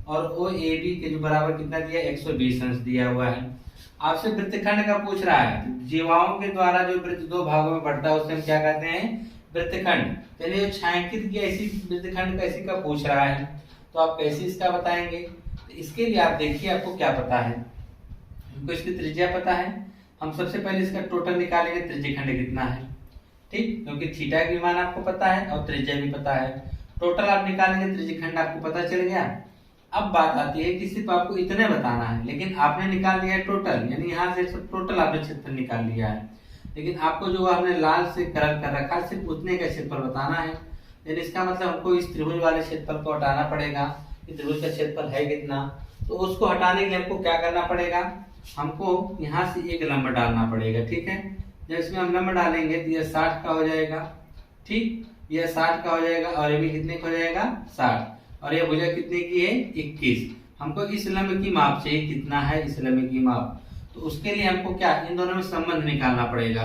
और OAB के जो बराबर कितना दिया, 120 अंश दिया हुआ है। आपसे वृत्तखंड का पूछ रहा है, जीवाओं के द्वारा जो वृत्त 2 भागों में बढ़ता है उसे हम क्या कहते हैं, वृत्तखंड। चलिए छायांकित किया इसी वृत्तखंड का, इसी का पूछ रहा है, तो आप कैसे इसका बताएंगे। तो इसके लिए आप देखिए आपको क्या पता है, हमको इसकी त्रिज्या पता है। हम सबसे पहले इसका टोटल निकालेंगे, त्रिज्यखंड कितना है, ठीक, क्योंकि थीटा की मान आपको पता है और त्रिज्या भी पता है। टोटल आप निकालेंगे, त्रिज्यखंड आपको पता चल गया। अब बात आती है कि सिर्फ आपको इतने बताना है, लेकिन आपने निकाल लिया है टोटल, यानी यहाँ से टोटल आपने क्षेत्रफल निकाल लिया है, लेकिन आपको जो आपने लाल से कलर कर रखा है सिर्फ उतने का क्षेत्रफल बताना है। यानी इसका मतलब हमको इस त्रिभुज वाले क्षेत्रफल को हटाना पड़ेगा। इस त्रिभुज का क्षेत्रफल है कितना, तो उसको हटाने के लिए हमको क्या करना पड़ेगा, हमको यहाँ से एक लंब डालना पड़ेगा, ठीक है। जब इसमें हम लंब डालेंगे तो यह 60 का हो जाएगा, ठीक, यह 60 का हो जाएगा, और ये भी कितने का हो जाएगा, 60, और यह भुजा कितने की है, 21। हमको इस लंब की माप चाहिए, कितना है इस लंब की माप, तो उसके लिए हमको क्या, इन दोनों में संबंध निकालना पड़ेगा।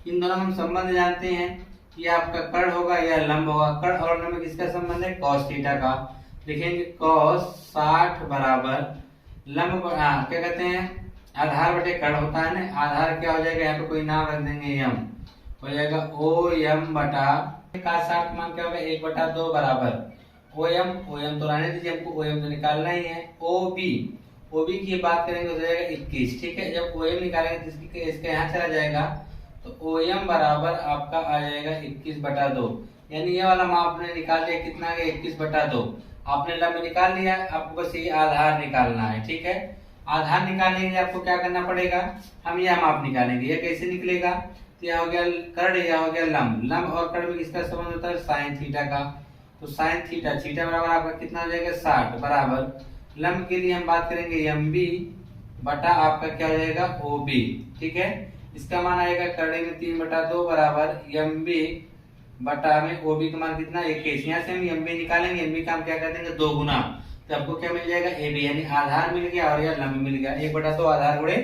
इन दोनों में हम संबंध जानते हैं, ये आपका कर्ण होगा या लंब होगा। कर्ण और लंब किसका संबंध है, cos थीटा का। लिखेंगे cos 60 बराबर लंब, क्या कहते हैं, आधार बटे कर्ण होता है ना, आधार क्या हो जाएगा, यहाँ पे कोई नाम रख देंगे, m हो जाएगा OM बटा का 60 मान क्या होगा, 1/2 बराबर OM तो रहने दीजिए, हमको OM तो निकालना ही है। OB की बात करेंगे हो जाएगा 21, ठीक है। जब OM निकालेंगे तो इसका यहाँ चला जाएगा, तो OM बराबर आपका आ जाएगा 21/2, यानी ये वाला माप आपने निकाल लिया, कितना आ गया, 21/2। आपने लंब निकाल लिया, आपको बस ये आधार निकालना है, ठीक है। आधार निकालने के लिए आपको क्या करना पड़ेगा, हम यह माप निकालेंगे। यह कैसे निकलेगा, तो यह हो गया कर्ण, यह हो गया लंब। लंब और कर्ण में किसका संबंध होता है, साइन थीटा का। तो साइन थीटा बराबर आपका कितना हो जाएगा, 60 बराबर लंब के लिए हम बात करेंगे MB बटा आपका क्या हो जाएगा, OB, ठीक है। इसका मान आएगा कर्ण में 3/2 बराबर MB बटा में OB का मान कितना, 21। यहाँ से हम MB निकालेंगे, MB का हम क्या कर देंगे, 2 गुना, तो आपको क्या मिल जाएगा, AB, यानी आधार मिल गया और यह लंब मिल गया। 1/2 आधार गुणे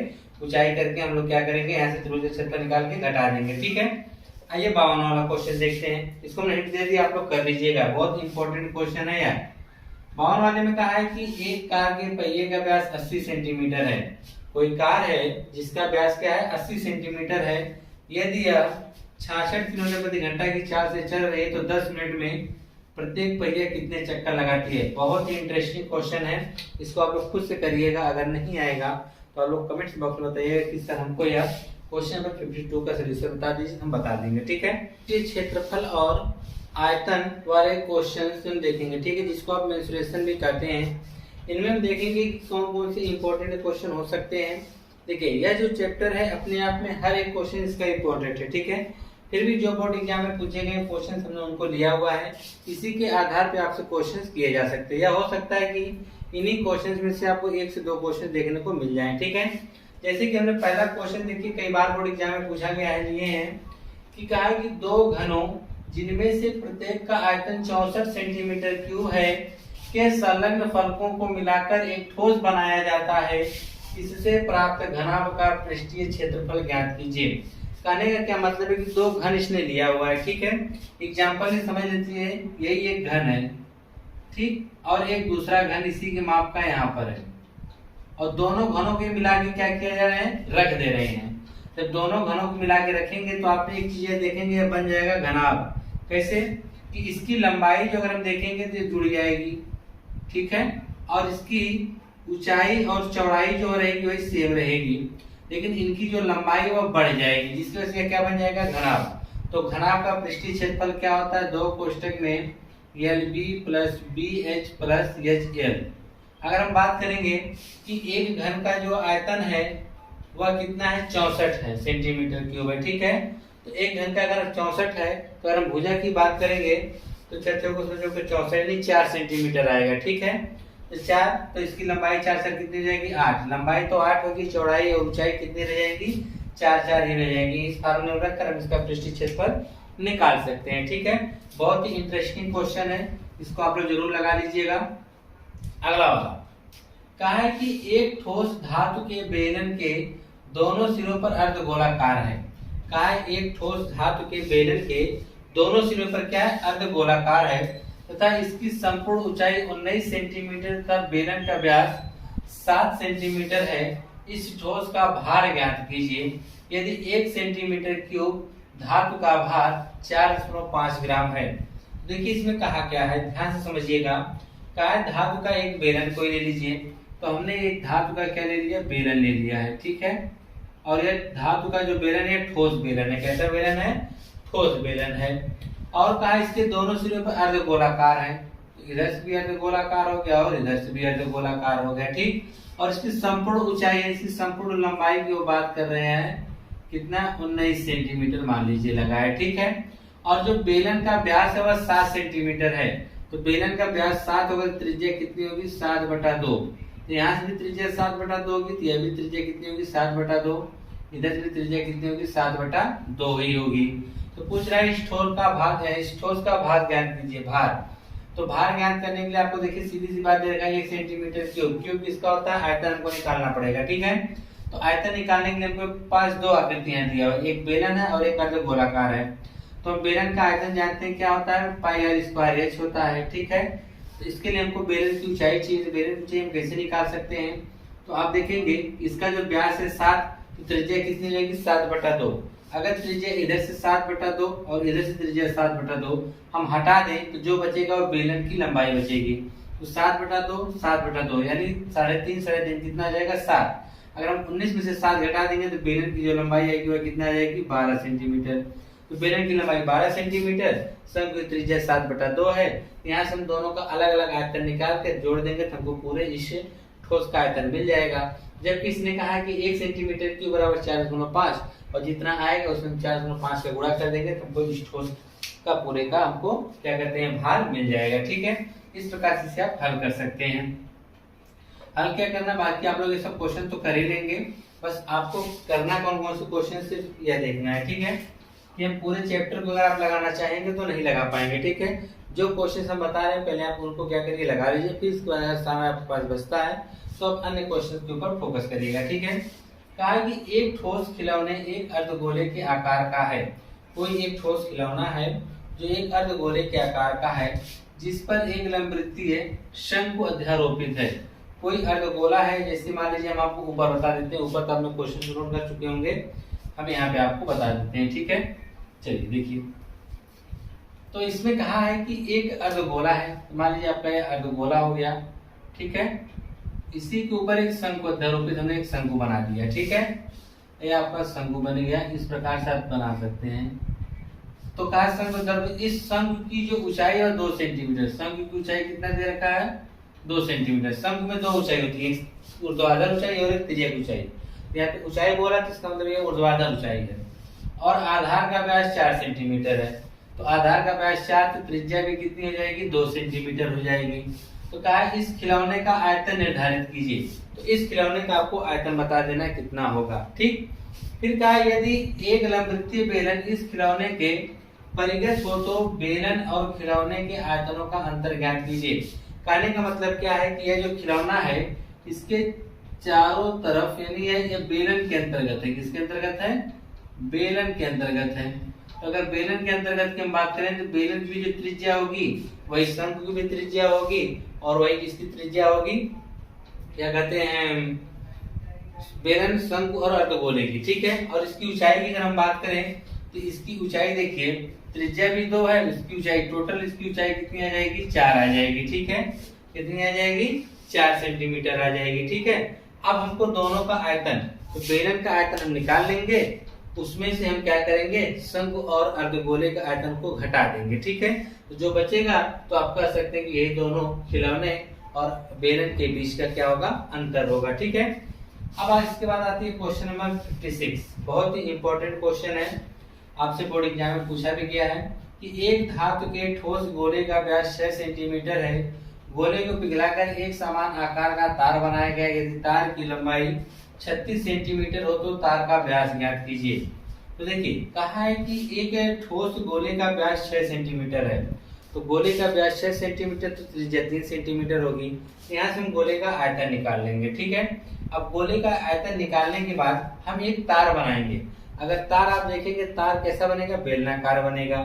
ऊंचाई करके हम लोग क्या करेंगे, यहाँ से त्रिभुज क्षेत्रफल निकाल के घटा देंगे, ठीक है। आइए 52वां क्वेश्चन देखते हैं। इसको मैंने हिंट दे दिया, आप लोग कर लीजिएगा, बहुत इंपॉर्टेंट क्वेश्चन है यार। 52 वाले में कहा है कि एक कार के पहिए का व्यास 80 सेंटीमीटर है। कोई कार है जिसका व्यास क्या है 80 सेंटीमीटर है। यदि यह 66 किलोमीटर प्रति घंटा की चाल से चल रही है तो 10 मिनट में प्रत्येक पहिया कितने चक्कर लगाती है। बहुत ही इंटरेस्टिंग क्वेश्चन है, इसको आप लोग खुद से करिएगा। अगर नहीं आएगा तो आप लोग कमेंट्स बॉक्स में बताइएगा कि सर हमको यह क्वेश्चन नंबर 52 का सोल्यूशन बता दीजिए, हम बता देंगे। ठीक है, ये क्षेत्रफल और आयतन वाले क्वेश्चन हम देखेंगे। ठीक है, जिसको आप मेंसुरेशन भी कहते हैं। इनमें हम देखेंगे कि कौन कौन से इंपॉर्टेंट क्वेश्चन हो सकते हैं। देखिए, यह जो चैप्टर है अपने आप में हर एक क्वेश्चन इसका इंपॉर्टेंट है। ठीक है, फिर भी जो बोर्ड एग्जाम में पूछे गए क्वेश्चन हमने उनको लिया हुआ है, इसी के आधार पे आपसे क्वेश्चंस किए जा सकते हैं। या हो सकता है कि इन्हीं क्वेश्चंस में से आपको 1 से 2 क्वेश्चन देखने को मिल जाएं। ठीक है, जैसे कि हमने पहला क्वेश्चन देखिए कई बार बोर्ड एग्जाम में पूछा गया है, ये है कि कहा है कि 2 घनों जिनमें से प्रत्येक का आयतन 64 सेंटीमीटर क्यूब है के संलग्न फलकों को मिलाकर एक ठोस बनाया जाता है, इससे प्राप्त घनाभ का पृष्ठीय क्षेत्रफल ज्ञात कीजिए। कहने का क्या मतलब है कि 2 घन इसने लिया हुआ है। ठीक है, एग्जाम्पल में समझ लीजिए, यही एक घन है, ठीक, और एक दूसरा घन इसी के माप का यहाँ पर है, और दोनों घनों के मिला के क्या किया जा रहा है, रख दे रहे हैं। जब दोनों घनों को मिला के रखेंगे तो आप एक चीज देखेंगे, यह बन जाएगा घनाभ। कैसे कि इसकी लंबाई जो अगर हम देखेंगे तो जुड़ जाएगी, ठीक है, और इसकी ऊंचाई और चौड़ाई जो रहेगी वही सेम रहेगी, लेकिन इनकी जो लंबाई वो बढ़ जाएगी, जिसकी वजह से क्या बन जाएगा, घनाभ। तो घनाभ का पृष्ठीय क्षेत्रफल क्या होता है, 2 कोष्ठक में LB + BH + HL। अगर हम बात करेंगे कि एक घन का जो आयतन है वह कितना है, 64 है सेंटीमीटर क्यूब है। ठीक है, तो एक घन का अगर 64 है तो अगर हम भुजा की बात करेंगे तो चौथे को सोचो कि 64 नहीं 4 सेंटीमीटर आएगा। ठीक है, तो 4, तो इसकी लंबाई 4 से कितनी हो जाएगी, 8। लंबाई तो 8 होगी, चौड़ाई और ऊंचाई कितनी रह जाएगी, 4 ही रह जाएगी। इस फार्मूले में रखकर हम इसका पृष्ठीय क्षेत्रफल निकाल सकते हैं। ठीक है, बहुत ही इंटरेस्टिंग क्वेश्चन है, इसको आप लोग जरूर लगा लीजिएगा। अगला वाला कहा है कि एक ठोस धातु के बेलन के दोनों सिरों पर अर्धगोलाकार है। कहा है एक ठोस धातु के बेलन के दोनों सिरों पर क्या है, अर्धगोलाकार है तथा इसकी संपूर्ण ऊंचाई 19 सेंटीमीटर का बेलन का व्यास 7 सेंटीमीटर है। इस ठोस का भार ज्ञात कीजिए। यदि 1 सेंटीमीटर क्यूब धातु का भार 4.5 ग्राम है। देखिए इसमें कहा क्या है, ध्यान से समझिएगा। कहा है धातु का एक बेलन कोई ले लीजिए, तो हमने एक धातु का क्या ले लिया, बेलन ले लिया है। ठीक है, और ये धातु का जो बेलन है ठोस बेलन है। कैसा बेलन है, ठोस बेलन है। और कहा इसके दोनों सिरों पर अर्धगोलाकार है, तो इधर से भी अर्धगोलाकार हो गया और इधर से भी अर्धगोलाकार हो गया। ठीक, और इसकी संपूर्ण ऊंचाई, इसकी संपूर्ण लंबाई की वो बात कर रहे हैं, कितना, 19 सेंटीमीटर मान लीजिए लगा है। ठीक है, और जो बेलन का व्यास है वह 7 सेंटीमीटर है। तो बेलन का व्यास 7 होगा, त्रिज्या कितनी होगी, 7/2। तो यहाँ से भी त्रिज्या 7/2 होगी, तो यह भी त्रिज्या कितनी होगी, 7/2। इधर से भी त्रिज्या कितनी होगी, 7/2 ही होगी। तो पूछ रहा है इस ठोस का भाग है, इस ठोस का भार ज्ञात कीजिए, भार। तो भार ज्ञात करने के लिए आपको देखिए सीधी सी बात दे रखा है 1 सेंटीमीटर क्यूब। क्यूब किसका होता है, आयतन हमको निकालना पड़ेगा। ठीक है, तो आयतन निकालने के लिए हमको पास 2 आकृतियां दिया हुआ, एक बेलन है और एक अर्धगोलाकार है। तो हम बेलन का आयतन जानते हैं क्या होता है, πr² होता है। ठीक है, तो इसके लिए हमको बेलन की ऊंचाई चाहिए, तो बेलन की ऊंचाई हम कैसे निकाल सकते हैं। तो आप देखेंगे इसका जो व्यास है 7, तो त्रिज्या कितनी रहेगी, 7/2। अगर त्रिज्या इधर से 7/2 और इधर से त्रिज्या 7/2 हम हटा दें तो जो बचेगा वो बेलन की लंबाई बचेगी। तो 7/2 यानी 3.5 कितना आ जाएगा, 7। अगर हम 19 में से 7 घटा देंगे तो बेलन की जो लंबाई आएगी वह कितना आ जाएगी, 12 सेंटीमीटर। तो बेलन की लंबाई 12 सेंटीमीटर, सब की त्रिज्या 7/2 है। यहाँ से हम दोनों का अलग अलग आयतन निकाल कर जोड़ देंगे तो हमको पूरे इस ठोस का आयतन मिल जाएगा। जबकि इसने कहा है कि 1 सेंटीमीटर क्यूब बराबर 4/5, और जितना आएगा उसमें 4/5 का गुणा कर देंगे तो हमको इस ठोस का पूरे का हमको क्या कहते हैं, भार मिल जाएगा। ठीक है, इस प्रकार से इसे आप हल कर सकते हैं। हल क्या करना, बाकी आप लोग ये सब क्वेश्चन तो कर ही लेंगे, बस आपको करना कौन कौन से क्वेश्चन सिर्फ यह देखना है। ठीक है, कि हम पूरे चैप्टर को अगर आप लगाना चाहेंगे तो नहीं लगा पाएंगे। ठीक है, जो क्वेश्चन हम बता रहे हैं पहले आप उनको क्या करिए, लगा लीजिए, फिर इसके बाद अगर समय आपके पास बचता है तो आप अन्य क्वेश्चन के ऊपर फोकस करिएगा। ठीक है, कहा कि एक ठोस खिलौने एक अर्धगोले के आकार का है। कोई एक ठोस खिलौना है जो एक अर्धगोले के आकार का है, जिस पर एक लंबवृत्तीय शंकु अध्यारोपित है। कोई अर्धगोला है, जैसे मान लीजिए हम आपको ऊपर बता देते हैं, ऊपर तो आपने क्वेश्चन नोट कर चुके होंगे, हम यहाँ पे आपको बता देते हैं, ठीक है। चलिए देखिए, तो इसमें कहा है कि एक अर्धगोला है, मान लीजिए आपका ये अर्धगोला हो गया, ठीक है। इसी के ऊपर एक शंकु अध्यारोपित, हमने एक शंकु बना दिया, ठीक है। ये आपका शंकु बन गया, इस प्रकार से आप बना सकते हैं। तो कहा शंकु अध्यारोपित, इस शंकु की जो ऊंचाई है 2 सेंटीमीटर। शंकु की ऊंचाई कितना दे रखा है? 2 सेंटीमीटर। शंकु में 2 ऊंचाई होती है, ऊर्ध्वाधर ऊंचाई और एक तिर्यक ऊंचाई। यहाँ पे ऊंचाई बोला तो इसका मतलब ये ऊर्ध्वाधर ऊंचाई है। और आधार का व्यास 4 सेंटीमीटर है, तो आधार का व्यास 4, तो त्रिज्या भी कितनी हो जाएगी? 2 सेंटीमीटर हो जाएगी। तो कहा इस खिलौने का आयतन निर्धारित कीजिए। तो इस खिलौने का आपको आयतन बता देना कितना होगा, ठीक। फिर कहा यदि एक लंबवृत्तीय बेलन इस खिलौने के परिगत हो तो बेलन और खिलौने के आयतनों का अंतर ज्ञात कीजिए। कहने का मतलब क्या है कि यह जो खिलौना है इसके चारों तरफ, यानी ये बेलन के अंतर्गत है। किसके अंतर्गत है? बेलन के अंतर्गत है। तो अगर बेलन के अंतर्गत की हम बात करें तो बेलन की जो त्रिज्या होगी वही शंकु की भी त्रिज्या होगी और वही इसकी त्रिज्या होगी, क्या कहते हैं, बेलन, शंकु और अर्धगोले की, ठीक है। और इसकी ऊंचाई की अगर हम बात करें तो इसकी ऊंचाई देखिए, त्रिज्या भी 2 है, इसकी ऊंचाई टोटल इसकी ऊंचाई कितनी आ जाएगी? 4 आ जाएगी, ठीक है। कितनी आ जाएगी? 4 सेंटीमीटर आ जाएगी, ठीक है। अब हमको दोनों का आयतन, तो बेलन का आयतन हम निकाल लेंगे, उसमें से हम क्या करेंगे? शंकु और अर्धगोले के आयतन को घटा देंगे, ठीक है। तो जो बचेगा तो आप कह सकते हैं कि यही दोनों खिलौने और बेलन के बीच का क्या होगा? अंतर होगा, ठीक है। अब इसके बाद आती है क्वेश्चन नंबर 56। बहुत ही इंपॉर्टेंट क्वेश्चन है, आपसे बोर्ड एग्जाम में पूछा भी गया है कि एक धातु के ठोस गोले का व्यास 6 सेंटीमीटर है। गोले को पिघलाकर एक समान आकार का तार बनाया गया। यदि तार की लंबाई 36 सेंटीमीटर हो तो तार का व्यास ज्ञात कीजिए। तो देखिए कहा है कि एक ठोस गोले का व्यास 6 सेंटीमीटर है, तो गोले का व्यास 6 सेंटीमीटर, तो त्रिज्या 3 सेंटीमीटर होगी। यहाँ से हम गोले का आयतन निकाल लेंगे, ठीक है। अब गोले का आयतन निकालने के बाद हम एक तार बनाएंगे। अगर तार आप देखेंगे, तार कैसा बनेगा? बेलनाकार बनेगा।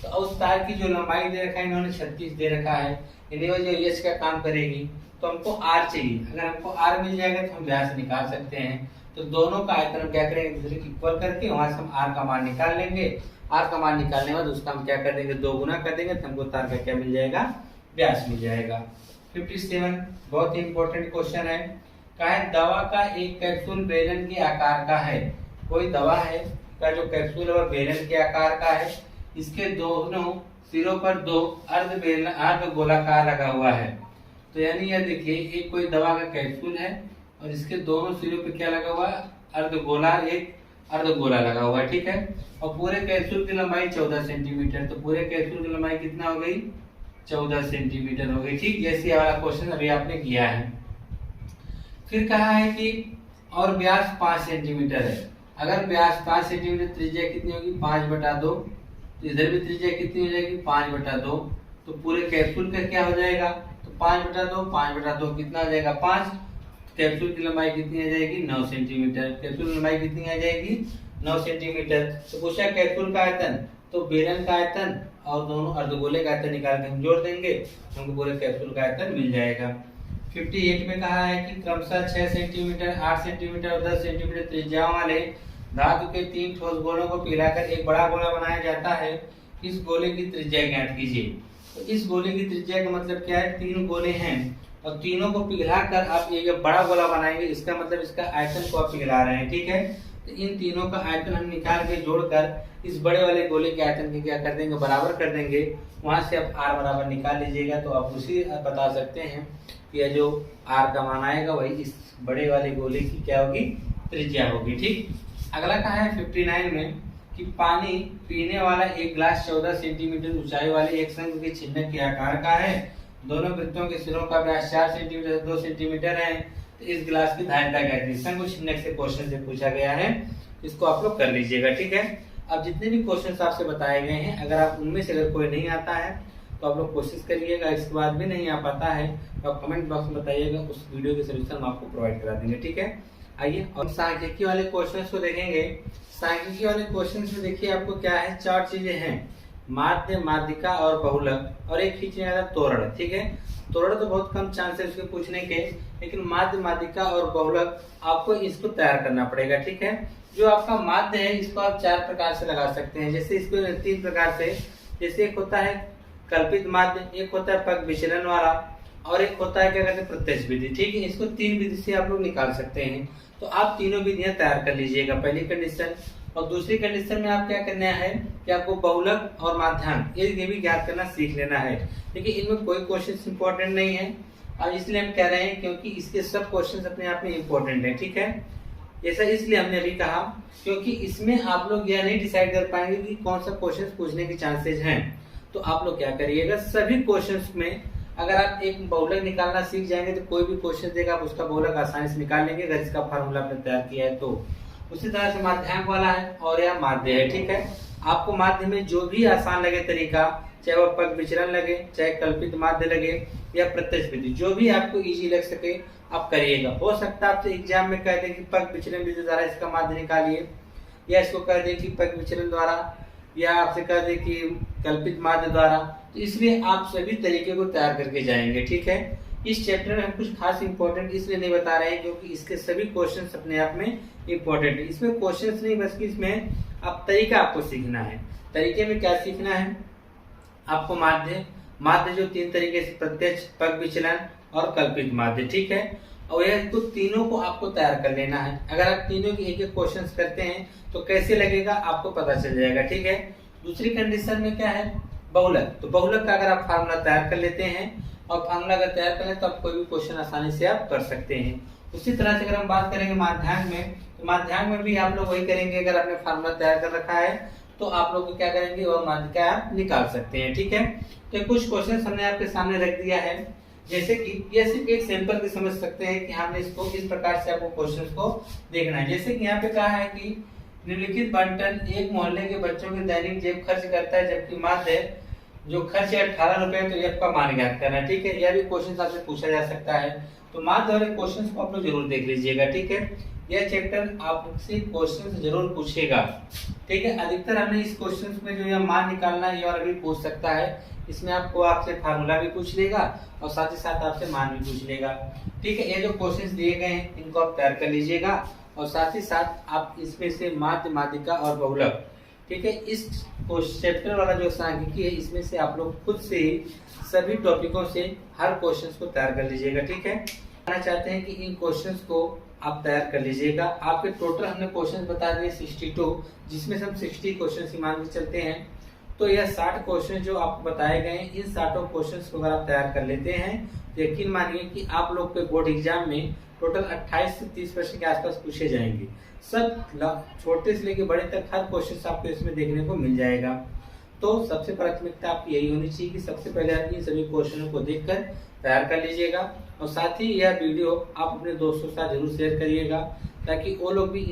तो उस तार की जो लंबाई दे रखा है इन्होंने 36 दे रखा है, यानी वो जो एच का काम करेगी, तो हमको आर चाहिए। अगर हमको आर मिल जाएगा तो हम व्यास निकाल सकते हैं। तो दोनों का आयतन हम क्या करेंगे? एक दूसरे को इक्वल करके वहां से हम आर का मान निकाल लेंगे। आर का मान निकालने के बाद उसका हम क्या कर देंगे? 2 गुना कर देंगे, तो हमको तार का क्या मिल जाएगा? व्यास मिल जाएगा। 57 बहुत ही इंपॉर्टेंट क्वेश्चन है। कहा है दवा का एक कैप्सूल बेलन के आकार का है। कोई दवा है का जो कैप्सूल है वह बेलन के आकार का है। इसके दोनों सिरों पर 2 अर्ध गोलाकार लगा हुआ है। तो यानी यह देखिए, एक कोई दवा का कैप्सूल है और इसके दोनों सिरों पे क्या लगा हुआ है? एक अर्धगोला लगा हुआ है, ठीक है। और पूरे कैप्सूल की लंबाई 14 सेंटीमीटर। तो पूरे कैप्सूल की लंबाई कितना हो गई? 14 सेंटीमीटर हो गई, ठीक। जैसे वाला क्वेश्चन अभी आपने किया है। फिर कहा है कि और व्यास 5 सेंटीमीटर है। अगर व्यास 5 सेंटीमीटर, त्रिज्या कितनी होगी? 5/2। तो इधर भी त्रिज्या कितनी हो जाएगी? 5/2। तो पूरे कैप्सूल का क्या हो जाएगा? तो 5/2, 5/2 कितना हो जाएगा? 5। कैप्सूल की लंबाई कितनी आ जाएगी? 9 सेंटीमीटर। कैप्सूल की लंबाई कितनी आ जाएगी? 9 सेंटीमीटर। तो पूछा कैप्सूल का आयतन, तो बेलन का आयतन और दोनों अर्धगोले का आयतन निकाल के हम जोड़ देंगे, हमको पूरे कैप्सूल का आयतन मिल जाएगा। 58 में कहा है कि क्रमशः 6 सेंटीमीटर, 8 सेंटीमीटर और 10 सेंटीमीटर त्रिज्याओं वाले धातु के 3 ठोस गोलों को पिघलाकर एक बड़ा गोला बनाया जाता है। इस गोले की त्रिज्या ज्ञात कीजिए। तो इस गोले की त्रिज्या का मतलब क्या है? 3 गोले हैं और तीनों को पिघलाकर आप एक बड़ा गोला बनाएंगे, इसका मतलब इसका आयतन को आप पिघला रहे हैं, ठीक है। तो इन तीनों का आयतन हम निकाल के जोड़कर इस बड़े वाले गोले के आयतन के क्या कर देंगे? बराबर कर देंगे। वहां से आप आर बराबर निकाल लीजिएगा, तो आप उसी बता सकते हैं कि यह जो आर का मान आएगा वही इस बड़े वाले गोले की क्या होगी? त्रिज्या होगी, ठीक। अगला कहा है 59 में कि पानी पीने वाला एक गिलास 14 सेंटीमीटर ऊंचाई वाले एक शंकु के चिन्ह के आकार का है। दोनों वृत्तों के सिरों का व्यास 4 सेंटीमीटर से 2 सेंटीमीटर है। तो इस गिलास की धारिता क्या है? शंकु चिन्ह से क्वेश्चन से पूछा गया है, इसको आप लोग कर लीजिएगा, ठीक है। अब जितने भी क्वेश्चन आपसे बताए गए हैं, अगर आप उनमें से अगर कोई नहीं आता है तो आप लोग कोशिश करिएगा। इसके बाद भी नहीं आ पाता है तो आप कमेंट बॉक्स में बताइएगा, उस वीडियो के सोल्यूशन हम आपको प्रोवाइड करा देंगे, ठीक है। आइए और सांख्यिकी वाले क्वेश्चंस को देखेंगे। सांख्यिकी वाले क्वेश्चंस में देखिए आपको क्या है? 4 चीजें हैं। माध्य, माध्यिका और बहुलक, और एक खींचने वाला तोरण। ठीक है, तोरण तो बहुत कम चांस है उसके पूछने के, लेकिन माध्य, माध्यिका और बहुलक आपको इसको तैयार करना पड़ेगा। ठीक है, जो आपका माध्य है इसको आप 4 प्रकार से लगा सकते हैं। जैसे इसको 3 प्रकार से, जैसे एक होता है कल्पित माध्य, एक होता है पग विचलन वाला, और एक होता है क्या कहते हैं प्रत्यक्ष विधि। ठीक है, इसको 3 विधि से आप लोग निकाल सकते हैं। तो आप तीनों विधियां तैयार कर लीजिएगा, पहली कंडीशन। और दूसरी कंडीशन में आप क्या करना है कि आपको बहुलक और माध्यांक ये भी ज्ञात करना सीख लेना है। देखिए इनमें कोई क्वेश्चन इंपॉर्टेंट नहीं है, और इसलिए हम कह रहे हैं क्योंकि इसके सब क्वेश्चन अपने आप में इंपॉर्टेंट है। ठीक है, ऐसा इसलिए हमने अभी कहा क्योंकि इसमें आप लोग यह नहीं डिसाइड कर पाएंगे कि कौन सा क्वेश्चन पूछने के चांसेस हैं। तो आप लोग क्या करिएगा, सभी क्वेश्चंस में अगर आप एक बहुलक निकालना सीख जाएंगे तो कोई भी क्वेश्चन देगा आप उसका बहुलक आसानी से निकाल लेंगे अगर इसका फार्मूला आपने तैयार किया है तो। उसी तरह से माध्यांक वाला है और यह माध्य है। ठीक है, आपको माध्य में जो भी आसान लगे तरीका, चाहे वह पग विचलन लगे, चाहे कल्पित माध्य लगे या प्रत्यक्ष विधि, जो भी आपको इजी लग सके आप करिएगा। हो सकता है आपसे एग्जाम में कह दे कि पग विचलन विधि द्वारा इसका माध्य निकालिए, या इसको कह दे कि पग विचलन द्वारा, या आपसे कह दे कि कल्पित माध्य द्वारा। तो इसलिए आप सभी तरीके को तैयार करके जाएंगे। ठीक है, इस चैप्टर में हम कुछ खास इंपॉर्टेंट इसलिए नहीं बता रहे हैं क्योंकि इसके सभी क्वेश्चंस अपने आप में इंपॉर्टेंट है। इसमें क्वेश्चंस नहीं बल्कि इसमें आप तरीका आपको सीखना है। तरीके में क्या सीखना है आपको, माध्य जो 3 तरीके से, प्रत्यक्ष, पग विचलन और कल्पित माध्य। ठीक है, और यह तो तीनों को आपको तैयार कर लेना है। अगर आप तीनों के एक-एक क्वेश्चन करते हैं तो कैसे लगेगा आपको पता चल जाएगा। ठीक है, दूसरी कंडीशन में क्या है बहुलक, तो बहुलक का अगर आप फार्मूला तैयार कर लेते हैं और फार्मूला अगर तैयार कर लें तो आप कोई भी क्वेश्चन आसानी से आप कर सकते हैं। उसी तरह से अगर हम बात करेंगे माध्यांक में, तो माध्यांक में भी आप लोग वही करेंगे। अगर आपने फार्मूला तैयार कर रखा है तो आप लोग क्या करेंगे और माध्यिका आप निकाल सकते हैं। ठीक है, तो कुछ क्वेश्चन हमने आपके सामने रख दिया है, जैसे कि ये सिर्फ एक सैंपल भी समझ सकते हैं कि हमने इसको इस प्रकार से आपको क्वेश्चन को देखना है। जैसे कि यहाँ पे कहा है कि निम्नलिखित बंटन एक मोहल्ले के बच्चों के दैनिक जेब खर्च करता है जबकि माध्य जो खर्च है 18 रुपए, तो ये आपका मान ज्ञात करना है। ठीक है, यह भी क्वेश्चन आपसे पूछा जा सकता है, तो माध्य वाले क्वेश्चन को आप लोग जरूर देख लीजिएगा। ठीक है, यह चैप्टर आपसे क्वेश्चन जरूर पूछेगा। ठीक है, अधिकतर हमने इस क्वेश्चन में जो यह मान निकालना है और अभी पूछ सकता है, इसमें आपसे फार्मूला भी पूछ लेगा और साथ ही साथ आपसे मान भी पूछ लेगा। ठीक है, ये जो क्वेश्चन दिए गए हैं इनको आप तैयार कर लीजिएगा और साथ ही साथ आप इसमें से माध्य, माध्यिका और बहुलक, ठीक है, इस चैप्टर वाला जो सांख्यिकी है इसमें से आप लोग खुद से ही सभी टॉपिकों से हर क्वेश्चन को तैयार कर लीजिएगा। ठीक है, कहना चाहते हैं कि इन क्वेश्चंस को आप तैयार कर लीजिएगा। आपके टोटल हमने क्वेश्चन बता दिए 62, जिसमें से हम 60 क्वेश्चन ही मान के चलते हैं। तो यह 60 क्वेश्चन जो आपको बताए गए हैं, इन 60 क्वेश्चन को अगर आप तैयार कर लेते हैं तो यकीन मानिए कि आप लोग के बोर्ड एग्जाम में टोटल 28 से 30% के आसपास पूछे जाएंगे। सब छोटे से लेके बड़े तक हर क्वेश्चन आपको इसमें देखने को मिल जाएगा। तो सबसे प्राथमिकता आपकी यही होनी चाहिए कि सबसे पहले आप इन सभी क्वेश्चनों को देखकर तैयार कर लीजिएगा और साथ ही यह वीडियो आप अपने दोस्तों के साथ जरूर शेयर करिएगा ताकि वो लोग भी